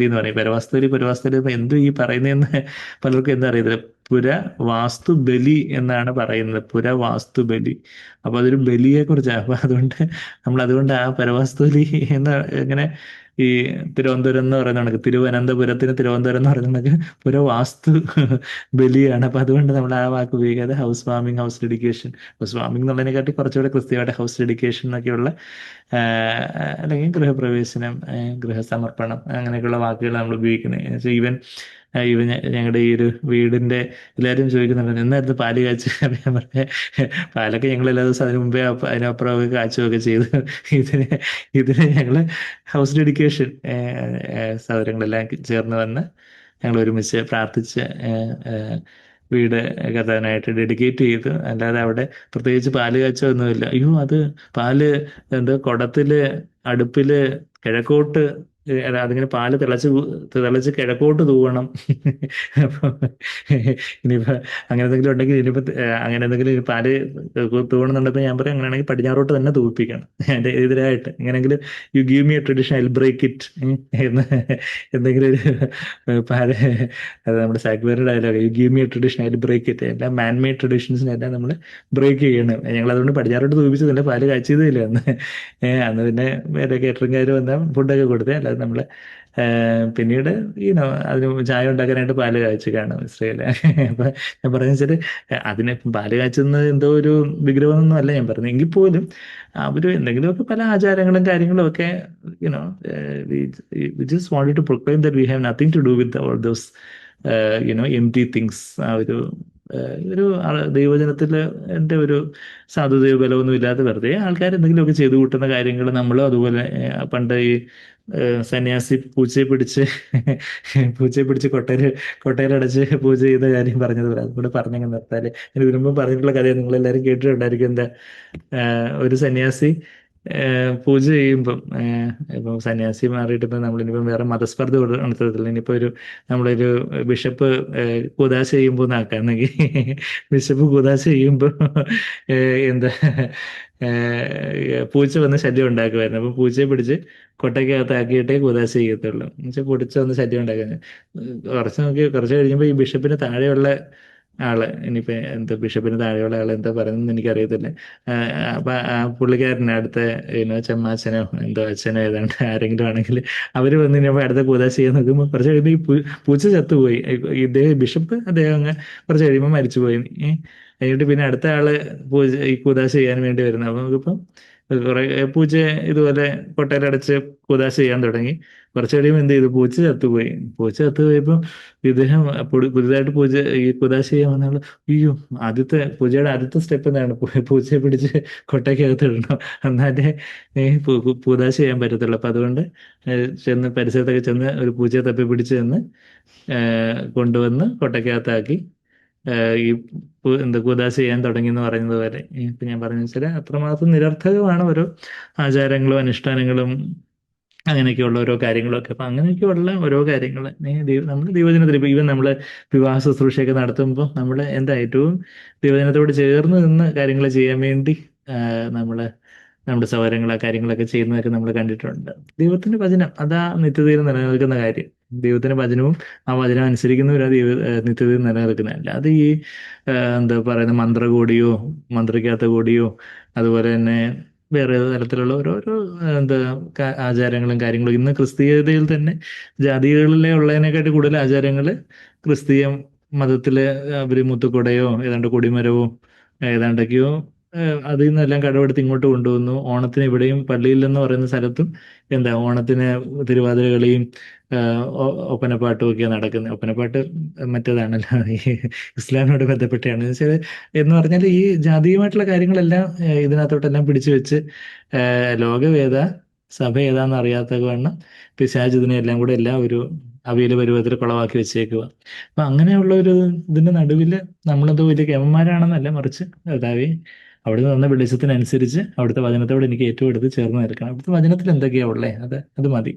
എന്ന് പറയും. പരവാസ്തോലി ഇപ്പൊ എന്തു ഈ പറയുന്നതെന്ന് പലർക്കും എന്താ അറിയത്തില്ല. പുര വാസ്തു ബലി എന്നാണ് പറയുന്നത്. പുര വാസ്തു ബലി. അപ്പൊ അതൊരു ബലിയെ കുറിച്ചാണ്. അപ്പൊ അതുകൊണ്ട് ആ പരവാസ്തോലി എന്ന ഇങ്ങനെ ഈ തിരുവനന്തപുരം എന്ന് പറയുന്ന കണക്ക് തിരുവനന്തപുരത്തിന് തിരുവനന്തപുരം എന്ന് പറയുന്നത് പുര വാസ്തു ബലിയാണ്. അപ്പൊ അതുകൊണ്ട് നമ്മൾ ആ വാക്ക് ഉപയോഗിക്കാതെ ഹൗസ് വാമിങ്, ഹൗസ് ഡെഡിക്കേഷൻ, ഹൗസ് വാമിങ് എന്നുള്ളതിനെക്കാട്ടി കുറച്ചുകൂടെ ക്രിസ്ത്യമായിട്ട് ഹൗസ് ഡെഡിക്കേഷൻ എന്നൊക്കെയുള്ള അല്ലെങ്കിൽ ഗൃഹപ്രവേശനം, ഗൃഹസമർപ്പണം അങ്ങനെയൊക്കെയുള്ള വാക്കുകൾ നമ്മൾ ഉപയോഗിക്കുന്നത്. ഈവൻ ഞങ്ങളുടെ ഈ ഒരു വീടിന്റെ എല്ലാവരും ചോദിക്കുന്നുണ്ട് എന്നായിരുന്നു പാല് കാച്ച്. ഞാൻ പറഞ്ഞ പാലൊക്കെ ഞങ്ങൾ എല്ലാ ദിവസവും അതിന് മുമ്പേ അതിനപ്പുറമൊക്കെ കാച്ചുമൊക്കെ ചെയ്തു. ഇതിന് ഞങ്ങള് ഹൗസ് ഡെഡിക്കേഷൻ സൗകര്യങ്ങളെല്ലാം ചേർന്ന് വന്ന് ഞങ്ങൾ ഒരുമിച്ച് പ്രാർത്ഥിച്ച് വീട് കർത്താവിനായിട്ട് ഡെഡിക്കേറ്റ് ചെയ്തു. അല്ലാതെ അവിടെ പ്രത്യേകിച്ച് പാല് കാച്ചൊന്നുമില്ല. അയ്യോ അത് പാല് കുടത്തില് അടുപ്പില് കിഴക്കോട്ട് അതിങ്ങനെ പാല് തിളച്ച് കിഴക്കോട്ട് തൂവണം. അപ്പൊ ഇനിയിപ്പോ അങ്ങനെ എന്തെങ്കിലും ഉണ്ടെങ്കിൽ അങ്ങനെ എന്തെങ്കിലും പാല് തൂവണമെന്നുണ്ടെങ്കിൽ ഞാൻ പറയും അങ്ങനെയാണെങ്കിൽ പടിഞ്ഞാറോട്ട് തന്നെ തൂവിപ്പിക്കണം അതിന്റെ എതിരായിട്ട്. എങ്ങനെയെങ്കിലും you give me a tradition I will break it എന്ന് എന്തെങ്കിലും ഒരു പാല്. അത് നമ്മുടെ സാക്വേറിന്റെ dialogue, you give me a tradition I will break it. എല്ലാം മാൻ മെയ്ഡ് ട്രഡീഷൻസിനെല്ലാം നമ്മൾ ബ്രേക്ക് ചെയ്യണം. ഞങ്ങൾ അതുകൊണ്ട് പടിഞ്ഞാറോട്ട് തൂവിപ്പിച്ചതല്ല, പാല് കാച്ചിയതില്ല അന്ന്. അന്ന് പിന്നെ വേറെ കേറ്ററിംഗുകാർ വന്നാൽ ഫുഡൊക്കെ കൊടുത്തേ. അല്ലാതെ നമ്മള് പിന്നീട് അതിന് ചായ ഉണ്ടാക്കാനായിട്ട് പാല് കാച്ചി കാണും ഇസ്രയേല്. അപ്പൊ ഞാൻ പറഞ്ഞു വെച്ചാല് അതിന് പാല് കാച്ചുന്നത് എന്തോ ഒരു വിഗ്രഹമൊന്നും അല്ല ഞാൻ പറഞ്ഞത്. എങ്കിൽ പോലും അവര് എന്തെങ്കിലുമൊക്കെ പല ആചാരങ്ങളും കാര്യങ്ങളും ഒക്കെ we just wanted to proclaim that we have nothing to do with all those empty things. ആ ഒരു ദൈവജനത്തിൽ എൻ്റെ ഒരു സാധുതയോ ബലമൊന്നും ഇല്ലാതെ വെറുതെ ആൾക്കാർ എന്തെങ്കിലുമൊക്കെ ചെയ്തു കൂട്ടുന്ന കാര്യങ്ങൾ നമ്മളും അതുപോലെ പണ്ട് ഈ സന്യാസി പൂച്ചയെ പിടിച്ച് കൊട്ടയിലടച്ച് പൂജ ചെയ്ത കാര്യം പറഞ്ഞതുപോലെ അതുകൂടെ പറഞ്ഞങ്ങ് നിർത്താല്. ഇതിനു മുമ്പ് പറഞ്ഞിട്ടുള്ള കഥ നിങ്ങളെല്ലാവരും കേട്ടിട്ടുണ്ടായിരിക്കും. എന്താ ഒരു സന്യാസി പൂജ ചെയ്യുമ്പം ഇപ്പം സന്യാസി മാറിയിട്ട് ഇപ്പം നമ്മളിനിപ്പം വേറെ മതസ്പർദ്ധ നടത്തത്തില്ല. ഇനിയിപ്പോൾ നമ്മളൊരു ബിഷപ്പ് കൂദാശ ചെയ്യുമ്പോൾ എന്നാക്കാണെങ്കിൽ ബിഷപ്പ് കൂദാശ ചെയ്യുമ്പോൾ എന്താ പൂച്ച വന്ന് ശല്യം ഉണ്ടാക്കുമായിരുന്നു. അപ്പം പൂച്ചയെ പിടിച്ച് കൊട്ടയ്ക്കകത്താക്കിയിട്ടേ കൂദാശ ചെയ്യത്തുള്ളൂ. എന്നുവെച്ചാൽ പൊടിച്ച വന്ന് ശല്യം ഉണ്ടാക്കുന്നത്. കുറച്ച് കഴിഞ്ഞപ്പോൾ ഈ ബിഷപ്പിന് താഴെയുള്ള ആള്, ഇനിയിപ്പോ എന്താ ബിഷപ്പിന് താഴെയുള്ള ആൾ എന്താ പറയുന്നത് എനിക്കറിയത്തില്ല. അപ്പൊ ആ പുള്ളിക്കാരനെ അടുത്ത ചെമ്മാച്ചനോ എന്തോ അച്ഛനോ ഏതാണ്ട് ആരെങ്കിലും ആണെങ്കിൽ അവര് വന്ന് കഴിഞ്ഞപ്പോൾ അടുത്ത കൂദാശ ചെയ്യാൻ നോക്കുമ്പോൾ കുറച്ച് കഴിയുമ്പോൾ ഈ പൂച്ച ചത്തുപോയി. ഇദ്ദേഹം ബിഷപ്പ് അദ്ദേഹം അങ്ങ് കുറച്ച് കഴിയുമ്പോൾ മരിച്ചുപോയി. കഴിഞ്ഞിട്ട് പിന്നെ അടുത്ത ആള് ഈ കൂദാശ ചെയ്യാൻ വേണ്ടി വരുന്നത്. അപ്പൊ നമുക്കിപ്പം കുറെ പൂച്ച ഇതുപോലെ കൊട്ടയിലടച്ച് കൂദാശ ചെയ്യാൻ തുടങ്ങി. കുറച്ച് കഴിയുമ്പോൾ എന്ത് ചെയ്തു, പൂച്ച ചത്തുപോയപ്പോ ഇദ്ദേഹം പുതിയതായിട്ട് ഈ കുദാശ ചെയ്യാൻ വന്ന ആള് അയ്യോ പൂജയുടെ ആദ്യത്തെ സ്റ്റെപ്പ് എന്താണ്, പൂച്ചയെ പിടിച്ച് കൊട്ടയ്ക്കകത്ത് ഇടണം, എന്നാലേ പൂദാശ ചെയ്യാൻ പറ്റത്തുള്ളൂ. അപ്പൊ അതുകൊണ്ട് പരിസരത്തൊക്കെ ചെന്ന് ഒരു പൂച്ചയെ തപ്പി പിടിച്ച് ചെന്ന് കൊണ്ടുവന്ന് കൊട്ടയ്ക്കകത്താക്കി ഈ കൂദാശ ചെയ്യാൻ തുടങ്ങി എന്ന് പറയുന്നത് പോലെ. ഇപ്പൊ ഞാൻ പറഞ്ഞു വെച്ചാൽ അത്രമാത്രം നിരർത്ഥകമാണ് ഓരോ ആചാരങ്ങളും അനുഷ്ഠാനങ്ങളും അങ്ങനെയൊക്കെയുള്ള ഓരോ കാര്യങ്ങളൊക്കെ. അപ്പൊ അങ്ങനെയൊക്കെയുള്ള ഓരോ കാര്യങ്ങൾ നമ്മൾ ദൈവജനത്തിൽ ഇപ്പൊ ഈവൻ നമ്മള് വിവാഹ ശുശ്രൂഷയൊക്കെ നടത്തുമ്പോൾ നമ്മൾ ഏറ്റവും ദൈവജനത്തോട് ചേർന്ന് നിന്ന് കാര്യങ്ങൾ ചെയ്യാൻ വേണ്ടി നമ്മള് നമ്മുടെ സൗകര്യങ്ങൾ ആ കാര്യങ്ങളൊക്കെ ചെയ്യുന്നതൊക്കെ നമ്മൾ കണ്ടിട്ടുണ്ട്. ദൈവത്തിന്റെ വചനം അതാ നിത്യതയിൽ നിലനിൽക്കുന്ന കാര്യം. ദൈവത്തിന്റെ വചനവും ആ വചനം അനുസരിക്കുന്നവരാ നിത്യതയിൽ നിലനിൽക്കുന്നത്. അല്ലാതെ ഈ എന്താ പറയുന്ന മന്ത്രകോടിയോ മന്ത്രിക്കാത്ത കോടിയോ അതുപോലെ തന്നെ വേറെ തരത്തിലുള്ള ഓരോരോ എന്താ ആചാരങ്ങളും കാര്യങ്ങളും ഇന്ന് ക്രിസ്തീയതയിൽ തന്നെ ജാതികളിലെ ഉള്ളതിനെക്കാട്ടി കൂടുതൽ ആചാരങ്ങൾ ക്രിസ്തീയ മതത്തില് അവര് മുത്തുക്കുടയോ ഏതാണ്ട് കൊടിമരവോ ഏതാണ്ടൊക്കെയോ അതിൽ നിന്നെല്ലാം കടമെടുത്ത് ഇങ്ങോട്ട് കൊണ്ടുവന്നു. ഓണത്തിന് ഇവിടെയും പള്ളിയിൽ എന്ന് പറയുന്ന സ്ഥലത്തും എന്താ ഓണത്തിന് തിരുവാതിരകളിയും ഒപ്പനപ്പാട്ടും ഒക്കെയാണ് നടക്കുന്നത്. ഒപ്പനപ്പാട്ട് മറ്റേതാണല്ലോ ഈ ഇസ്ലാമിനോട് ബന്ധപ്പെട്ടാണ് എന്ന് പറഞ്ഞാൽ ഈ ജാതീയമായിട്ടുള്ള കാര്യങ്ങളെല്ലാം ഇതിനകത്തോട്ടെല്ലാം പിടിച്ചു വെച്ച് ലോകവേദ സഭ ഏതാന്ന് അറിയാത്ത വണ്ണം പിശാച് ഇതിനെല്ലാം കൂടെ എല്ലാം ഒരു അവിയൽ പരുവത്തിൽ കുളവാക്കി വെച്ചേക്കുക. അപ്പൊ അങ്ങനെയുള്ള ഒരു ഇതിന്റെ നടുവിൽ നമ്മളെന്തോ വലിയ കേമന്മാരാണെന്നല്ല, മറിച്ച് കർത്താവേ അവിടുന്ന് തന്ന വെളിച്ചത്തിനനുസരിച്ച് അവിടുത്തെ വചനത്തോട് എനിക്ക് ഏറ്റവും എടുത്ത് ചേർന്ന് നിൽക്കണം. അവിടുത്തെ വചനത്തിൽ എന്തൊക്കെയാ ഉള്ളേ അത് മതി.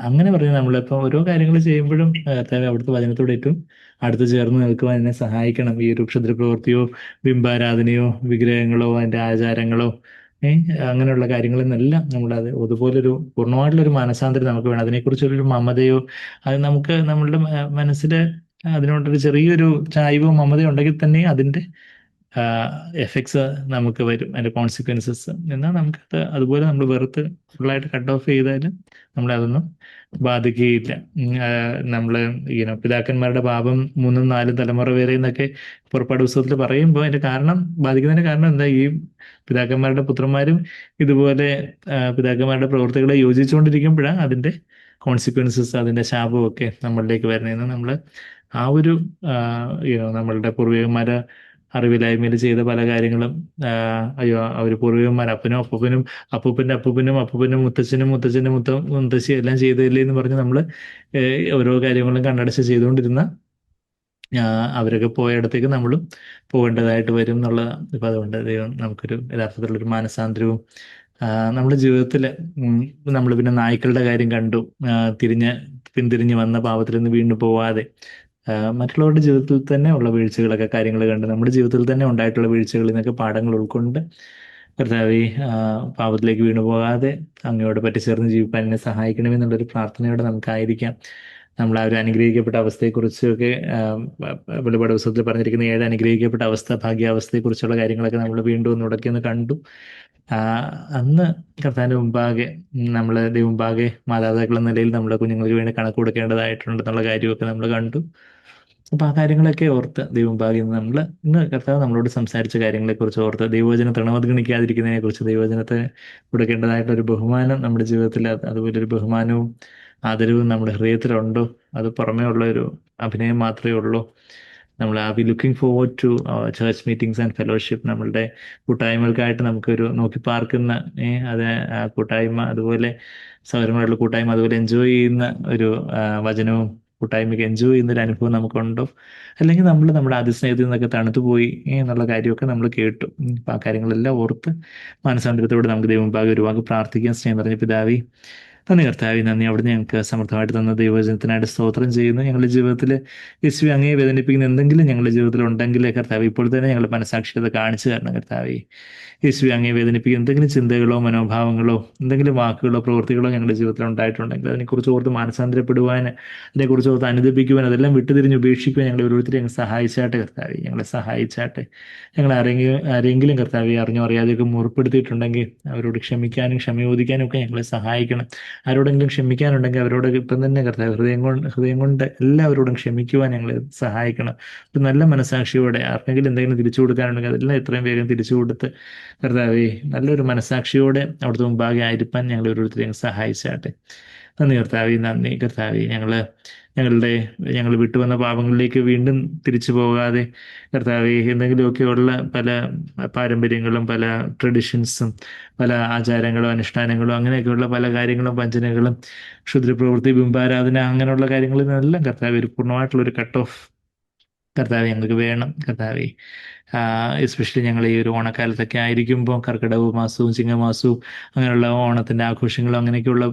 അങ്ങനെ പറഞ്ഞ് നമ്മളിപ്പോൾ ഓരോ കാര്യങ്ങൾ ചെയ്യുമ്പോഴും കർത്താവെ അവിടുത്തെ വചനത്തോട് ഏറ്റവും അടുത്ത് ചേർന്ന് നിൽക്കുവാൻ എന്നെ സഹായിക്കണം. ഈ ഒരു ക്ഷുദ്രപ്രവൃത്തിയോ ബിംബാരാധനയോ വിഗ്രഹങ്ങളോ അതിൻ്റെ ആചാരങ്ങളോ അങ്ങനെയുള്ള കാര്യങ്ങളിൽ നിന്നെല്ലാം നമ്മളത് അതുപോലൊരു പൂർണ്ണമായിട്ടുള്ളൊരു മാനസാന്തരം നമുക്ക് വേണം. അതിനെക്കുറിച്ചൊരു മമതയോ അത് നമുക്ക് നമ്മളുടെ മനസ്സിൽ അതിനോടൊരു ചെറിയൊരു ചായ്വോ മമതയോ ഉണ്ടെങ്കിൽ തന്നെ അതിൻ്റെ എഫക്ട്സ് നമുക്ക് വരും, അതിൻ്റെ കോൺസിക്വൻസസ്. എന്നാൽ നമുക്കത് അതുപോലെ നമ്മൾ വെറുത്ത് ഫുള്ളായിട്ട് കട്ട് ഓഫ് ചെയ്താൽ നമ്മളെ അതൊന്നും ബാധിക്കുകയില്ല. നമ്മൾ പിതാക്കന്മാരുടെ പാപം 3-4 തലമുറ വരെ എന്നൊക്കെ പുറപ്പാട് പുസ്തകത്തിൽ പറയുമ്പോൾ അതിൻ്റെ കാരണം ബാധിക്കുന്നതിൻ്റെ കാരണം എന്താ? ഈ പിതാക്കന്മാരുടെ പുത്രന്മാരും ഇതുപോലെ പിതാക്കന്മാരുടെ പ്രവൃത്തികളെ യോജിച്ചുകൊണ്ടിരിക്കുമ്പോഴാണ് അതിൻ്റെ കോൺസിക്വൻസസ്, അതിൻ്റെ ശാപവും ഒക്കെ നമ്മളിലേക്ക് വരുന്നതെന്ന് നമ്മൾ ആ ഒരു നമ്മളുടെ പൂർവികന്മാരെ അറിവില്ലായ്മയിൽ ചെയ്ത പല കാര്യങ്ങളും അയ്യോ അവർ പൂർവികന്മാർ അപ്പനും അപ്പൂപ്പനും അപ്പൂപ്പൻ്റെ അപ്പൂപ്പനും അപ്പൂപ്പനും മുത്തച്ഛനും മുത്തച്ഛൻ്റെ മുത്തശ്ശിയും എല്ലാം ചെയ്തില്ലേ എന്ന് പറഞ്ഞ് നമ്മൾ ഓരോ കാര്യങ്ങളും കണ്ണടച്ച് ചെയ്തുകൊണ്ടിരുന്ന അവരൊക്കെ പോയിടത്തേക്ക് നമ്മളും പോകേണ്ടതായിട്ട് വരും എന്നുള്ളതാണ്. ഇപ്പം അതുകൊണ്ട് ദൈവം നമുക്കൊരു യഥാർത്ഥത്തിലുള്ളൊരു മാനസാന്തരവും നമ്മുടെ ജീവിതത്തിൽ നമ്മൾ പിന്നെ നായ്ക്കളുടെ കാര്യം കണ്ടു, പിന്തിരിഞ്ഞ് വന്ന പാപത്തിൽ നിന്ന് വീണ്ടും പോവാതെ മറ്റുള്ളവരുടെ ജീവിതത്തിൽ തന്നെ ഉള്ള വീഴ്ചകളൊക്കെ കാര്യങ്ങൾ കണ്ട് നമ്മുടെ ജീവിതത്തിൽ തന്നെ ഉണ്ടായിട്ടുള്ള വീഴ്ചകളിൽ നിന്നൊക്കെ പാഠങ്ങൾ ഉൾക്കൊണ്ട് കർത്താവേ പാപത്തിലേക്ക് വീണു പോകാതെ അങ്ങയോട് പറ്റിച്ചേർന്ന് ജീവിക്കാൻ എന്നെ സഹായിക്കണമെന്നുള്ളൊരു പ്രാർത്ഥനയോടെ നമുക്കായിരിക്കാം. നമ്മൾ ആ ഒരു അനുഗ്രഹിക്കപ്പെട്ട അവസ്ഥയെക്കുറിച്ചൊക്കെ വെളിപാട് പുസ്തകത്തിൽ പറഞ്ഞിരിക്കുന്ന 7 അനുഗ്രഹിക്കപ്പെട്ട അവസ്ഥ, ഭാഗ്യാവസ്ഥയെക്കുറിച്ചുള്ള കാര്യങ്ങളൊക്കെ നമ്മൾ വീണ്ടും ഒന്നുടക്കി ഒന്ന് കണ്ടു. അന്ന് കർത്താവിൻ്റെ മുമ്പാകെ നമ്മൾ മുമ്പാകെ മാതാപിതാക്കൾ എന്ന നിലയിൽ നമ്മുടെ കുഞ്ഞുങ്ങൾക്ക് വേണ്ടി കണക്ക് കൊടുക്കേണ്ടതായിട്ടുണ്ടെന്നുള്ള കാര്യമൊക്കെ നമ്മൾ കണ്ടു. അപ്പോൾ ആ കാര്യങ്ങളൊക്കെ ഓർത്ത് ദൈവമുമ്പാകെ ഇന്ന് കർത്താവ് നമ്മളോട് സംസാരിച്ച കാര്യങ്ങളെക്കുറിച്ച് ഓർത്ത് ദൈവവചനം തൃണവത്ഗണിക്കാതിരിക്കുന്നതിനെ കുറിച്ച് ദൈവവചനത്തെ കൊടുക്കേണ്ടതായിട്ടൊരു ബഹുമാനം നമ്മുടെ ജീവിതത്തിൽ അതുപോലെ ഒരു ബഹുമാനവും ആദരവും നമ്മുടെ ഹൃദയത്തിലുണ്ടോ? അത് പുറമേ ഉള്ള ഒരു അഭിനയം മാത്രമേ ഉള്ളൂ? നമ്മൾ looking forward to church meetings and fellowship, നമ്മളുടെ കൂട്ടായ്മകൾക്കായിട്ട് നമുക്കൊരു നോക്കി പാർക്കുന്ന അത് കൂട്ടായ്മ, അതുപോലെ സൗരങ്ങളുള്ള കൂട്ടായ്മ, അതുപോലെ എൻജോയ് ചെയ്യുന്ന ഒരു വചനവും കൂട്ടായ്മയ്ക്ക് എൻജോയ് ചെയ്യുന്നൊരു അനുഭവം നമുക്കുണ്ടോ? അല്ലെങ്കിൽ നമ്മൾ നമ്മുടെ അതിസ്നേഹത്തിൽ നിന്നൊക്കെ തണുത്തുപോയി എന്നുള്ള കാര്യമൊക്കെ നമ്മൾ കേട്ടു. അപ്പം ആ കാര്യങ്ങളെല്ലാം ഓർത്ത് മാനസാന്തരത്തോടെ നമുക്ക് ദൈവമുമ്പാകെ ഒരുപാട് പ്രാർത്ഥിക്കാൻ സ്നേഹം നിറഞ്ഞ പിതാവേ, നന്ദി കർത്താവേ, നന്ദി. അവിടുന്ന് ഞങ്ങൾക്ക് സമൃദ്ധമായിട്ട് തന്ന ദൈവവചനത്തിനായിട്ട് സ്തോത്രം ചെയ്യുന്നു. ഞങ്ങളുടെ ജീവിതത്തിൽ യേശുവേ അങ്ങയെ വേദനിപ്പിക്കുന്ന എന്തെങ്കിലും ഞങ്ങളുടെ ജീവിതത്തിൽ ഉണ്ടെങ്കിൽ കർത്താവേ ഇപ്പോൾ തന്നെ ഞങ്ങളുടെ മനസാക്ഷിയത കാണിച്ചു തരണം കർത്താവേ. യേശുവേ അങ്ങയെ വേദനിപ്പിക്കുന്ന എന്തെങ്കിലും ചിന്തകളോ മനോഭാവങ്ങളോ എന്തെങ്കിലും വാക്കുകളോ പ്രവൃത്തികളോ ഞങ്ങളുടെ ജീവിതത്തിൽ ഉണ്ടായിട്ടുണ്ടെങ്കിൽ അതിനെക്കുറിച്ച് ഓർത്ത് മാനസാന്തരപ്പെടുവാൻ, അതിനെക്കുറിച്ച് ഓർത്ത് അനുദപിക്കുവാൻ, അതെല്ലാം വിട്ടുതിരിഞ്ഞ് ഉപേക്ഷിക്കുവാൻ ഞങ്ങൾ ഓരോരുത്തരും ഞങ്ങൾ സഹായിച്ചാട്ടെ കർത്താവേ, ഞങ്ങളെ സഹായിച്ചാട്ടെ. ഞങ്ങൾ ആരെങ്കിലും കർത്താവെ അറിഞ്ഞോ അറിയാതെയൊക്കെ മുറിപ്പെടുത്തിയിട്ടുണ്ടെങ്കിൽ അവരോട് ക്ഷമിക്കാനും ക്ഷമയോദിക്കാനും ഒക്കെ ഞങ്ങളെ സഹായിക്കണം. ആരോടെങ്കിലും ക്ഷമിക്കാനുണ്ടെങ്കിൽ അവരോട് ഇപ്പം തന്നെ കർത്താവ് ഹൃദയം കൊണ്ട് എല്ലാവരോടും ക്ഷമിക്കുവാൻ ഞങ്ങളെ സഹായിക്കണം. ഒരു നല്ല മനസാക്ഷിയോടെ ആർക്കെങ്കിലും എന്തെങ്കിലും തിരിച്ചു കൊടുക്കാനുണ്ടെങ്കിൽ അതെല്ലാം എത്രയും വേഗം തിരിച്ചു കൊടുത്ത് കർത്താവേ നല്ലൊരു മനസാക്ഷിയോടെ അവിടുത്തെ മുമ്പാകെ ആയിരിക്കാൻ ഞങ്ങൾ ഓരോരുത്തരെയും സഹായിച്ചാട്ടെ. നന്ദി കർത്താവേ, നന്ദി കർത്താവേ. ഞങ്ങൾ വിട്ടുവന്ന പാപങ്ങളിലേക്ക് വീണ്ടും തിരിച്ചു പോകാതെ കർത്താവേ എന്തെങ്കിലുമൊക്കെയുള്ള പല പാരമ്പര്യങ്ങളും പല ട്രഡീഷൻസും പല ആചാരങ്ങളും അനുഷ്ഠാനങ്ങളും അങ്ങനെയൊക്കെയുള്ള പല കാര്യങ്ങളും വഞ്ചനകളും ക്ഷുദ്രപ്രവൃത്തി ബിംബാരാധന അങ്ങനെയുള്ള കാര്യങ്ങളിൽ നിന്നെല്ലാം കർത്താവേ ഒരു പൂർണ്ണമായിട്ടുള്ളൊരു കട്ട് ഓഫ് കർത്താവെ ഞങ്ങൾക്ക് വേണം കർത്താവെ. എസ്പെഷ്യലി ഞങ്ങൾ ഈ ഒരു ഓണക്കാലത്തൊക്കെ ആയിരിക്കുമ്പോൾ കർക്കിടക മാസവും ചിങ്ങമാസവും അങ്ങനെയുള്ള ഓണത്തിൻ്റെ ആഘോഷങ്ങളും അങ്ങനെയൊക്കെയുള്ള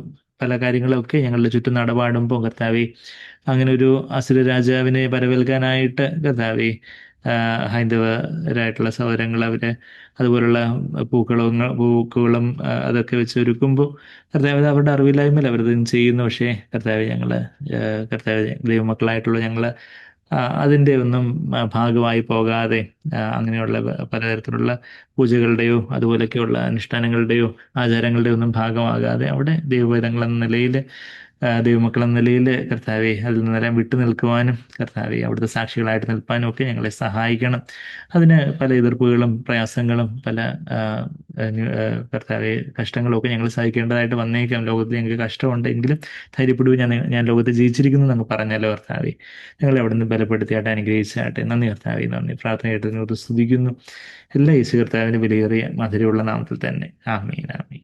പല കാര്യങ്ങളൊക്കെ ഞങ്ങളുടെ ചുറ്റും നടപാടുമ്പോൾ കർത്താവെ അങ്ങനെ ഒരു അസുര രാജാവിനെ വരവേൽക്കാനായിട്ട് കർത്താവെ ഹൈന്ദവരായിട്ടുള്ള സഹോദരങ്ങൾ അവരെ അതുപോലുള്ള പൂക്കളും അതൊക്കെ വെച്ച് ഒരുക്കുമ്പോൾ കർത്താവ് അവരുടെ അറിവില്ലായ്മയിൽ അവരത് ചെയ്യുന്നു. പക്ഷേ കർത്താവ് ദൈവമക്കളായിട്ടുള്ള ഞങ്ങൾ അതിൻ്റെ ഒന്നും ഭാഗമായി പോകാതെ അങ്ങനെയുള്ള പലതരത്തിലുള്ള പൂജകളുടെയോ അതുപോലെയൊക്കെയുള്ള അനുഷ്ഠാനങ്ങളുടെയോ ആചാരങ്ങളുടെയോ ഒന്നും ഭാഗമാകാതെ അവിടെ ദൈവവേദങ്ങളെന്ന നിലയിൽ ദൈവമക്കളെന്ന നിലയിൽ കർത്താവെ അതിൽ നിന്നെല്ലാം വിട്ടു നിൽക്കുവാനും കർത്താവെ അവിടുത്തെ സാക്ഷികളായിട്ട് നിൽക്കാനും ഒക്കെ ഞങ്ങളെ സഹായിക്കണം. അതിന് പല എതിർപ്പുകളും പ്രയാസങ്ങളും പല കർത്താവെ കഷ്ടങ്ങളും ഒക്കെ ഞങ്ങൾ സഹിക്കേണ്ടതായിട്ട് വന്നേക്കാം. ലോകത്തിൽ ഞങ്ങൾക്ക് കഷ്ടമുണ്ടെങ്കിലും ധൈര്യപ്പെടുക, ഞാൻ ലോകത്തെ ജീവിച്ചിരിക്കുന്നു എന്ന് പറഞ്ഞല്ലോ കർത്താവെ. ഞങ്ങളെ അവിടെ നിന്ന് ബലപ്പെടുത്തിയായിട്ട് അനുഗ്രഹിച്ചാട്ടെ. നന്ദി കർത്താവെ, നന്ദി. പ്രാർത്ഥന കേട്ടതിനോട് സ്തുതിക്കുന്നു. എല്ലാ യേശു കർത്താവിൻ്റെ വിലയേറിയ മധുരമുള്ള നാമത്തിൽ തന്നെ. ആമീൻ, ആമീൻ.